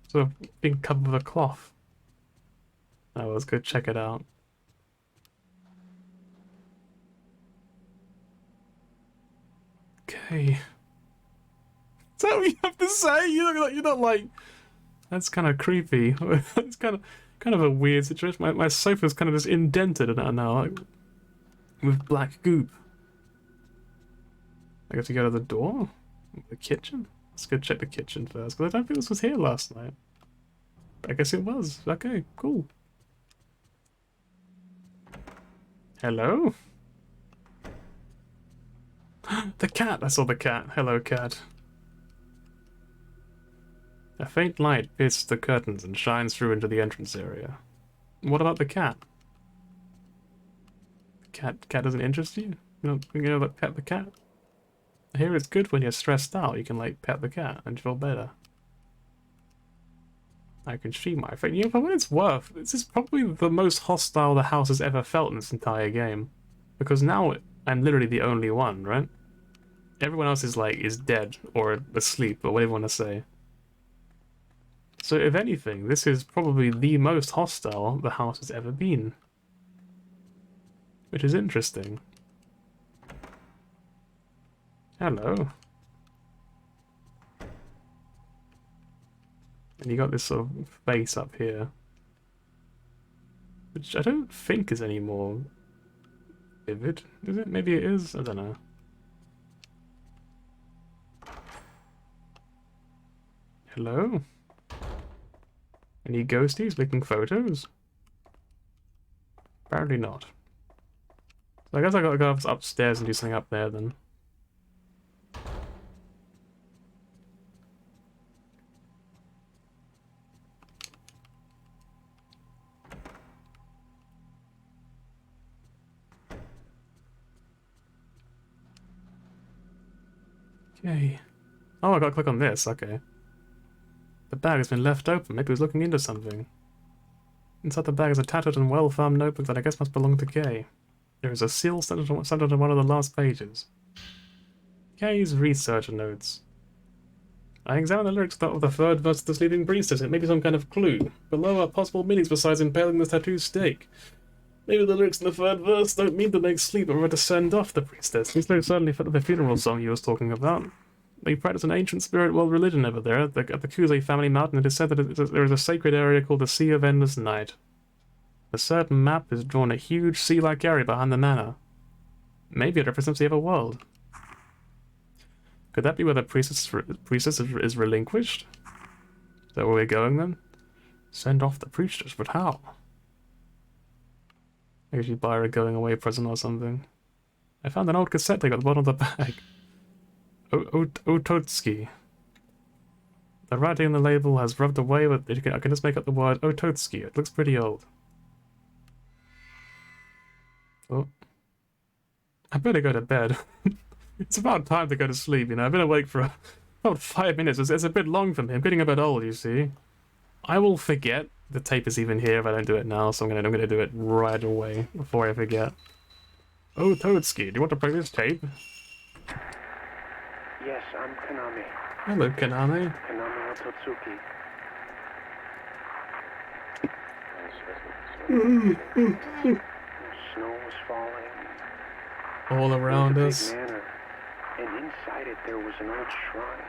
Speaker 1: sort of being covered with a cloth. Oh, let's go check it out. Okay. Is that what you have to say? You're not like. That's kind of creepy. It's kind of a weird situation. My sofa's kind of just indented now, like, with black goop. I have to go to the door? The kitchen? Let's go check the kitchen first, because I don't think this was here last night. I guess it was. Okay, cool. Hello? The cat! I saw the cat. Hello, cat. A faint light pierces the curtains and shines through into the entrance area. What about the cat? The cat doesn't interest you? You know, like, pet the cat? I hear it's good when you're stressed out. You can, like, pet the cat and feel better. I can see my friend. You know, for what it's worth, this is probably the most hostile the house has ever felt in this entire game. Because now I'm literally the only one, right? Everyone else is dead or asleep or whatever you want to say. So if anything, this is probably the most hostile the house has ever been. Which is interesting. Hello. And you got this sort of face up here. Which I don't think is any more vivid. Is it? Maybe it is? I don't know. Hello? Any ghosties making photos? Apparently not. So I guess I gotta go upstairs and do something up there then. Okay. Oh, I gotta click on this, okay. The bag has been left open. Maybe he was looking into something. Inside the bag is a tattered and well-thumbed notebook that I guess must belong to Kay. There is a seal centered on one of the last pages. Kay's research notes. I examined the lyrics of the third verse of the Sleeping Priestess. It may be some kind of clue. Below are possible meanings besides impaling the tattoo stake. Maybe the lyrics in the third verse don't mean to make sleep, but rather to send off the priestess. These lyrics certainly fit the funeral song you was talking about. They practice an ancient spirit world religion over there at the Kuzey family mountain. It is said that there is a sacred area called the Sea of Endless Night. A certain map is drawn a huge sea-like area behind the manor. Maybe it represents the other world. Could that be where the priestess is relinquished? Is that where we're going then? Send off the priestess, but how? I guess you buy her a going away present or something. I found an old cassette tape at the bottom of the bag. Ototski. The writing on the label has rubbed away, but I can just make up the word Ototski. It looks pretty old. Oh. I better go to bed. It's about time to go to sleep, you know. I've been awake for about 5 minutes. It's a bit long for me. I'm getting a bit old, you see. I will forget the tape is even here if I don't do it now, so I'm gonna do it right away before I forget. Oh, Toadski, do you want to play this tape?
Speaker 4: Yes, I'm Kaname.
Speaker 1: Hello, Kaname.
Speaker 4: Kaname Ototsuki. The snow was falling.
Speaker 1: All around us.
Speaker 4: Big manor, and inside it there was an old shrine.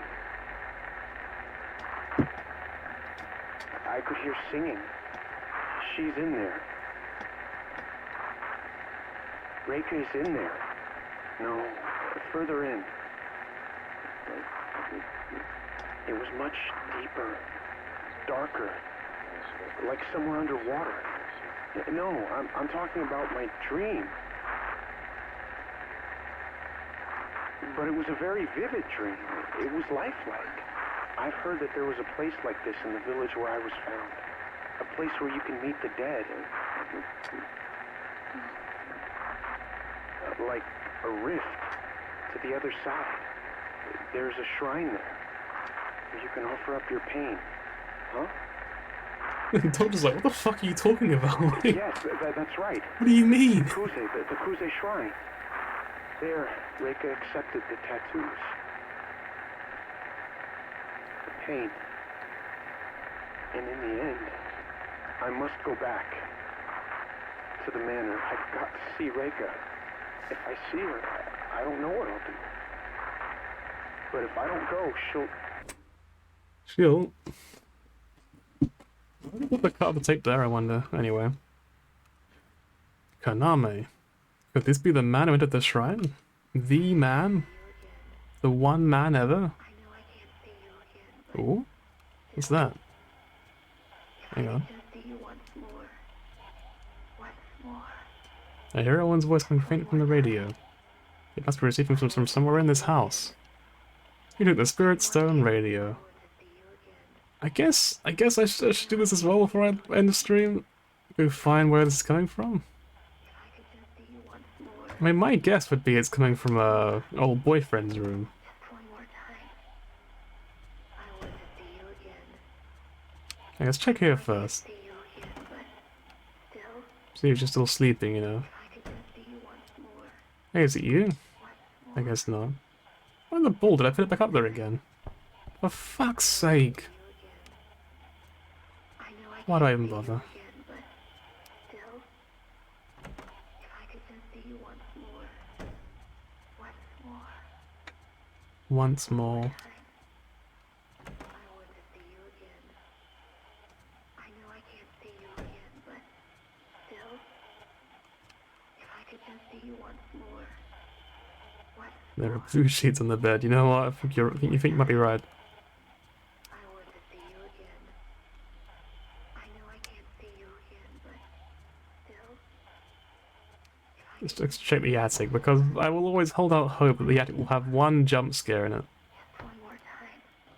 Speaker 4: I could hear singing. She's in there. Reika's in there. No, further in. It was much deeper, darker, like somewhere underwater. No, I'm talking about my dream. But it was a very vivid dream. It was lifelike. I've heard that there was a place like this in the village where I was found. A place where you can meet the dead. Like a rift to the other side. There's a shrine there. You can offer up your pain. Huh?
Speaker 1: Dodgy's like, what the fuck are you talking about?
Speaker 4: Yes, that's right.
Speaker 1: What do you mean?
Speaker 4: The Kuze shrine. There, Reika accepted the tattoos. The pain. And in the end, I must go back to the manor. I've got to see Reika. If I see her, I don't know what I'll do. But if I don't go,
Speaker 1: She'll... Why did they put the cut of the tape there, I wonder? Anyway. Kaname. Could this be the man who entered the shrine? The man? The one man ever? Ooh? What's that? Hang on. I hear everyone's voice coming faint from the radio. It must be receiving from somewhere in this house. You took the Spirit Stone radio. I guess I should do this as well before I end the stream. Go find where this is coming from. I mean, my guess would be it's coming from a old boyfriend's room. I guess check here first. See if she's still sleeping, you know. Hey, is it you? I guess not. Why the ball? Did I put it back up there again? For fuck's sake. Why do I even bother? Once more. There are blue sheets on the bed. You know what? I think you might be right. Let's check the attic, because I will always hold out hope that the attic will have one jump scare in it.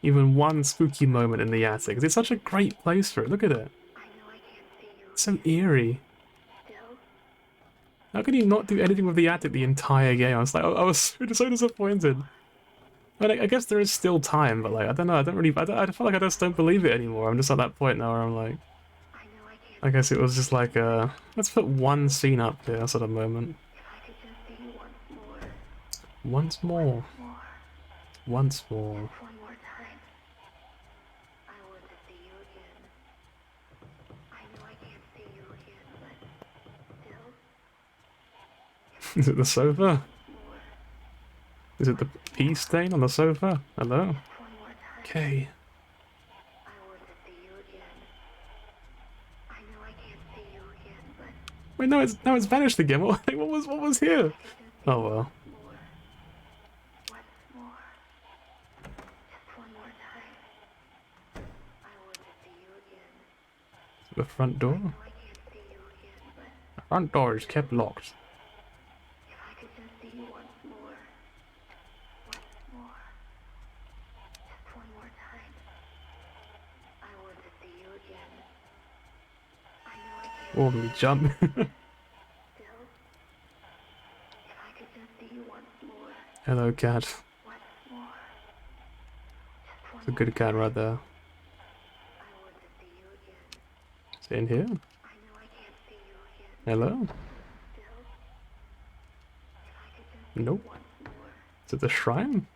Speaker 1: Even one spooky moment in the attic, 'cause it's such a great place for it. Look at it. It's so eerie. How can you not do anything with the attic the entire game? I was like, I was so disappointed. I mean, I guess there is still time, but like, I don't know, I feel like I just don't believe it anymore. I'm just at that point now where I'm like, I guess it was just like, let's put one scene up here, sort of moment. Once more. Once more. Is it the sofa? Is it the pee stain on the sofa? Hello? Okay. Wait, no, it's vanished again. What was here? Oh well. The front door? The front door is kept locked. Oh, let me jump. Hello, cat. It's a good cat right there. Is it in here? Hello? Nope. Is it the shrine?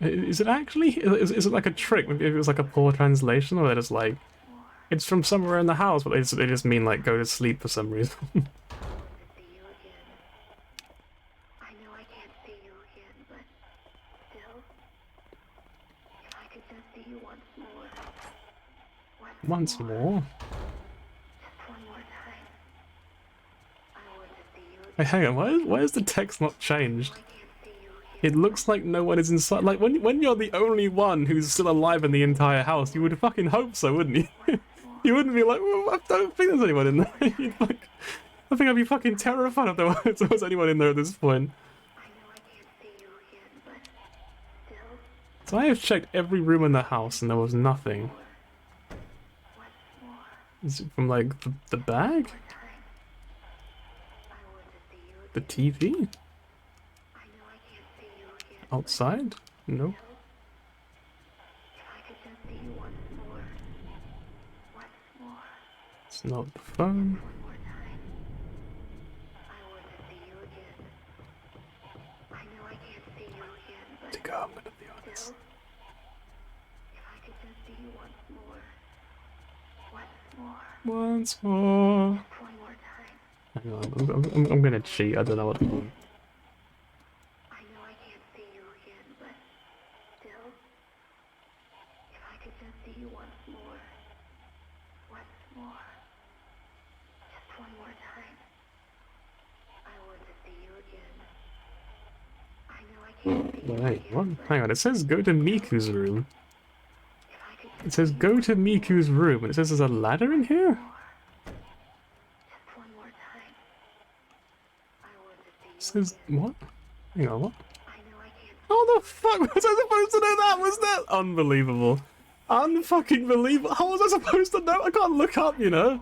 Speaker 1: Is it actually? Is it like a trick? Maybe it was like a poor translation, or they're just like, it's from somewhere in the house, but they just mean like go to sleep for some reason. Once more? Wait, hang on, why is the text not changed? It looks like no one is inside. Like, when you're the only one who's still alive in the entire house, you would fucking hope so, wouldn't you? You wouldn't be like, well, I don't think there's anyone in there. You'd like, I think I'd be fucking terrified if there was anyone in there at this point.
Speaker 2: I know I can't see you again, but still,
Speaker 1: So I have checked every room in the house and there was nothing.
Speaker 2: what's more?
Speaker 1: Is it from like the bag?
Speaker 2: Time. I want to see you
Speaker 1: The
Speaker 2: again.
Speaker 1: TV?
Speaker 2: I know I can't see you again.
Speaker 1: Outside? No.
Speaker 2: If I could just see you once more. Once more.
Speaker 1: It's not the phone.
Speaker 2: One more time. I want to see you again. I know I can't see you again, but
Speaker 1: To go, I'm gonna be honest.
Speaker 2: still, if I could just see you once more. Once more.
Speaker 1: Once more.
Speaker 2: Just one more time.
Speaker 1: Hang on, I'm gonna cheat. I don't know what to do.
Speaker 2: I know I can't see you again, but still, if I could just see you once more. Once more. Just one more time. I want to see you again. I know I can't see you
Speaker 1: Wait,
Speaker 2: again,
Speaker 1: what?
Speaker 2: but
Speaker 1: Hang on, it says go to Miku's room.
Speaker 2: if I could
Speaker 1: It says go to Miku's room, and it says there's a ladder in here?
Speaker 2: just one more time. I want to see you
Speaker 1: It says, what? Hang on, what?
Speaker 2: I know I can't
Speaker 1: How the fuck was I supposed to know that? Was that unbelievable? Unfucking believable. How was I supposed to know? I can't look up, you know?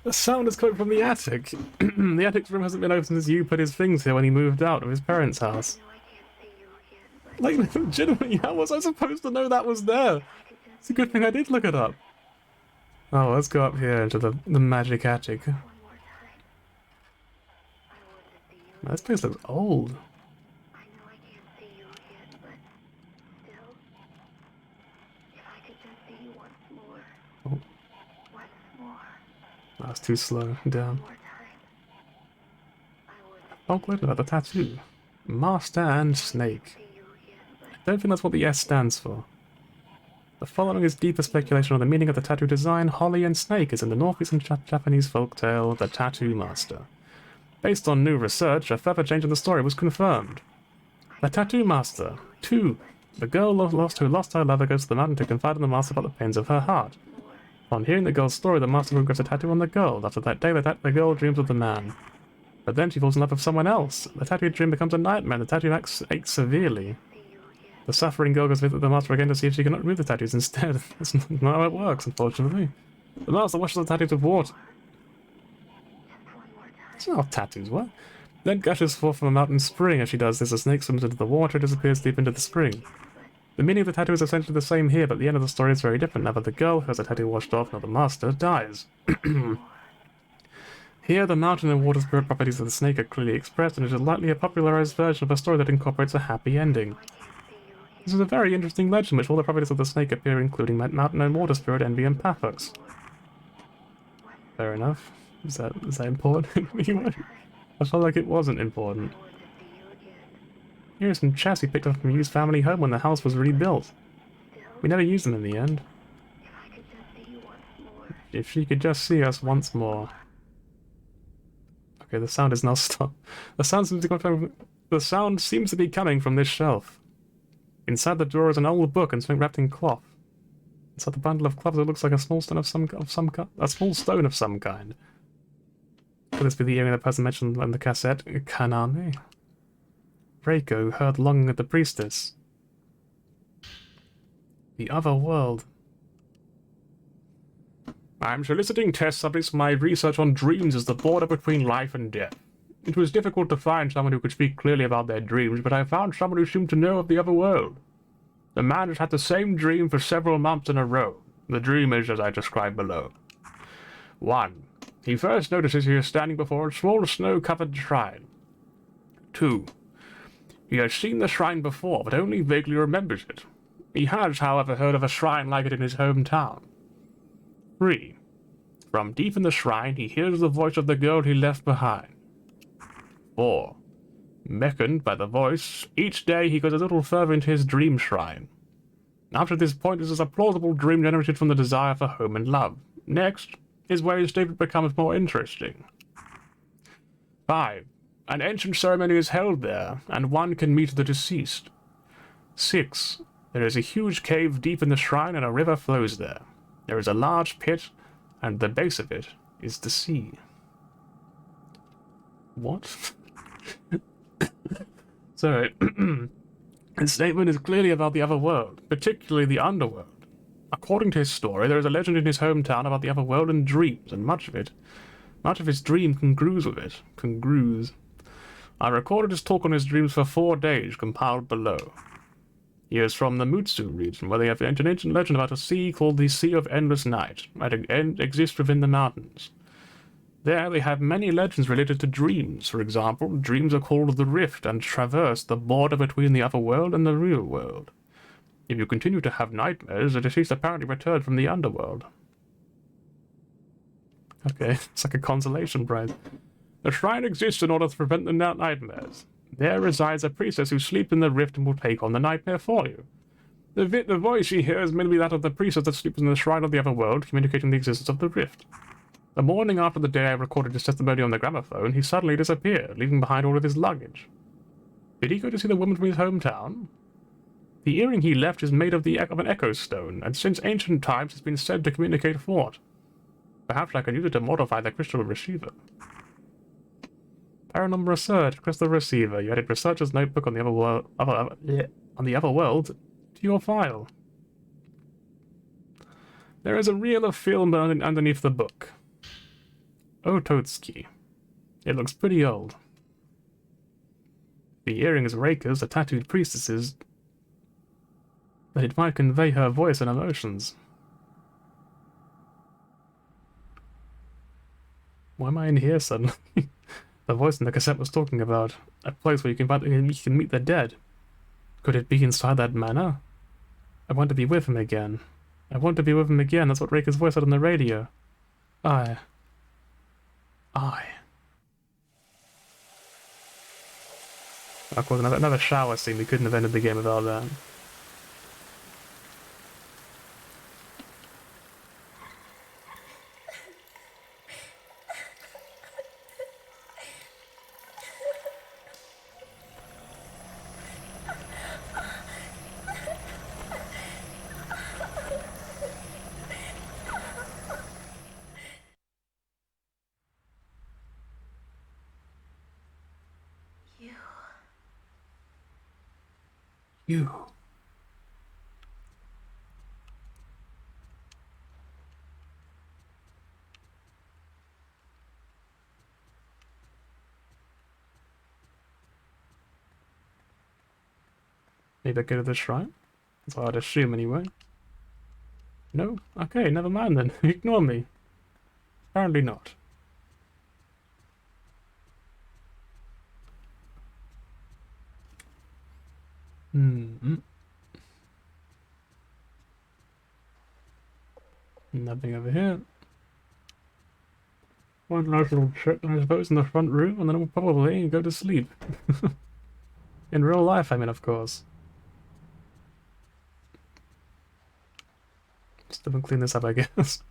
Speaker 1: The sound is coming from the attic. The attic's room hasn't been opened since you put his things here when he moved out of his parents' house.
Speaker 2: I can't see you again, but
Speaker 1: Like, legitimately, how was I supposed to know that was there?
Speaker 2: I could just
Speaker 1: It's a good thing I did look it up. Oh, let's go up here into the magic attic.
Speaker 2: one more time. I want to see you.
Speaker 1: This place looks old.
Speaker 2: I know I can't see you again, but still, if I could just see you once more.
Speaker 1: Oh.
Speaker 2: Once more.
Speaker 1: That's too slow. Down.
Speaker 2: One more time. I want to
Speaker 1: Oh, good about the tattoo. Master and Snake.
Speaker 2: see you again, but
Speaker 1: I don't think that's what the S stands for. The following is deeper speculation on the meaning of the tattoo design. Holly and Snake is in the northeastern Japanese folktale, The Tattoo Master. Based on new research, a further change in the story was confirmed. The Tattoo Master. 2. The girl who lost her lover goes to the mountain to confide in the master about the pains of her heart. Upon hearing the girl's story, the master regrets a tattoo on the girl. After that day, the girl dreams of the man. But then she falls in love with someone else. The tattooed dream becomes a nightmare. The tattoo aches severely. The suffering girl goes visit the master again to see if she can remove the tattoos instead. That's not how it works, unfortunately. The master washes the tattoos with water. That's not how tattoos work. Then gushes forth from a mountain spring. As she does this, a snake swims into the water and disappears deep into the spring. The meaning of the tattoo is essentially the same here, but the end of the story is very different. Now that the girl who has the tattoo washed off, not the master, dies. Here, the mountain and water spirit properties of the snake are clearly expressed, and it is likely a popularized version of a story that incorporates a happy ending. This is a very interesting legend in which all the properties of the snake appear, including mountain and water spirit, envy, and pathos. Fair enough. Is that important? I felt like it wasn't important. Here are some chassis picked up from a used family home when the house was rebuilt. We never used them in the end. If she could just see us once more. Okay, the sound is now stopped. The sound seems to be coming from this shelf. Inside the drawer is an old book and something wrapped in cloth. Inside the bundle of cloth, it looks like a small stone of some kind. Could this be the earring the person mentioned in the cassette? Kaname? Reiko heard longing at the priestess. The other world. I'm soliciting test subjects for my research on dreams as the border between life and death. It was difficult to find someone who could speak clearly about their dreams, but I found someone who seemed to know of the other world. The man has had the same dream for several months in a row. The dream is as I described below. 1. He first notices he is standing before a small snow-covered shrine. 2. He has seen the shrine before, but only vaguely remembers it. He has, however, heard of a shrine like it in his hometown. 3. From deep in the shrine, he hears the voice of the girl he left behind. 4. Beckoned by the voice, each day he goes a little further into his dream shrine. Up to this point, this is a plausible dream generated from the desire for home and love. Next is where his statement becomes more interesting. 5. An ancient ceremony is held there, and one can meet the deceased. 6. There is a huge cave deep in the shrine, and a river flows there. There is a large pit, and the base of it is the sea. What? So, his statement is clearly about the other world, particularly the underworld. According to his story, there is a legend in his hometown about the other world and dreams, and much of his dream congrues with it. Congrues. I recorded his talk on his dreams for 4 days, compiled below. He is from the Mutsu region, where they have an ancient legend about a sea called the Sea of Endless Night, that exists within the mountains. There they have many legends related to dreams. For example, dreams are called the Rift and traverse the border between the other world and the real world. If you continue to have nightmares, the deceased apparently returned from the underworld. Okay, it's like a consolation prize. The shrine exists in order to prevent the nightmares. There resides a priestess who sleeps in the rift and will take on the nightmare for you. The voice she hears may be that of the priestess that sleeps in the shrine of the other world, communicating the existence of the rift. The morning after the day I recorded his testimony on the gramophone, he suddenly disappeared, leaving behind all of his luggage. Did he go to see the woman from his hometown? The earring he left is made of an echo stone, and since ancient times has been said to communicate thought. Perhaps I can use it to modify the crystal receiver. Paranormal research, crystal receiver. You added researcher's notebook on the other world to your file. There is a reel of film underneath the book. Ototsuki. It looks pretty old. The earrings Reika's, the tattooed priestesses, that it might convey her voice and emotions. Why am I in here suddenly? The voice in the cassette was talking about a place where you can meet the dead. Could it be inside that manor? I want to be with him again. I want to be with him again. That's what Reika's voice said on the radio. I. Of course, another shower scene. We couldn't have ended the game without that. You. Maybe I go to the shrine? That's what I'd assume anyway. No? Okay, never mind then. Ignore me. Apparently not. Nothing over here. One nice little trip, I suppose, in the front room, and then we'll probably go to sleep. In real life, I mean, of course. Still gonna clean this up, I guess.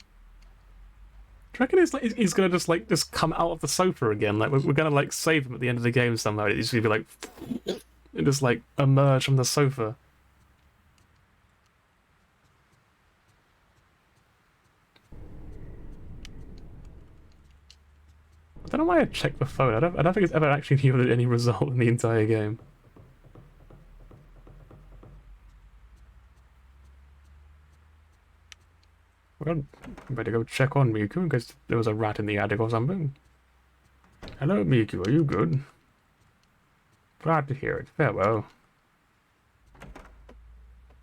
Speaker 1: Do you reckon he's gonna just come out of the sofa again? Like we're gonna like save him at the end of the game somehow. He's gonna be like, and just like emerge from the sofa. I don't know why I checked the phone. I don't think it's ever actually yielded any result in the entire game. Well, I better go check on Miku in case there was a rat in the attic or something. Hello, Miku. Are you good? Glad to hear it. Farewell.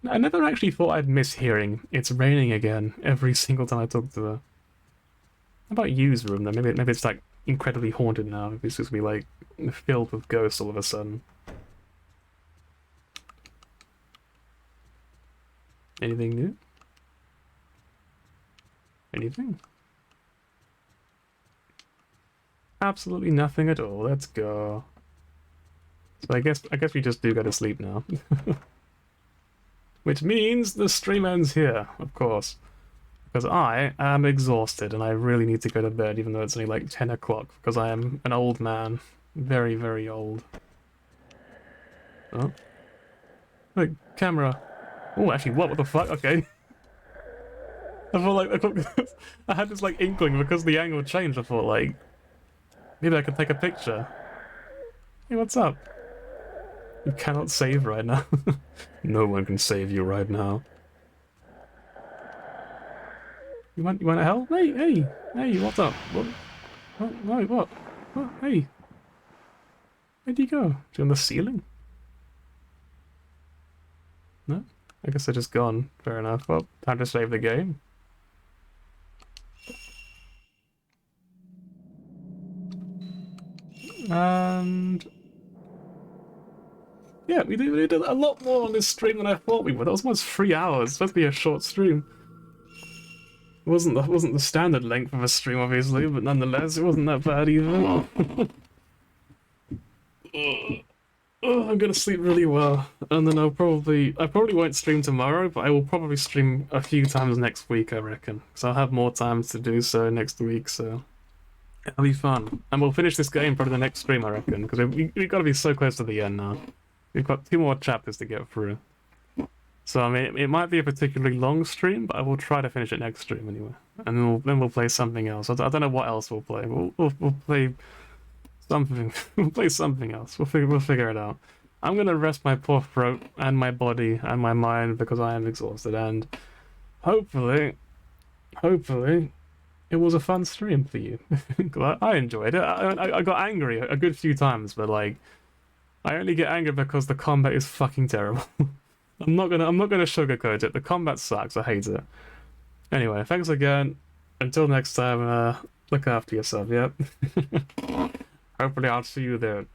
Speaker 1: I never actually thought I'd miss hearing "It's raining again" every single time I talk to her. How about Yu's room then? Maybe it's like incredibly haunted now. Maybe it's just gonna be like filled with ghosts all of a sudden. Anything new? Anything? Absolutely nothing at all. Let's go. So I guess we just do go to sleep now. Which means the stream ends here, of course. Because I am exhausted and I really need to go to bed even though it's only like 10 o'clock because I am an old man. Very, very old. Oh. Look, camera. Oh, actually, what the fuck? Okay. I thought like I had this like inkling because the angle changed. I thought like maybe I could take a picture. Hey, what's up? You cannot save right now. No one can save you right now. You want to help? Hey, what's up? What? No, what? What? Hey. Where'd you go? You on the ceiling? No? I guess they're just gone. Fair enough. Well, time to save the game. And yeah, we did a lot more on this stream than I thought we would. That was almost 3 hours. It's supposed to be a short stream. It wasn't the standard length of a stream, obviously, but nonetheless, it wasn't that bad either. Oh, I'm gonna sleep really well, and then I probably won't stream tomorrow, but I will probably stream a few times next week, I reckon, because I'll have more time to do so next week, so it'll be fun. And we'll finish this game probably the next stream, I reckon, because we've got to be so close to the end now. We've got 2 more chapters to get through. So, I mean, it might be a particularly long stream, but I will try to finish it next stream anyway. And then we'll play something else. I don't know what else we'll play. We'll play something. We'll play something else. We'll figure it out. I'm gonna rest my poor throat and my body and my mind because I am exhausted. And hopefully, it was a fun stream for you. I enjoyed it. I got angry a good few times, but like, I only get angry because the combat is fucking terrible. I'm not gonna sugarcoat it. The combat sucks. I hate it. Anyway, thanks again. Until next time, look after yourself. Yep. Hopefully, I'll see you there.